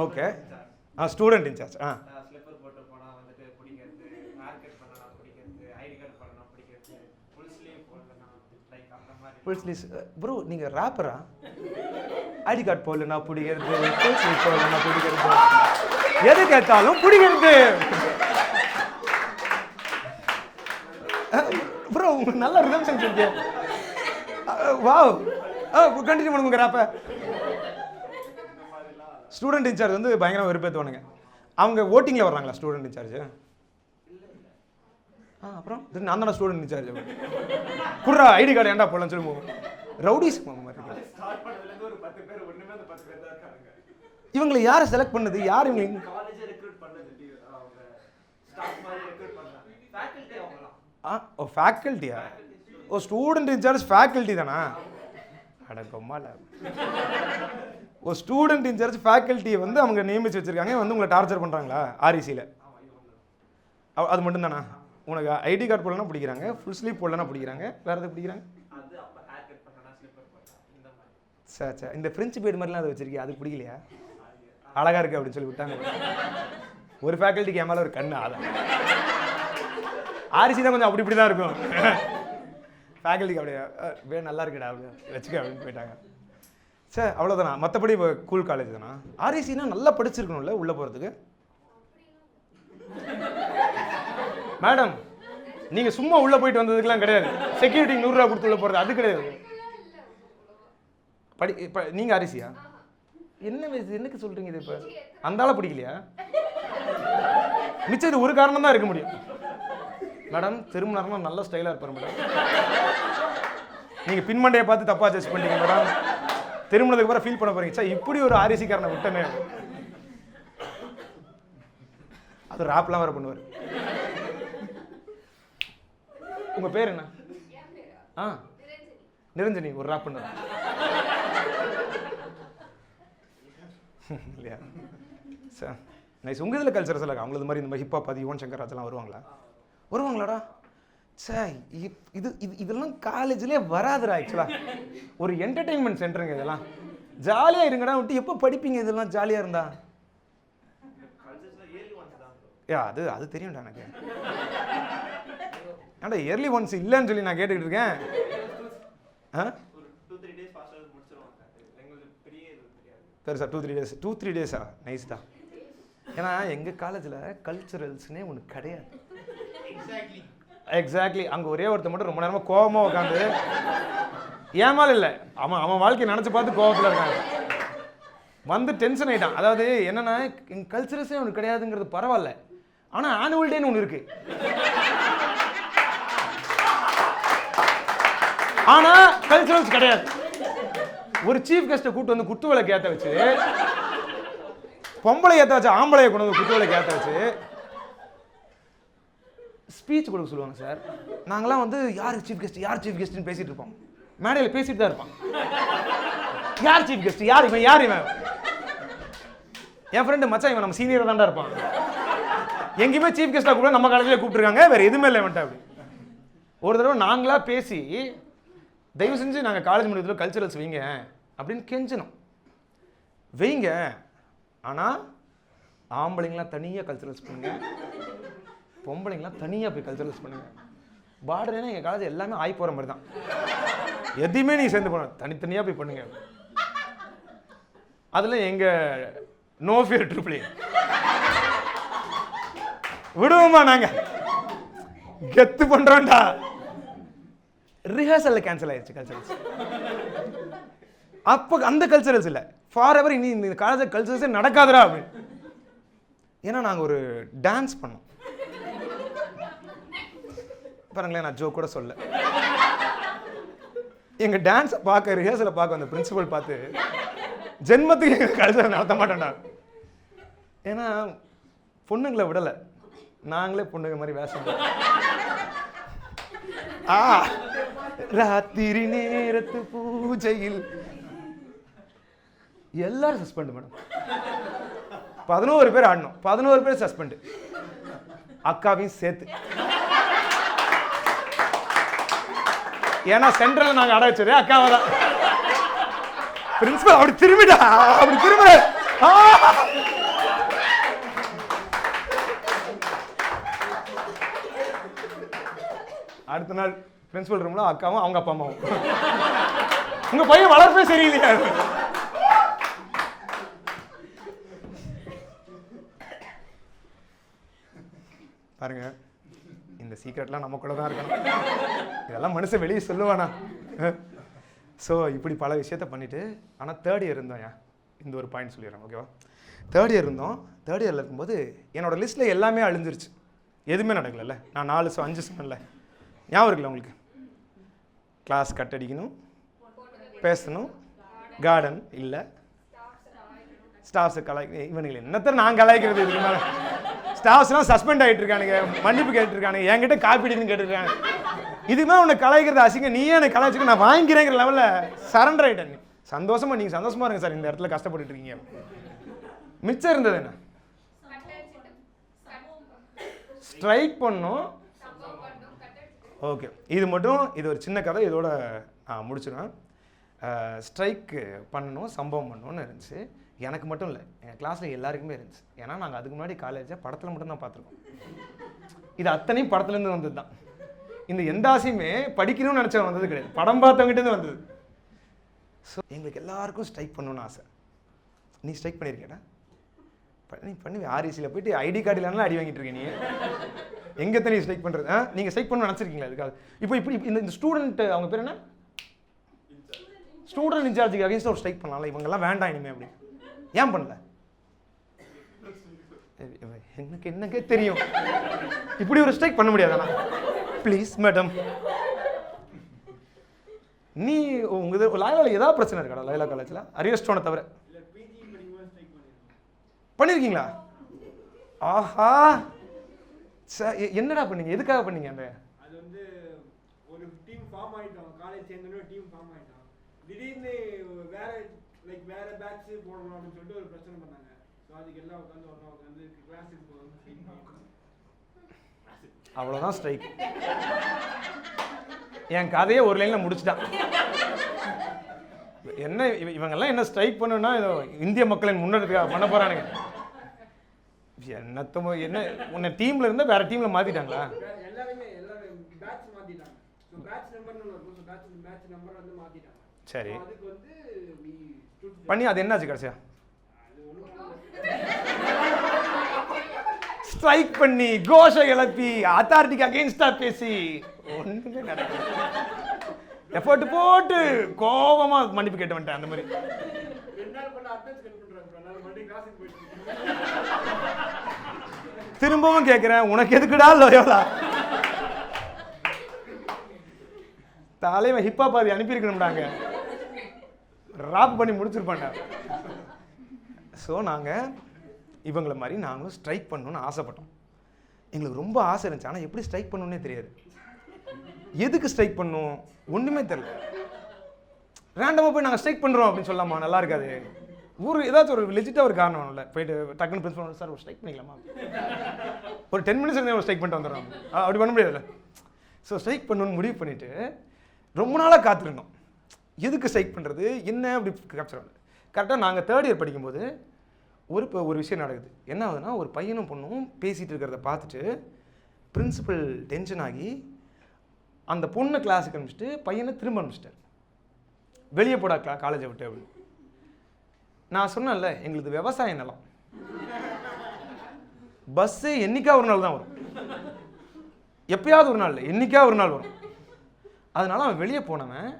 Okay, student incharge. Slipper போட்டு போனா வந்துட்டு பிடிக்கிறது, ஹேர் கட் பண்ணனா பிடிக்கிறது, ஐடி கார்டு பண்ணனா பிடிக்கிறது, ஃபுல் ஸ்லீவ் போடலனா லைக் அந்த மாதிரி. ஃபுல் ஸ்லீவ் ப்ரோ, நீங்க ராப்பரா? ஐடி கார்டு போடலனா பிடிக்கிறது, ஃபுல் ஸ்லீவ் போடலனா பிடிக்கிறது, எது கேட்டாலும் பிடிக்கிறது. ப்ரோ உங்களுக்கு நல்ல ரிதம் சென்ஸ் இருக்கு. வாவ். கண்டினியூ பண்ணுங்க ராப்ப. ஸ்டூடெண்ட் இன்சார்ஜ் பயங்கரமாக வெறுப்பேற்றுவானுங்க. அவங்க ஓட்டிங்கில் வர்றாங்களா ஸ்டூடெண்ட் இன்சார்ஜ்? அப்புறம் நான் தானே ஸ்டூடெண்ட் இன்சார்ஜ். குர்ரா ஐடி கார்டு ஏன்டா போடலன்னு சொல்லி போவோம். ரவுடிஸ் மாதிரி. இவங்களை யாரை செலக்ட் பண்ணது? யார் இவங்க? ஓ ஃபேக்கல்ட்டியா? ஓ ஸ்டூடெண்ட் இன்சார்ஜ் ஃபேக்கல்ட்டி தானா? அடக்கம்மால. ஒரு ஸ்டூடெண்ட் இன்சார்ஜ் ஃபேக்கல்ட்டியை அவங்க நியமிச்சு வச்சிருக்காங்க. உங்களை டார்ச்சர் பண்ணுறாங்களா ஆர்இசியில்? அது மட்டும் தானா? உனக்கு ஐடி கார்டு போடலன்னா பிடிக்கிறாங்க, ஃபுல் ஸ்லீவ் போடலன்னா பிடிக்கிறாங்க, வேறு எது பிடிக்கிறாங்க? சார் சார் இந்த ஃப்ரெஞ்சு பேட் மாதிரிலாம் அதை வச்சிருக்கீங்க, அது பிடிக்கலையா? அழகா இருக்கு அப்படின்னு சொல்லி விட்டாங்க. ஒரு ஃபேக்கல்ட்டிக்கு என் மேலே ஒரு கண்ணு. அதான் ஆர்இசி தான் கொஞ்சம் அப்படி இப்படி தான் இருக்கும். ஃபேக்கல்ட்டிக்கு அப்படியே நல்லா இருக்குடா அப்படி வச்சுக்க அப்படின்னு போயிட்டாங்க. சார் அவ்வளோதானா? மற்றபடி இப்போ கூல் காலேஜ் தானா? ஆர்இசினா நல்லா படிச்சிருக்கணும்ல உள்ளே போகிறதுக்கு. மேடம் நீங்கள் சும்மா உள்ளே போயிட்டு வந்ததுக்கெலாம் கிடையாது. செக்யூரிட்டி 100 ரூபா கொடுத்து உள்ளே போகிறது அது கிடையாது. இப்போ நீங்கள் ஆர்இசியா? என்னக்கு சொல்கிறீங்க இது? இப்போ அந்த ஆளை பிடிக்கலையா? மிச்சம் இது ஒரு காரணம் தான் இருக்க முடியும். மேடம் திரும்பினா நல்ல ஸ்டைலாக இருப்பார் மேடம். நீங்கள் பின்மண்டையை பார்த்து தப்பாக ஜட்ஜ் பண்ணிட்டீங்க மேடம். திருமணத்துக்கு அப்புறம் ஃபீல் பண்ண போறீங்க, சார் இப்படி ஒரு ஆர்இசிக்காரனை விட்டமே. அது ராப்லாம் வேற பண்ணுவார். உங்க பேர் என்ன? நிரஞ்சனி ஒரு ராப் பண்ண இல்லையா சார் நைஸ். உங்கள் இதில் கல்ச்சரஸ் இல்லை அவங்களது மாதிரி இந்த மாதிரி ஹிப்ஹாப் அது யுவன் சங்கர் ராஜெல்லாம் வருவாங்களாடா சார்? இது இதெல்லாம் காலேஜ்லேயே வராதுடா. ஆக்சுவலாக ஒரு என்டர்டெயின்மெண்ட் சென்டருங்க இதெல்லாம். ஜாலியாக இருங்கடா விட்டு எப்போ படிப்பீங்க இதெல்லாம் ஜாலியாக இருந்தா? அது தெரியும்டா எனக்கு. ஏன்டா இயர்லி ஒன்ஸ் இல்லைன்னு சொல்லி நான் கேட்டுக்கிட்டு இருக்கேன். சரி சார் 2-3 டேஸா? நைஸ் தான். ஏன்னா எங்கள் காலேஜில் கல்ச்சுரல்ஸ்னே ஒன்று கிடையாது. எக்ஸாக்ட்லி. அங்கே ஒரே ஒருத்தர் மட்டும் ரொம்ப நேரமாக கோபமாக உட்காந்து ஏமால இல்லை அவன் வாழ்க்கையை நினச்சி பார்த்து கோபத்தில் இருக்காங்க. வந்து டென்ஷன் ஆகிட்டான். அதாவது என்னென்னா எங்கள் கல்ச்சுரல்ஸே ஒன்று கிடையாதுங்கிறது பரவாயில்ல, ஆனால் ஆனுவல் டேன்னு ஒன்று இருக்குது. ஆனால் கல்ச்சுரல்ஸ் கிடையாது. ஒரு சீஃப் கெஸ்ட்டை கூப்பிட்டு வந்து குத்து விளக்கு ஏற்ற வச்சு, பொம்பளை ஏற்ற வச்சு, ஆம்பளையை கொண்டு வந்து குத்து விளக்கு ஏற்ற வச்சு ஸ்பீச் கொடுக்க சொல்லுவாங்க சார். நாங்களாம் வந்து யார் சீஃப் கெஸ்ட்னு பேசிட்டு இருப்போம். மேடையில் பேசிட்டு தான் இருப்பான். யார் சீஃப் கெஸ்ட், யார் இவன்? என் ஃப்ரெண்டு மச்சான் இவன் நம்ம சீனியராக தான்டா இருப்பான். எங்கேயுமே சீஃப் கெஸ்ட்டாக கூட நம்ம காலேஜில் கூப்பிட்டுருக்காங்க, வேறு எதுவுமே இல்லை இவன்ட்ட. அப்படி ஒரு தடவை நாங்களாக பேசி தயவு செஞ்சு நாங்கள் காலேஜ் முடியத்தில் கல்ச்சுரல்ஸ் வைங்க அப்படின்னு கெஞ்சணும். வைங்க, ஆனால் ஆம்பளைங்களாம் தனியாக கல்ச்சுரல்ஸ் பண்ணுங்க, பொம்பளைங்களாம் தனியாக போய் கல்ச்சுரல்ஸ் பண்ணுங்க. பார்டர்னா எங்கள் காலேஜ் எல்லாமே ஆகி போகிற மாதிரி தான். எதையுமே நீங்கள் சேர்ந்து போன தனித்தனியாக போய் பண்ணுங்க. அதில் எங்கள் நோ ஃபியர் ட்ரிபிள் விடுவோமா நாங்கள் கெத்து பண்ணுறோம்டா. ரிஹர்சலில் கேன்சல் ஆயிடுச்சு கல்ச்சரல்ஸ். அப்போ அந்த கல்ச்சரல்ஸ் இல்லை, ஃபார் எவர் இனி இந்த காலேஜ் கல்ச்சரல்ஸே நடக்காதுடா அப்படின்னு. ஏன்னா நாங்கள் ஒரு டான்ஸ் பண்ணோம் பாருங்களேன், நான் ஜோக் கூட சொல்ல. எங்கள் டான்ஸை பார்க்க, ரிஹர்சலை பார்க்க அந்த பிரின்சிபல் பார்த்து ஜென்மத்துக்கு எங்கள் கல்ச்சரை நடத்த மாட்டேன்டா. ஏன்னா பொண்ணுங்களை விடலை, நாங்களே பொண்ணுங்க மாதிரி வேஷம். ராத்திரி நேரத்து பூஜையில் எல்லாரும் சஸ்பெண்ட் மேடம். 11 பேர் ஆடணும், 11 பேர் சஸ்பெண்ட், அக்காவையும் சேர்த்து. ஏன்னா சென்ட்ரல் நாங்க ஆட வச்சது அக்காவை தான். பிரின்சிபல் அப்படி திரும்பிடா, அப்படி திரும்ப. அடுத்த நாள் பிரின்சிபல் ரூம்ல அக்காவும் அவங்க அப்பா அம்மாவும், உங்க பையன் வளர்ப்பே சரியில்லையா. பாருங்க, இந்த சீக்ரெட்லாம் நமக்குள்ள தான் இருக்கணும். இதெல்லாம் மனுஷன் வெளியே சொல்லுவானா? ஸோ இப்படி பல விஷயத்த பண்ணிட்டு, ஆனால் தேர்ட் இயர் இருந்தோம். இந்த ஒரு பாயிண்ட் சொல்லிடுறேன், ஓகேவா? தேர்ட் இயர் இருந்தோம். தேர்ட் இயரில் இருக்கும்போது என்னோட லிஸ்ட்டில் எல்லாமே அழிஞ்சிருச்சு, எதுவுமே நடக்கல. நான் 4-5 சொன்னேன்ல, ஞாபகம் இருக்குல்ல உங்களுக்கு? கிளாஸ் கட் அடிக்கணும், பேசணும், கார்டன் இல்லை, ஸ்டாஃப்ஸை இவனுங்களை என்னத்தை நான் கலாய்க்கிறது? இதுக்கு மேலே ஸ்டாஃப்ஸ்லாம் சஸ்பெண்ட் ஆகிட்டு இருக்கானுங்க, மன்னிப்பு கேட்டுருக்கானுங்க, என்கிட்ட காப்பி அடிக்கணும்னு கேட்டுருக்காங்க. இதுமே உன்னை கலாய்க்கிறது அசிங்க, நீயே எனக்கு கலாய்ச்சிக்க நான் வாங்கிக்கிறேங்கிற லெவலில் சரண்டர் ஆகிட்டேன். சந்தோஷமா, நீங்கள் சந்தோஷமா இருங்க சார், இந்த இடத்துல கஷ்டப்பட்டு இருக்கீங்க. மிச்சம் இருந்தது என்ன? ஸ்ட்ரைக் பண்ணோம். ஓகே, இது மட்டும், இது ஒரு சின்ன கதை, இதோட நான் முடிச்சிடுவேன். ஸ்ட்ரைக்கு பண்ணணும், சம்பவம் பண்ணணும்னு இருந்துச்சு. எனக்கு மட்டும் இல்லை, எங்கள் கிளாஸில் எல்லாருக்குமே இருந்துச்சு. ஏன்னா நாங்கள் அதுக்கு முன்னாடி காலேஜை படத்தில் மட்டும் தான் பார்த்துருக்கோம். இது அத்தனையும் படத்துலேருந்து வந்தது தான். இந்த எந்த ஆசையுமே படிக்கணும்னு நினச்சவன் வந்தது கிடையாது, படம் பார்த்தவங்கிட்டேருந்து வந்தது. ஸோ எங்களுக்கு எல்லாருக்கும் ஸ்ட்ரைக் பண்ணணும்னு ஆசை. நீ ஸ்ட்ரைக் பண்ணியிருக்கேடா? பண்ணி ஆர்இசியில் போயிட்டு ஐடி கார்டு இல்லைனாலும் அடி வாங்கிட்டு இருக்கேன். நீ எங்கே நீ ஸ்ட்ரைக் பண்ணுறது? நீங்கள் ஸ்ட்ரைக் பண்ண நினச்சிருக்கீங்களா? அதுக்காக இப்போ இப்படி இந்த ஸ்டூடெண்ட், அவங்க பேர் என்ன, ஸ்டூடெண்ட் இன்சார்ஜுக்கு அகேன்ஸ்டாக ஒரு ஸ்ட்ரைக் பண்ணலாம்ல, இவங்கெல்லாம் வேண்டாம் இனிமே அப்படி. ஏன் பண்ணல? எனக்கு என்னக்கே தெரியும், இப்படி ஒரு ஸ்ட்ரைக் பண்ண முடியாதானா? ப்ளீஸ் மேடம், நீ உங்க லைலாவில் ஏதாவது பிரச்சனை இருக்காடா? லைலா காலேஜில் அரியஸ்டோனை தவிர பண்ணியிருக்கீங்களா? ஆஹா, என்னடா பண்ணீங்க? எதுக்காக பண்ணீங்க? அந்த அது வந்து ஒரு டீம் ஃபார்ம் ஆயிட்டோம். காலேஜ் சேர்ந்தோடனே டீம் ஃபார்ம் ஆயிட்டோம். திடீர்னு வேற பேட்ச் போடணும் அப்படின்னு சொல்லிட்டு ஒரு பிரச்சனை பண்ணாங்க. ஸோ அதுக்கு எல்லாம் உட்காந்து கிளாஸுக்கு போகணும். அவ்வளோதான் ஸ்ட்ரைக். என் கதையை ஒரு லைனில் முடிச்சுட்டான். என்ன இவங்கெல்லாம் என்ன ஸ்ட்ரைக் பண்ணுன்னா இந்திய மக்களின் முன்னேற்றத்துக்காக பண்ண போகிறானுங்க. என்ன உன்னை டீமில் இருந்தால் வேறு டீமில் மாற்றிட்டாங்களா? எல்லாரும் பேட்ச் மாற்றிட்டாங்க. ஸோ பேட்ச் நம்பர்னு இருக்கும். ஸோ பேட்ச் நம்பர் வந்து மாற்றிட்டாங்க. சரி அதுக்கு வந்து பண்ணி அது என்னாச்சு கடைசியா? ஸ்ட்ரைக் பண்ணி கோஷம் எழுப்பி அத்தாரிட்டிக்கு அகைன்ஸ்டா பேசி ஒன்றுமே நடக்கல. எஃபர்ட் போட்டு கோபமா மன்னிப்பு கேட்டு வந்துட்டேன். அந்த மாதிரி திரும்பவும் கேட்கிறேன், உனக்கு எதுக்குடா லோயோலா? தலைவன் ஹிப்பா பாதி அனுப்பியிருக்கணும்டாங்க, ராப் பண்ணி முடிச்சிருப்பாங்க. ஸோ நாங்கள் இவங்களை மாதிரி நாங்களும் ஸ்ட்ரைக் பண்ணணும்னு ஆசைப்பட்டோம். எங்களுக்கு ரொம்ப ஆசை இருந்துச்சு. ஆனால் எப்படி ஸ்ட்ரைக் பண்ணணுன்னே தெரியாது. எதுக்கு ஸ்ட்ரைக் பண்ணணும் ஒன்றுமே தெரியல. ரேண்டமாக போய் நாங்கள் ஸ்ட்ரைக் பண்ணுறோம் அப்படின்னு சொல்லலாமா? நல்லா இருக்காது. ஏதாச்சும் ஒரு லெஜிட்டாக ஒரு காரணம் இல்லை. போயிட்டு டக்குன்னு பிரின்சிபல் சார் ஒரு ஸ்ட்ரைக் பண்ணிக்கலாமா, ஒரு 10 மினிட்ஸ் ஒரு ஸ்ட்ரைக் பண்ணிட்டு வந்துடுறோம். அப்படி பண்ண முடியாதுல்ல. ஸோ ஸ்ட்ரைக் பண்ணணும்னு முடிவு பண்ணிவிட்டு ரொம்ப நாளாக காத்திருந்தோம். எதுக்கு ஸ்ட்ரைக் பண்ணுறது என்ன அப்படி கேப்சர் ஆகுது. கரெக்டாக நாங்கள் 3rd இயர் படிக்கும்போது ஒரு விஷயம் நடக்குது. என்ன ஆகுதுன்னா, ஒரு பையனும் பொண்ணும் பேசிகிட்டு இருக்கிறத பார்த்துட்டு பிரின்சிபல் டென்ஷன் ஆகி அந்த பொண்ணை கிளாஸுக்கு அனுப்பிச்சிட்டு பையனை திரும்ப அனுப்பிச்சிட்டார். வெளியே போடா காலேஜை விட்டு அப்படின்னு. நான் சொன்னேன்ல, எங்களுக்கு விவசாய நிலம், பஸ்ஸு என்னைக்கா ஒரு நாள் தான் வரும், எப்பயாவது ஒரு நாள் இல்லை, என்னைக்கா ஒரு நாள் வரும். அதனால அவன் வெளியே போனவன்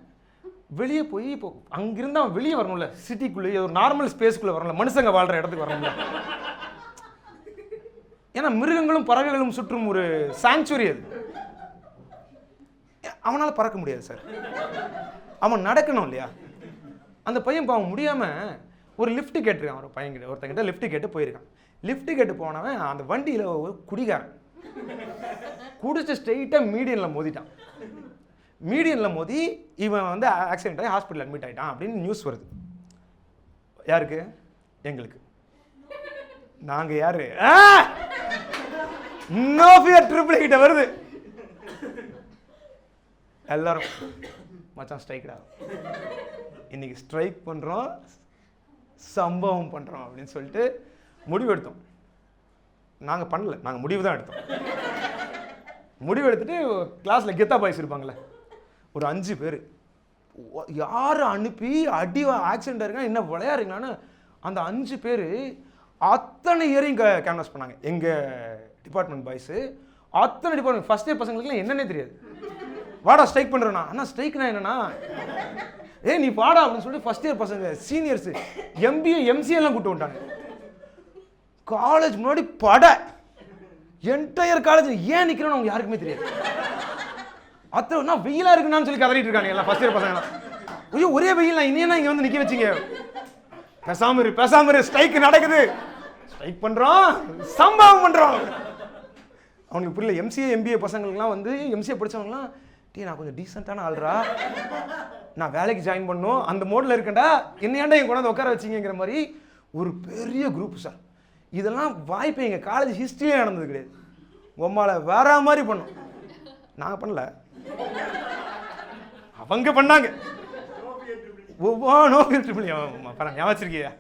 வெளியே போய் இப்போ அங்கிருந்து அவன் வெளியே வரணும்ல, சிட்டிக்குள்ளேயே ஒரு நார்மல் ஸ்பேஸ்க்குள்ளே வரணும்ல, மனுஷங்க வாழ்கிற இடத்துக்கு வரணும்ல. ஏன்னா மிருகங்களும் பறவைகளும் சுற்றும் ஒரு சாங்சுவரி அது. அவனால் பறக்க முடியாது சார், அவன் நடக்கணும் இல்லையா. அந்த பையன் அவன் முடியாமல் ஒரு லிஃப்ட் கேட்டிருக்கான். ஒரு பையன்கிட்ட ஒருத்தங்கிட்ட லிஃப்ட் கேட்டு போயிருக்கான். லிஃப்ட் கேட்டு போனவன் அந்த வண்டியில் ஒரு குடிகாரன் குடிச்சு ஸ்ட்ரெயிட்டாக மீடியனில் மோதிட்டான். மீடியனில் மோதி இவன் வந்து ஆக்சிடென்ட் ஆகி ஹாஸ்பிட்டல் அட்மிட் ஆகிட்டான் அப்படின்னு நியூஸ் வருது. யாருக்கு? எங்களுக்கு. நாங்கள் யாரு? நோ ஃபியர் ட்ரிபிள் கிட்ட வருது. எல்லாரும் மச்சான் ஸ்ட்ரைக்டா, இன்னைக்கு ஸ்ட்ரைக் பண்ணுறோம், சம்பவம் பண்ணுறோம் அப்படின்னு சொல்லிட்டு முடிவு எடுத்தோம். நாங்கள் பண்ணல, நாங்கள் முடிவு தான் எடுத்தோம். முடிவு எடுத்துட்டு கிளாஸில் கெத்தா பாய்ஸ் இருப்பாங்களே ஒரு 5 பேர், யாரை அனுப்பி அடி ஆக்சிடென்ட் இருக்கா என்ன விளையாடுறீங்களான்னு அந்த 5 பேர் அத்தனை இயரையும் கேன்வாஸ் பண்ணாங்க. எங்கள் டிபார்ட்மெண்ட் பாய்ஸு அத்தனை டிபார்ட்மெண்ட் ஃபஸ்ட் இயர் பசங்களுக்குலாம் என்னன்னே தெரியாது. வாடா ஸ்ட்ரைக் பண்ணுறேண்ணா. அண்ணா ஸ்ட்ரைக்னா என்னன்னா, நீ வாடா அப்படின்னு சொல்லிட்டு ஃபஸ்ட் இயர் பசங்க சீனியர்ஸு MBA MCA எல்லாம் கூப்பிட்டு வந்துட்டாங்க. காலேஜ் முன்னாடி என்டையர் காலேஜ் ஏன் நிற்கிறோன்னு அவங்க யாருக்குமே தெரியாது. அத்தனை வெயிலாக இருக்குன்னு சொல்லி கதறிட்டு இருக்காங்க எல்லாம் ஃபஸ்ட் இயர் பசங்களாம். ஐயோ ஒரே வெயில், நான் இன்னும் இங்கே வந்து நிற்க வச்சிங்க, பேசாம ஸ்ட்ரைக் நடக்குது, ஸ்ட்ரைக் பண்ணுறோம், சம்பவம் பண்ணுறோம். அவனுக்கு புரியல. MCA MBA பசங்களுக்குலாம் வந்து MCA படித்தவங்களாம், நான் கொஞ்சம் டீசெண்டான ஆள்ரா, நான் வேலைக்கு ஜாயின் பண்ணணும் அந்த மோடில் இருக்கேன்டா, என்னையாண்டா என் கொண்டாந்து உட்கார வச்சிங்கிற மாதிரி ஒரு பெரிய குரூப் சார். இதெல்லாம் வாய்ப்பு எங்கள் காலேஜ் ஹிஸ்ட்ரியே நடந்தது கிடையாது. உம்மால வேற மாதிரி பண்ணோம், நாங்கள் பண்ணல, அவங்க பண்ணாங்க. நோ ஃபியர் ட்ரிபிள் ஞாபகம் வச்சிருக்கியா?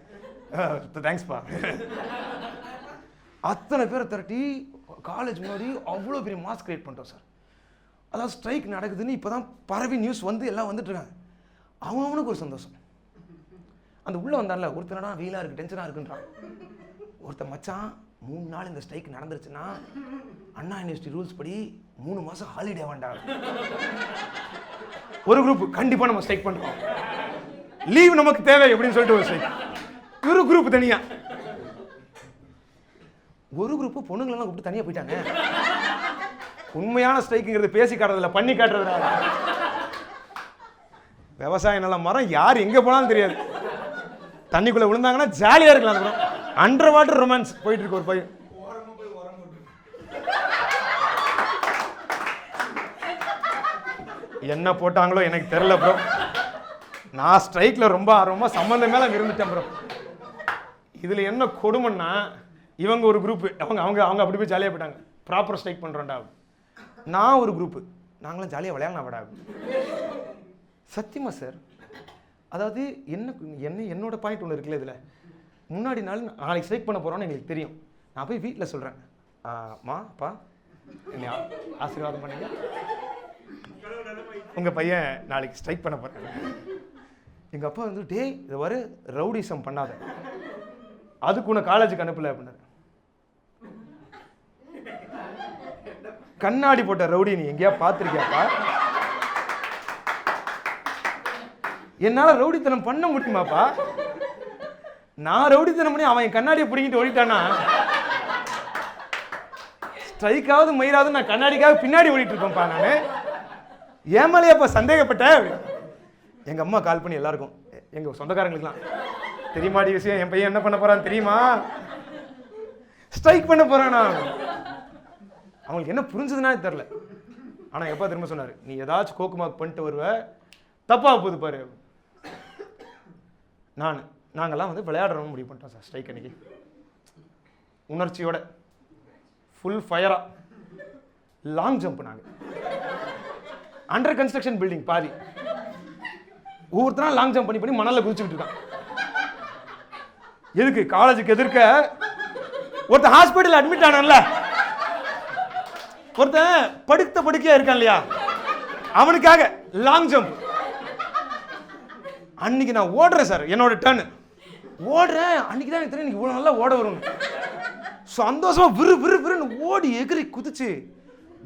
தேங்க்ஸ்ப்பா. அத்தனை பேரை திரட்டி காலேஜ் முன்னாடி அவ்வளோ பெரிய மாஸ் கிரியேட் பண்ணிட்டோம் சார். அதாவது ஸ்ட்ரைக் நடக்குதுன்னு இப்போ தான் பரவி நியூஸ் வந்து எல்லாம் வந்துட்டுருக்காங்க. அவனுக்கு ஒரு சந்தோஷம். அந்த உள்ளே வந்தான்ல ஒருத்தனடா வெயிலாக இருக்குது டென்ஷனாக இருக்குன்றான். ஒருத்தன் மச்சான் 3 நாள் இந்த ஸ்ட்ரைக் நடந்துருச்சுன்னா அண்ணா யூனிவர்சிட்டி ரூல்ஸ் படி 3 மாதம் ஹாலிடே வேண்டாம். ஒரு குரூப் கண்டிப்பாக நம்ம ஸ்ட்ரைக் பண்ணுறோம், லீவ் நமக்கு தேவை அப்படின்னு சொல்லிட்டு ஒரு ஸ்ட்ரைக். ஒரு குரூப் தனியா, ஒரு குரூப் பொண்ணுங்களெல்லாம் கூப்பிட்டு தனியாக போயிட்டாங்க. உண்மையான ஸ்ட்ரைக்குங்கிறது பேசி காட்டுறதில்ல, பண்ணி காட்டுறதுனால. விவசாய நிலம் மரம் யார் எங்கே போனாலும் தெரியாது. தண்ணிக்குள்ளே விழுந்தாங்கன்னா ஜாலியாக இருக்கலாம். அதுக்கப்புறம் அண்டர் வாட்டர் ரொமான்ஸ் போயிட்டு இருக்கு. ஒரு பையன் என்ன போட்டாங்களோ எனக்கு தெரியல ப்ரோ. நான் ஸ்ட்ரைக்கில் ரொம்ப சம்மந்தம் மேலே இருந்துட்டேன் ப்ரோ. இதில் என்ன கொடுமைன்னா இவங்க ஒரு குரூப்பு, அவங்க அப்படி போய் ஜாலியாக போயிட்டாங்க, ப்ராப்பர் ஸ்ட்ரைக் பண்ணுறோண்டா. நான் ஒரு குரூப்பு, நாங்களும் ஜாலியாக விளையாடலாம் விடா. சத்தியமாக சார், அதாவது என்னோட பாயிண்ட் ஒன்று இருக்குல்ல, இதில் முன்னாடி நாளைக்கு ஸ்ட்ரைக் பண்ண போகிறோன்னு எங்களுக்கு தெரியும். நான் போய் வீட்டில் சொல்கிறேன், மா அப்பா என்னை ஆசீர்வாதம் பண்ணுங்க, உங்கள் பையன் நாளைக்கு ஸ்ட்ரைக் பண்ண போகிறாங்க. எங்கள் அப்பா வந்து டே இது வர ரவுடிசம் பண்ணாத, அதுக்கு உன்னை காலேஜுக்கு அனுப்பல அப்படின்னாரு. கண்ணாடி போட்ட ரவுடி நீ எங்கேயா பார்த்துருக்கியாப்பா? என்னால் ரவுடித்தனம் பண்ண முடியுமாப்பா? நான் ரவுடித்தனம் பண்ணி அவன் கண்ணாடியை பிடிங்கிட்டு ஓடிட்டானா ஸ்ட்ரைக்காவது மயிராவது நான் கண்ணாடிக்காக பின்னாடி ஓடிட்டு இருப்பேன்ப்பா. நான் ஏமாலையாப்பா சந்தேகப்பட்டேன். எங்கள் அம்மா கால் பண்ணி எல்லாருக்கும், எங்கள் சொந்தக்காரங்களுக்குலாம் தெரியுமாடி விஷயம், என் பையன் என்ன பண்ண போறான்னு தெரியுமா? ஸ்ட்ரைக் பண்ண போறானா? அவங்களுக்கு என்ன புரிஞ்சதுன்னா தெரியல. ஆனால் எப்பா திரும்ப சொன்னார், நீ ஏதாச்சும் கோக்கு மார்க் பண்ணிட்டு வருவ, தப்பா போகுது பாரு. நாங்கள்லாம் வந்து விளையாடுறோம் முடிவு பண்ணிட்டோம் சார். ஸ்ட்ரைக் அன்னைக்கு உணர்ச்சியோட ஃபுல் ஃபயரா லாங் ஜம்ப். நாங்கள் அண்டர் கன்ஸ்ட்ரக்ஷன் பில்டிங் பாதி, ஒவ்வொருத்தரும் லாங் ஜம்ப் பண்ணி மணலில் குதிச்சுக்கிட்டு இருக்கான். எதுக்கு? காலேஜுக்கு எதிர்க்க ஒருத்தன் ஹாஸ்பிட்டல் அட்மிட் ஆனான்ல, ஒருத்தன் படுக்கையா இருக்கான் இல்லையா, அவனுக்காக லாங் ஜம்ப். அன்னைக்கு நான் ஓடுறேன் சார், என்னோட டர்ன் ஓடுறேன். அன்னைக்கு தான் எனக்கு தெரியும் இவ்வளோ நல்லா ஓட வரும். சந்தோஷமா விறுன்னு ஓடி எகிரி குதிச்சு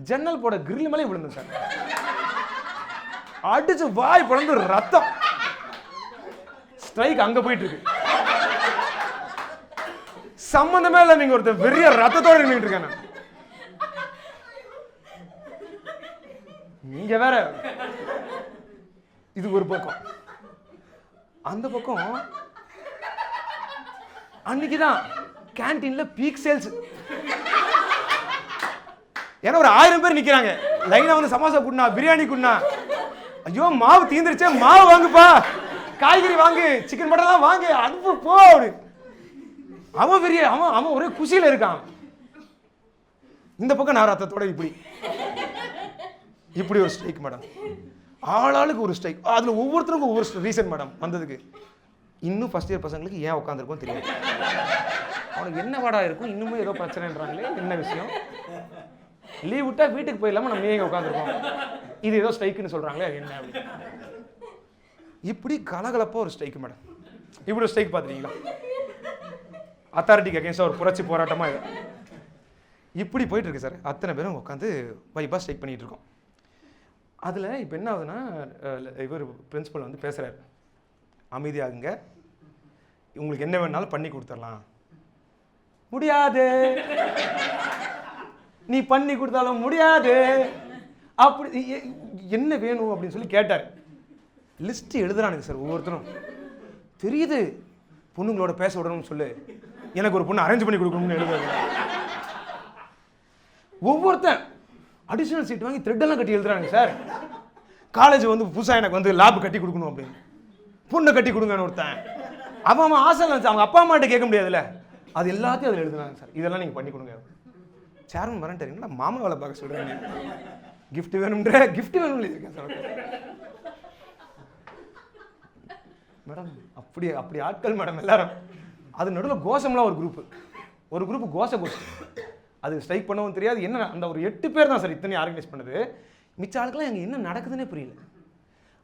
ஜன்னல் போட கிரில் மேலே விழுந்தேன் சார். அடிச்சு வாய் பிறந்து ரத்தம். ஸ்ட்ரைக் அங்க போயிட்டு இருக்கு, சம்பந்தமே இல்லை. நீங்க ஒருத்தர் பெரிய ரத்தத்தோட நின்றுட்டு இருக்கேன். நீங்க வேற. இது ஒரு பக்கம். அந்த பக்கம் அன்னைக்குதான் கேன்டீன்ல பீக் சேல்ஸ். ஏன்னா ஒரு 1000 பேர் நிக்கிறாங்க லைனா, வந்து சமோசா குடுனா, பிரியாணி குடுனா. ஐயோ மாவு தீந்துருச்சே, மாவு வாங்குப்பா, காய்கறி வாங்கு, சிக்கன் மட்டன் வாங்கு, அனுப்பு போ. அவன் பெரிய அவன் ஒரே குஷியில இருக்கான். இந்த பக்கம் நான் ரத்தத்தோட இப்படி ஒரு ஸ்ட்ரைக் மேடம். ஆளாளுக்கு ஒரு ஸ்ட்ரைக். அதுல ஒவ்வொருத்தருக்கும் ஒவ்வொரு ரீசன் மேடம் வந்ததுக்கு. இன்னும் ஃபர்ஸ்ட் இயர் பசங்களுக்கு ஏன் உட்காந்துருக்கும் தெரியாது. அவனுக்கு என்ன வாடா இருக்கும், இன்னுமே ஏதோ பிரச்சனைன்றாங்களே, என்ன விஷயம்? லீவ் விட்டா வீட்டுக்கு போயிடலாமா, நம்ம ஏங்க உட்காந்துருக்கோம், இது ஏதோ ஸ்ட்ரைக்குன்னு சொல்றாங்களே, என்ன அப்படி? இப்படி கலகலப்பா ஒரு ஸ்ட்ரைக் மேடம். இப்படி ஒரு ஸ்ட்ரைக் பார்த்துட்டீங்களா? அத்தாரிட்டிக்கு அகேன்ஸ்டாக ஒரு புரட்சி போராட்டமாக இது இப்படி போயிட்டு இருக்கு சார். அத்தனை பேரும் உட்காந்து வைப்பாக ஸ்ட்ரைக் பண்ணிட்டு இருக்கோம். அதில் இப்போ என்ன ஆகுதுன்னா, இவர் பிரின்சிபல் வந்து பேசுகிறார், அமைதியாகுங்க, உங்களுக்கு என்ன வேணாலும் பண்ணி கொடுத்துடலாம். முடியாது, நீ பண்ணி கொடுத்தாலும் முடியாது. அப்படி என்ன வேணும் அப்படின்னு சொல்லி கேட்டார். லிஸ்ட் எழுதுறானுங்க சார் ஒவ்வொருத்தரும். தெரியுது பொண்ணுங்களோட பேச விடணும்னு சொல்லு, எனக்கு ஒரு பொண்ணு அரேஞ்ச் பண்ணி கொடுக்கணும்னு எழுதுறாங்க. ஒவ்வொருத்தன் அடிஷனல் சீட் வாங்கி த்ரெட்டெல்லாம் கட்டி எழுதுறாங்க சார். காலேஜ் வந்து புதுசாக எனக்கு வந்து லேப் கட்டி கொடுக்கணும் அப்படின்னு, பொண்ணை கட்டி கொடுங்கன்னு ஒருத்தன். அவன் ஆசை அவங்க அப்பா அம்மாட்ட கேட்க முடியாதுல்ல, அது எல்லாத்தையும் அதில் எழுதுனாங்க சார். இதெல்லாம் நீங்கள் பண்ணி கொடுங்க. சேர்மன் வரேன் தெரியுங்களா, மாமா வேலை பார்க்க சொல்கிறேன். கிஃப்ட் வேணும்ன்ற கிஃப்ட் வேணும்னு இருக்கேன் சார் மேடம். அப்படி ஆட்கள் மேடம் எல்லாரும். அது நடுவில் கோஷம்லாம் ஒரு குரூப் கோஷம். அது ஸ்ட்ரைக் பண்ணவும் தெரியாது என்ன. அந்த ஒரு 8 பேர் தான் சார் இத்தனை ஆர்கனைஸ் பண்ணது. மிச்ச ஆளுக்கெல்லாம் எங்கே என்ன நடக்குதுன்னே புரியல.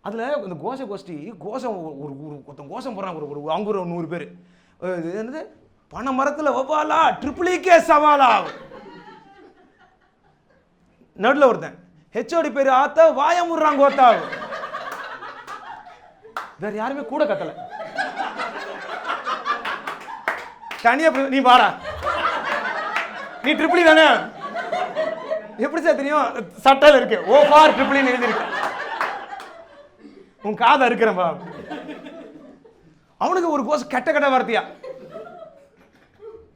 அதில் இந்த கோஷ்டி கோஷம் ஒருத்தன் கோஷம் போடுறாங்க. அவங்க ஒரு 100 பேர். இது என்னது, பனை மரத்தில் வவாலா ட்ரிபிளிகே சவாலா. நடுவில் ஒருத்தன் ஹெச்ஓடி பேர் ஆத்தா வாயமுறாங்க ஓத்தா. வேற யாருமே கூட கத்தல. தனியா நீ வாடா, நீ ட்ரிபிளி தானே, எப்படி சார் தெரியும்? சட்டையில் இருக்கு ஓ ஃபார் ட்ரிபிளின்னு எழுதிருக்கு. உன் காதை இருக்கிறப்பா. அவனுக்கு ஒரு கோஷம் கெட்ட வார்த்தையா.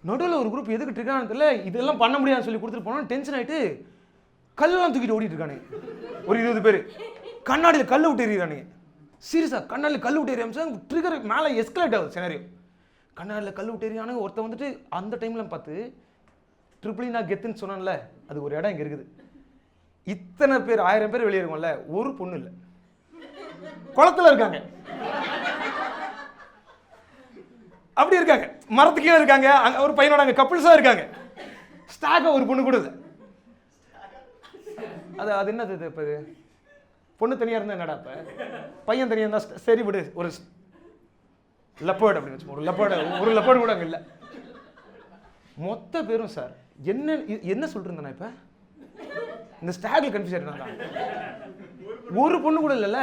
நடுவில் ஒரு குரூப் எதுக்கு இருக்கான்னு தெரியல, இதெல்லாம் பண்ண முடியாதுன்னு சொல்லி கொடுத்துட்டு போனா டென்ஷன் ஆயிட்டு கல்லெல்லாம் தூக்கிட்டு ஓடிட்டு இருக்கானே ஒரு 20 பேர். கண்ணாடியில் கல் விட்டு எறிகிறானுங்க. சீரியஸாக கண்ணாடியில் கல் விட்டு எறியாம ட்ரிகர் மேலே எஸ்கலேட் ஆகுது சினாரியோ. கண்ணாடியில் கல் விட்டு எறியானுங்க. ஒருத்தன் வந்துட்டு அந்த டைமில் பார்த்து ட்ரிபிள் நான் கெத்துன்னு சொன்னான்ல, அது ஒரு இடம் இங்கே இருக்குது. இத்தனை பேர் 1000 பேர் வெளியே இருக்கும்ல, ஒரு பொண்ணு இல்லை, குளத்துல இருக்காங்க, அப்படி இருக்காங்க, மரத்துக்கே இருக்காங்க. அங்கே ஒரு பையனோட அங்கே கப்பிள்ஸாக இருக்காங்க. ஸ்டாக்காக ஒரு பொண்ணு கூட இல்லை. அது என்னது இது? இப்போ பொண்ணு தனியாக இருந்தால் என்னடா, இப்போ பையன் தனியாக இருந்தால் சரி விடு, ஒரு லெப்பர்டு அப்படின்னு வச்சு, ஒரு லெப்பர்டு கூட அங்கே இல்லை. மொத்த பேரும் சார் என்ன சொல்லிட்டு இருந்தேன் இப்போ இந்த ஸ்டாக்ல கன்ஃபியூஸ் ஆகிட்டாங்க. ஒரு பொண்ணு கூட இல்லைல்ல.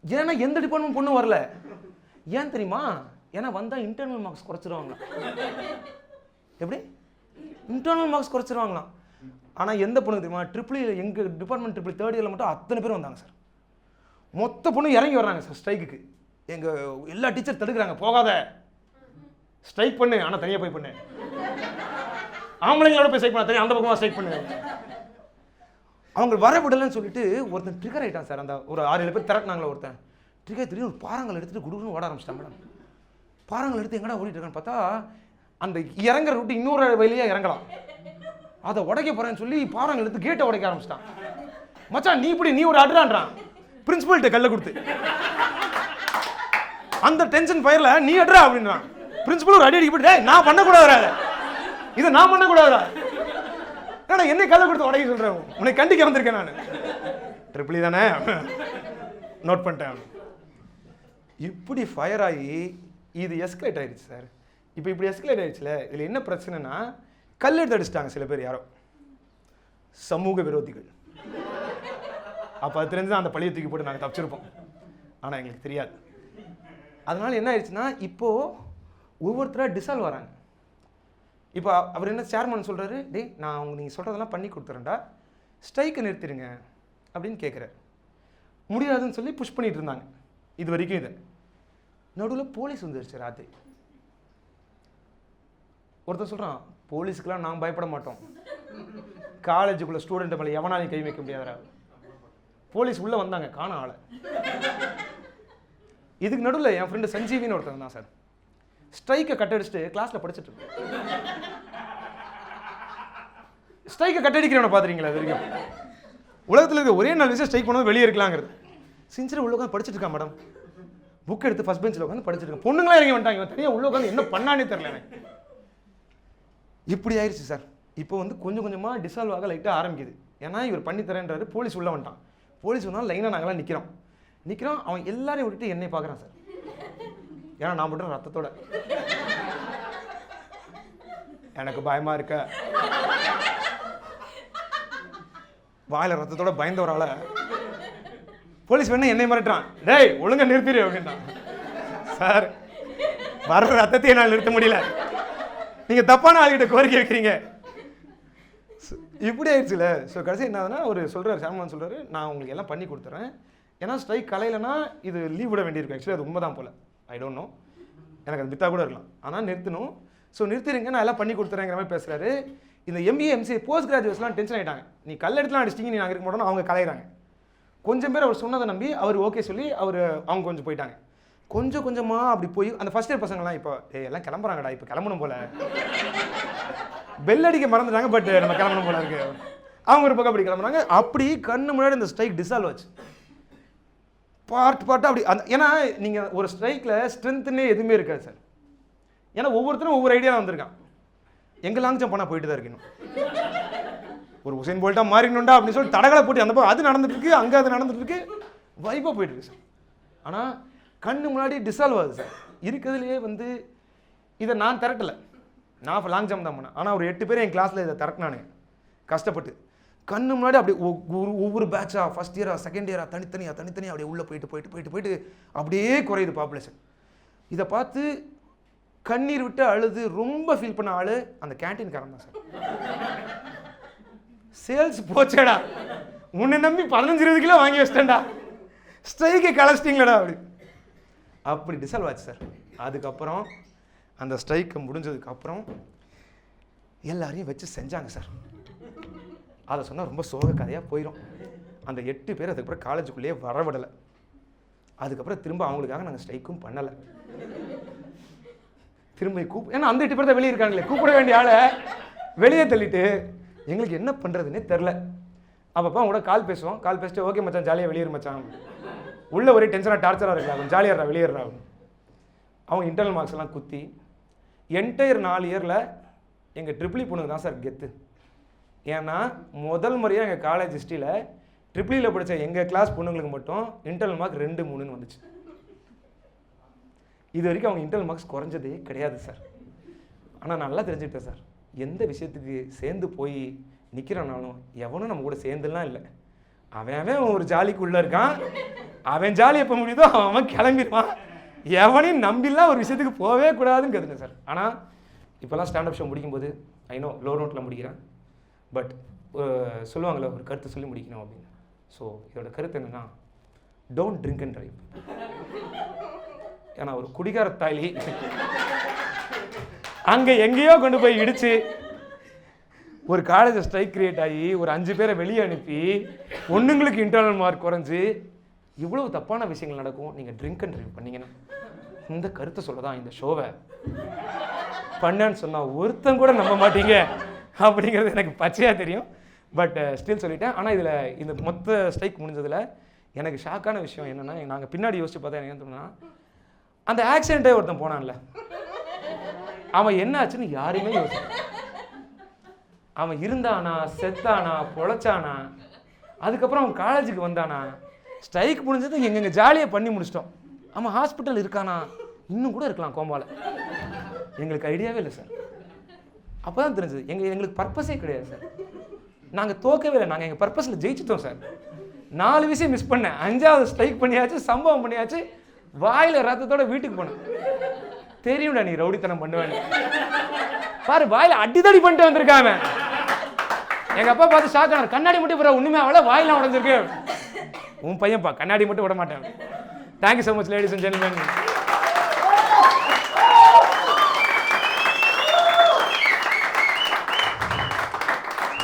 ஏன்னா எந்த டிபார்ட்மெண்ட் பொண்ணு வரல. ஏன் தெரியுமா? ஏன்னா வந்தால் இன்டர்னல் மார்க்ஸ் குறைச்சிருவாங்க. எப்படி இன்டர்னல் மார்க்ஸ் குறைச்சிருவாங்களாம். ஆனால் எந்த பொண்ணு தெரியுமா? எங்கள் டிபார்ட்மெண்ட் ட்ரிபிள் 3rd இயரில் மட்டும் அத்தனை பேர் வந்தாங்க சார். மொத்த பொண்ணு இறங்கி வர்றாங்க சார் ஸ்ட்ரைக்குக்கு. எங்கள் எல்லா டீச்சர் தடுக்கிறாங்க, போகாத, ஸ்ட்ரைக் பண்ணு, ஆனால் தனியாக போய் பண்ணு, ஆம்பளைங்களோட போய் ஸ்ட்ரைக் பண்ண, தனியாக அந்த பக்கமாக ஸ்ட்ரைக் பண்ணு. அவங்க வர விடலன்னு சொல்லிட்டு ஒருத்தன் ட்ரிகர் ஆகிட்டான் சார். அந்த ஒரு 6-7 பேர் திரட்டினாங்களே, ஒருத்தன் ட்ரிகர் திடீர்னு ஒரு பாறாங்கல் எடுத்துகிட்டு குடுகுன்னு ஓட ஆரம்பிச்சிட்டான் மேடம். பாறாங்கல் எடுத்து எங்கடா ஓடிட்டு இருக்கான்னு பார்த்தா அந்த இறங்குற ரூட்டு இன்னொரு வழியாக இறங்கலாம், அதை உடைக்க போகிறேன்னு சொல்லி பாறாங்கல் எடுத்து கேட்டை உடைக்க ஆரம்பிச்சிட்டான். மச்சான் நீ ஒரு அட்ரான்றான் பிரின்சிபல்கிட்ட கல்லை கொடுத்து. அந்த டென்ஷன் ஃபயரில் நீ அட்ரா அப்படின்றான். பிரின்சிபல் ஒரு அடி போட்டு, நான் பண்ணக்கூடாது, இதை நான் பண்ணக்கூடாதா, என்னை கல்லை கொடுத்து உடைக்க சொல்கிறேன், உன்னை கண்டிக்க வந்திருக்கேன் நான். ட்ரிபிள் தானே, நோட் பண்ணிட்டேன். இப்படி ஃபயர் ஆகி இது எஸ்கலேட் ஆயிடுச்சு சார். இப்போ இப்படி எஸ்கலேட் ஆயிடுச்சுல, இதில் என்ன பிரச்சனைனா கல் எடுத்து அடிச்சிட்டாங்க சில பேர், யாரோ சமூக விரோதிகள். அப்போ அது தெரிஞ்சு அந்த பழியை தூக்கி போட்டு நாங்கள் தப்பிச்சிருப்போம். ஆனால் எங்களுக்கு தெரியாது. அதனால என்ன ஆயிடுச்சுன்னா இப்போது ஒவ்வொருத்தராக டிசால்வ் வராங்க. இப்போ அவர் என்ன சேர்மன் சொல்கிறாரு, நான் நீங்கள் சொல்கிறதெல்லாம் பண்ணி கொடுத்துறேன்டா, ஸ்ட்ரைக்கை நிறுத்திடுங்க அப்படின்னு கேட்குறாரு. முடியாதுன்னு சொல்லி புஷ் பண்ணிட்டு இருந்தாங்க இது வரைக்கும். இதை நடுவில் போலீஸ் வந்துருச்சு ராத்திரி. ஒருத்தர் சொல்கிறான், போலீஸுக்கெல்லாம் நாங்கள் பயப்பட மாட்டோம், காலேஜுக்குள்ளே ஸ்டூடெண்ட்டை மேலே எவனாலையும் கை வைக்க முடியாதா. போலீஸ் உள்ளே வந்தாங்க, காண ஆளை. இதுக்கு நடுவில் என் ஃப்ரெண்டு சஞ்சீவின்னு ஒருத்தர் தான் சார், ஸ்ட்ரைக்கை கட்டடிச்சுட்டு கிளாஸில் படிச்சுட்டு இருக்கேன். ஸ்ட்ரைக்கை கட்டடிக்கிறவனை பார்த்துறீங்களா? இது வரைக்கும் உலகத்தில் இருக்க ஒரே நாள் விஷயம் ஸ்ட்ரைக் பண்ணது வெளியே இருக்கலாங்கிறது. சின்சியராக உள்ள உட்காந்து படிச்சுட்டு இருக்கான் மேடம். புக் எடுத்து ஃபர்ஸ்ட் பெஞ்சில் உட்காந்து படிச்சுட்டு இருக்கேன். பொண்ணுங்களா இறங்கி வந்துட்டாங்க, தனியாக உள்ள உட்காந்து என்ன பண்ணானே தெரியல எனக்கு. இப்படி ஆயிடுச்சு சார். இப்போ வந்து கொஞ்சம் கொஞ்சமாக டிசால்வ் ஆக லைட்டாக ஆரம்பிக்குது. ஏன்னா இவர் பண்ணி தரேன்றாரு. போலீஸ் உள்ளே வந்துட்டான். போலீஸ் வந்தாலும் லைனாக நாங்களாம் நிற்கிறோம். அவன் எல்லாரையும் விட்டுட்டு என்னை பார்க்குறான் சார். ஏன்னா நான் மட்டும் ரத்தத்தோட, எனக்கு பயமாக இருக்க, வாயில ரத்தத்தோட பயந்தவரால போலீஸ் வேணா என்னை மிரட்டுறான், டேய் ஒழுங்கா நிறுத்திடு அப்படின்ட்டான். சார் வர்ற ரத்தத்தையே நான் நிறுத்த முடியல, நீங்க தப்பான ஆளுகிட்ட கோரிக்கை வைக்கிறீங்க. இப்படி ஆயிடுச்சுல. ஸோ கடைசி என்னதுன்னா ஒரு சொல்கிறார், சாமான் சொல்கிறாரு, நான் உங்களுக்கு எல்லாம் பண்ணி கொடுத்துறேன், ஏன்னா ஸ்ட்ரைக் கலையிலனா இது லீவ் விட வேண்டியிருக்கும். ஆக்சுவலி அது உண்மை தான் போல, ஐ டோன்ட் நோ, எனக்கு அது வித்தா கூட இருக்கலாம், ஆனால் நிறுத்தணும். ஸோ நிறுத்திடுங்க, நான் எல்லாம் பண்ணி கொடுத்துறேங்கிற மாதிரி பேசுகிறாரு. இந்த MBA MCA போஸ்ட் கிராஜுவேட்ஸ்லாம் டென்ஷன் ஆகிட்டாங்க. நீ கல் எடுத்துலாம் அடிச்சிட்டிங்க, நீ நாங்கள் இருக்க மாட்டோம், அவங்க கலையிறாங்க. கொஞ்சம் பேர் அவர் சொன்னதை நம்பி அவர் ஓகே சொல்லி அவங்க கொஞ்சம் போயிட்டாங்க. கொஞ்சம் கொஞ்சமாக அப்படி போய் அந்த ஃபர்ஸ்ட் இயர் பசங்கள்லாம் இப்போ எல்லாம் கிளம்புறாங்கடா, இப்போ கிளம்பணும் போல, பெல் அடிக்க மறந்துட்டாங்க, பட் நம்ம கிளம்பணும் போல இருக்கு, அவங்க ஒரு பக்கம் அப்படி கிளம்புறாங்க. அப்படி கண்ணு முன்னாடி இந்த ஸ்ட்ரைக் டிசால்வ் ஆச்சு. பார்ட் அப்படி அந்த, ஏன்னா நீங்கள் ஒரு ஸ்ட்ரைக்கில் ஸ்ட்ரென்த்துன்னே எதுவுமே இருக்காது சார். ஏன்னா ஒவ்வொருத்தரும் ஒவ்வொரு ஐடியா வந்திருக்கான். எங்கே லாங் ஜம்ப் பண்ணால் போயிட்டு தான் இருக்கணும், ஒரு உசைன் போல்ட்டாக மாறிடணுண்டா அப்படின்னு சொல்லி தடகளை போட்டு அந்த அது நடந்துட்டு இருக்கு, அங்கே அது நடந்துட்டு இருக்கு, வைப்பாக போயிட்டு இருக்கு சார். ஆனால் கண்ணு முன்னாடி டிசால்வ் ஆகுது சார். இருக்கிறதுலையே வந்து இதை நான் திரட்டலை, நான் லாங் ஜம்ப் தான் பண்ணேன். ஆனால் ஒரு 8 பேர் என் கிளாஸில் இதை திரட்டினானுங்க கஷ்டப்பட்டு. கண்ணு முன்னாடி அப்படி ஒவ்வொரு பேட்சாக ஃபஸ்ட் இயரா செகண்ட் இயரா தனித்தனியாக அப்படியே உள்ளே போயிட்டு அப்படியே குறையுது பாப்புலேஷன். இதை பார்த்து கண்ணீர் விட்டு அழுது ரொம்ப ஃபீல் பண்ண ஆள் அந்த கேன்டீன்காரன் தான் சார். சேல்ஸ் போச்சேடா, உன்னை நம்பி 15-20 கிலோ வாங்கி வச்சிட்டேன்டா, ஸ்ட்ரைக்கை கலச்சிட்டிங்களடா அப்படி டிசால்வ் ஆச்சு சார். அதுக்கப்புறம் அந்த ஸ்ட்ரைக்கு முடிஞ்சதுக்கப்புறம் எல்லாரையும் வச்சு செஞ்சாங்க சார். அதை சொன்னால் ரொம்ப சோக கதையாக போயிடும். அந்த 8 பேர் அதுக்கப்புறம் காலேஜுக்குள்ளேயே வரவிடலை. அதுக்கப்புறம் திரும்ப அவங்களுக்காக நாங்கள் ஸ்ட்ரைக்கும் பண்ணலை. திரும்ப ஏன்னா அந்த 8 பேர் தான் வெளியே இருக்காங்களே, கூப்பிட வேண்டிய ஆளை வெளியே தள்ளிட்டு எங்களுக்கு என்ன பண்ணுறதுன்னே தெரில. அப்பப்போ அவங்க கூட கால் பேசுவோம். கால் பேசிட்டு ஓகே மச்சான் ஜாலியாக வெளியேறு மச்சான், உள்ளே ஒரே டென்ஷனாக டார்ச்சராக இருக்கலாம், ஜாலியாக வெளியேறா. அவங்க இன்டர்னல் மார்க்ஸ் எல்லாம் குத்தி என்டையர் 4 இயரில் எங்கள் ட்ரிபிளி பொண்ணுக்கு தான் சார் கெத்து. ஏன்னா முதல் முறையாக எங்கள் காலேஜ் ஹிஸ்ட்ரியில் ட்ரிபிளியில் படித்த எங்கள் கிளாஸ் பொண்ணுங்களுக்கு மட்டும் இன்டர்னல் மார்க் 2, 3ன்னு வந்துச்சு. இது வரைக்கும் அவங்க இன்டர்னல் மார்க்ஸ் குறைஞ்சதே கிடையாது சார். ஆனால் நல்லா தெரிஞ்சுக்கிட்டேன் சார், எந்த விஷயத்துக்கு சேர்ந்து போய் நிற்கிறனாலும் எவனும் நம்ம கூட சேர்ந்துலாம் இல்லை. அவன் ஒரு ஜாலிக்கு உள்ளே இருக்கான், அவன் ஜாலி எப்போ முடியுதோ அவன் கிளம்பிடுவான். எவனையும் நம்பிலாம் ஒரு விஷயத்துக்கு போகவே கூடாதுன்னு கற்றுனேன் சார். ஆனால் இப்போல்லாம் ஸ்டாண்டப் ஷோ முடிக்கும்போது ஐநோ லோ நோட்டில் முடிக்கிறேன், பட் சொல்லுவாங்கள்ல ஒரு கருத்து சொல்லி முடிக்கணும் அப்படின்னு. ஸோ இதோட கருத்து என்னென்னா, டோன்ட் ட்ரிங்க் அண்ட் ட்ரைவ். ஏன்னா ஒரு குடிகார தாலி அங்கே எங்கேயோ கொண்டு போய் இடித்து ஒரு காலேஜ் ஸ்ட்ரைக் கிரியேட் ஆகி ஒரு 5 பேரை வெளியே அனுப்பி ஒன்றுங்களுக்கு இன்டர்னல் மார்க் குறைஞ்சி இவ்வளோ தப்பான விஷயங்கள் நடக்கும். நீங்கள் ட்ரிங்க் அண்ட் ட்ரைவ் பண்ணிங்கன்னா இந்த கருத்தை சொல்ல தான் இந்த ஷோவை பண்ணேன்னு சொன்னால் ஒருத்தன் கூட நம்ப மாட்டீங்க அப்படிங்கிறது எனக்கு பச்சையாக தெரியும். பட் ஸ்டில் சொல்லிட்டேன். ஆனால் இதில் இந்த மொத்த ஸ்ட்ரைக் முடிஞ்சதில் எனக்கு ஷாக்கான விஷயம் என்னென்னா, நாங்கள் பின்னாடி யோசிச்சு பார்த்தா எனக்கு என்ன தோணுன்னா, அந்த ஆக்சிடென்ட்டே ஒருத்தன் போனான்ல, அவன் என்ன ஆச்சுன்னு யாருமே யோசிச்சு, அவன் இருந்தானா செத்தானா பொழைச்சானா, அதுக்கப்புறம் அவன் காலேஜுக்கு வந்தானா, ஸ்ட்ரைக் முடிஞ்சது எங்கெங்க ஜாலியாக பண்ணி முடிச்சிட்டோம். அவன் ஹாஸ்பிட்டல் இருக்கானா, இன்னும் கூட இருக்கலாம் கோமால, எங்களுக்கு ஐடியாவே இல்லை சார். அப்போ தான் தெரிஞ்சது எங்களுக்கு பர்பஸே கிடையாது சார். நாங்கள் தோக்கவே இல்லை, நாங்கள் எங்கள் பர்பஸில் ஜெயிச்சிட்டோம் சார். 4 விஷயம் மிஸ் பண்ணேன், 5வது ஸ்ட்ரைக் பண்ணியாச்சு, சம்பவம் பண்ணியாச்சு, வாயில் ரத்தத்தோட வீட்டுக்கு போனேன். தெரியும்டா நீ ரவுடித்தனம் பண்ணுவேன் பாரு, வாயில் அடிதடி பண்ணிட்டு வந்திருக்காங்க. எங்கள் அப்பா பார்த்து ஷாக் ஆனார், கண்ணாடி மட்டும் போகிற ஒன்றுமே அவளை வாயிலாம் உடஞ்சிருக்கு. உன் பையன்ப்பா கண்ணாடி மட்டும் விட மாட்டேன். Thank you so much ladies and gentleman.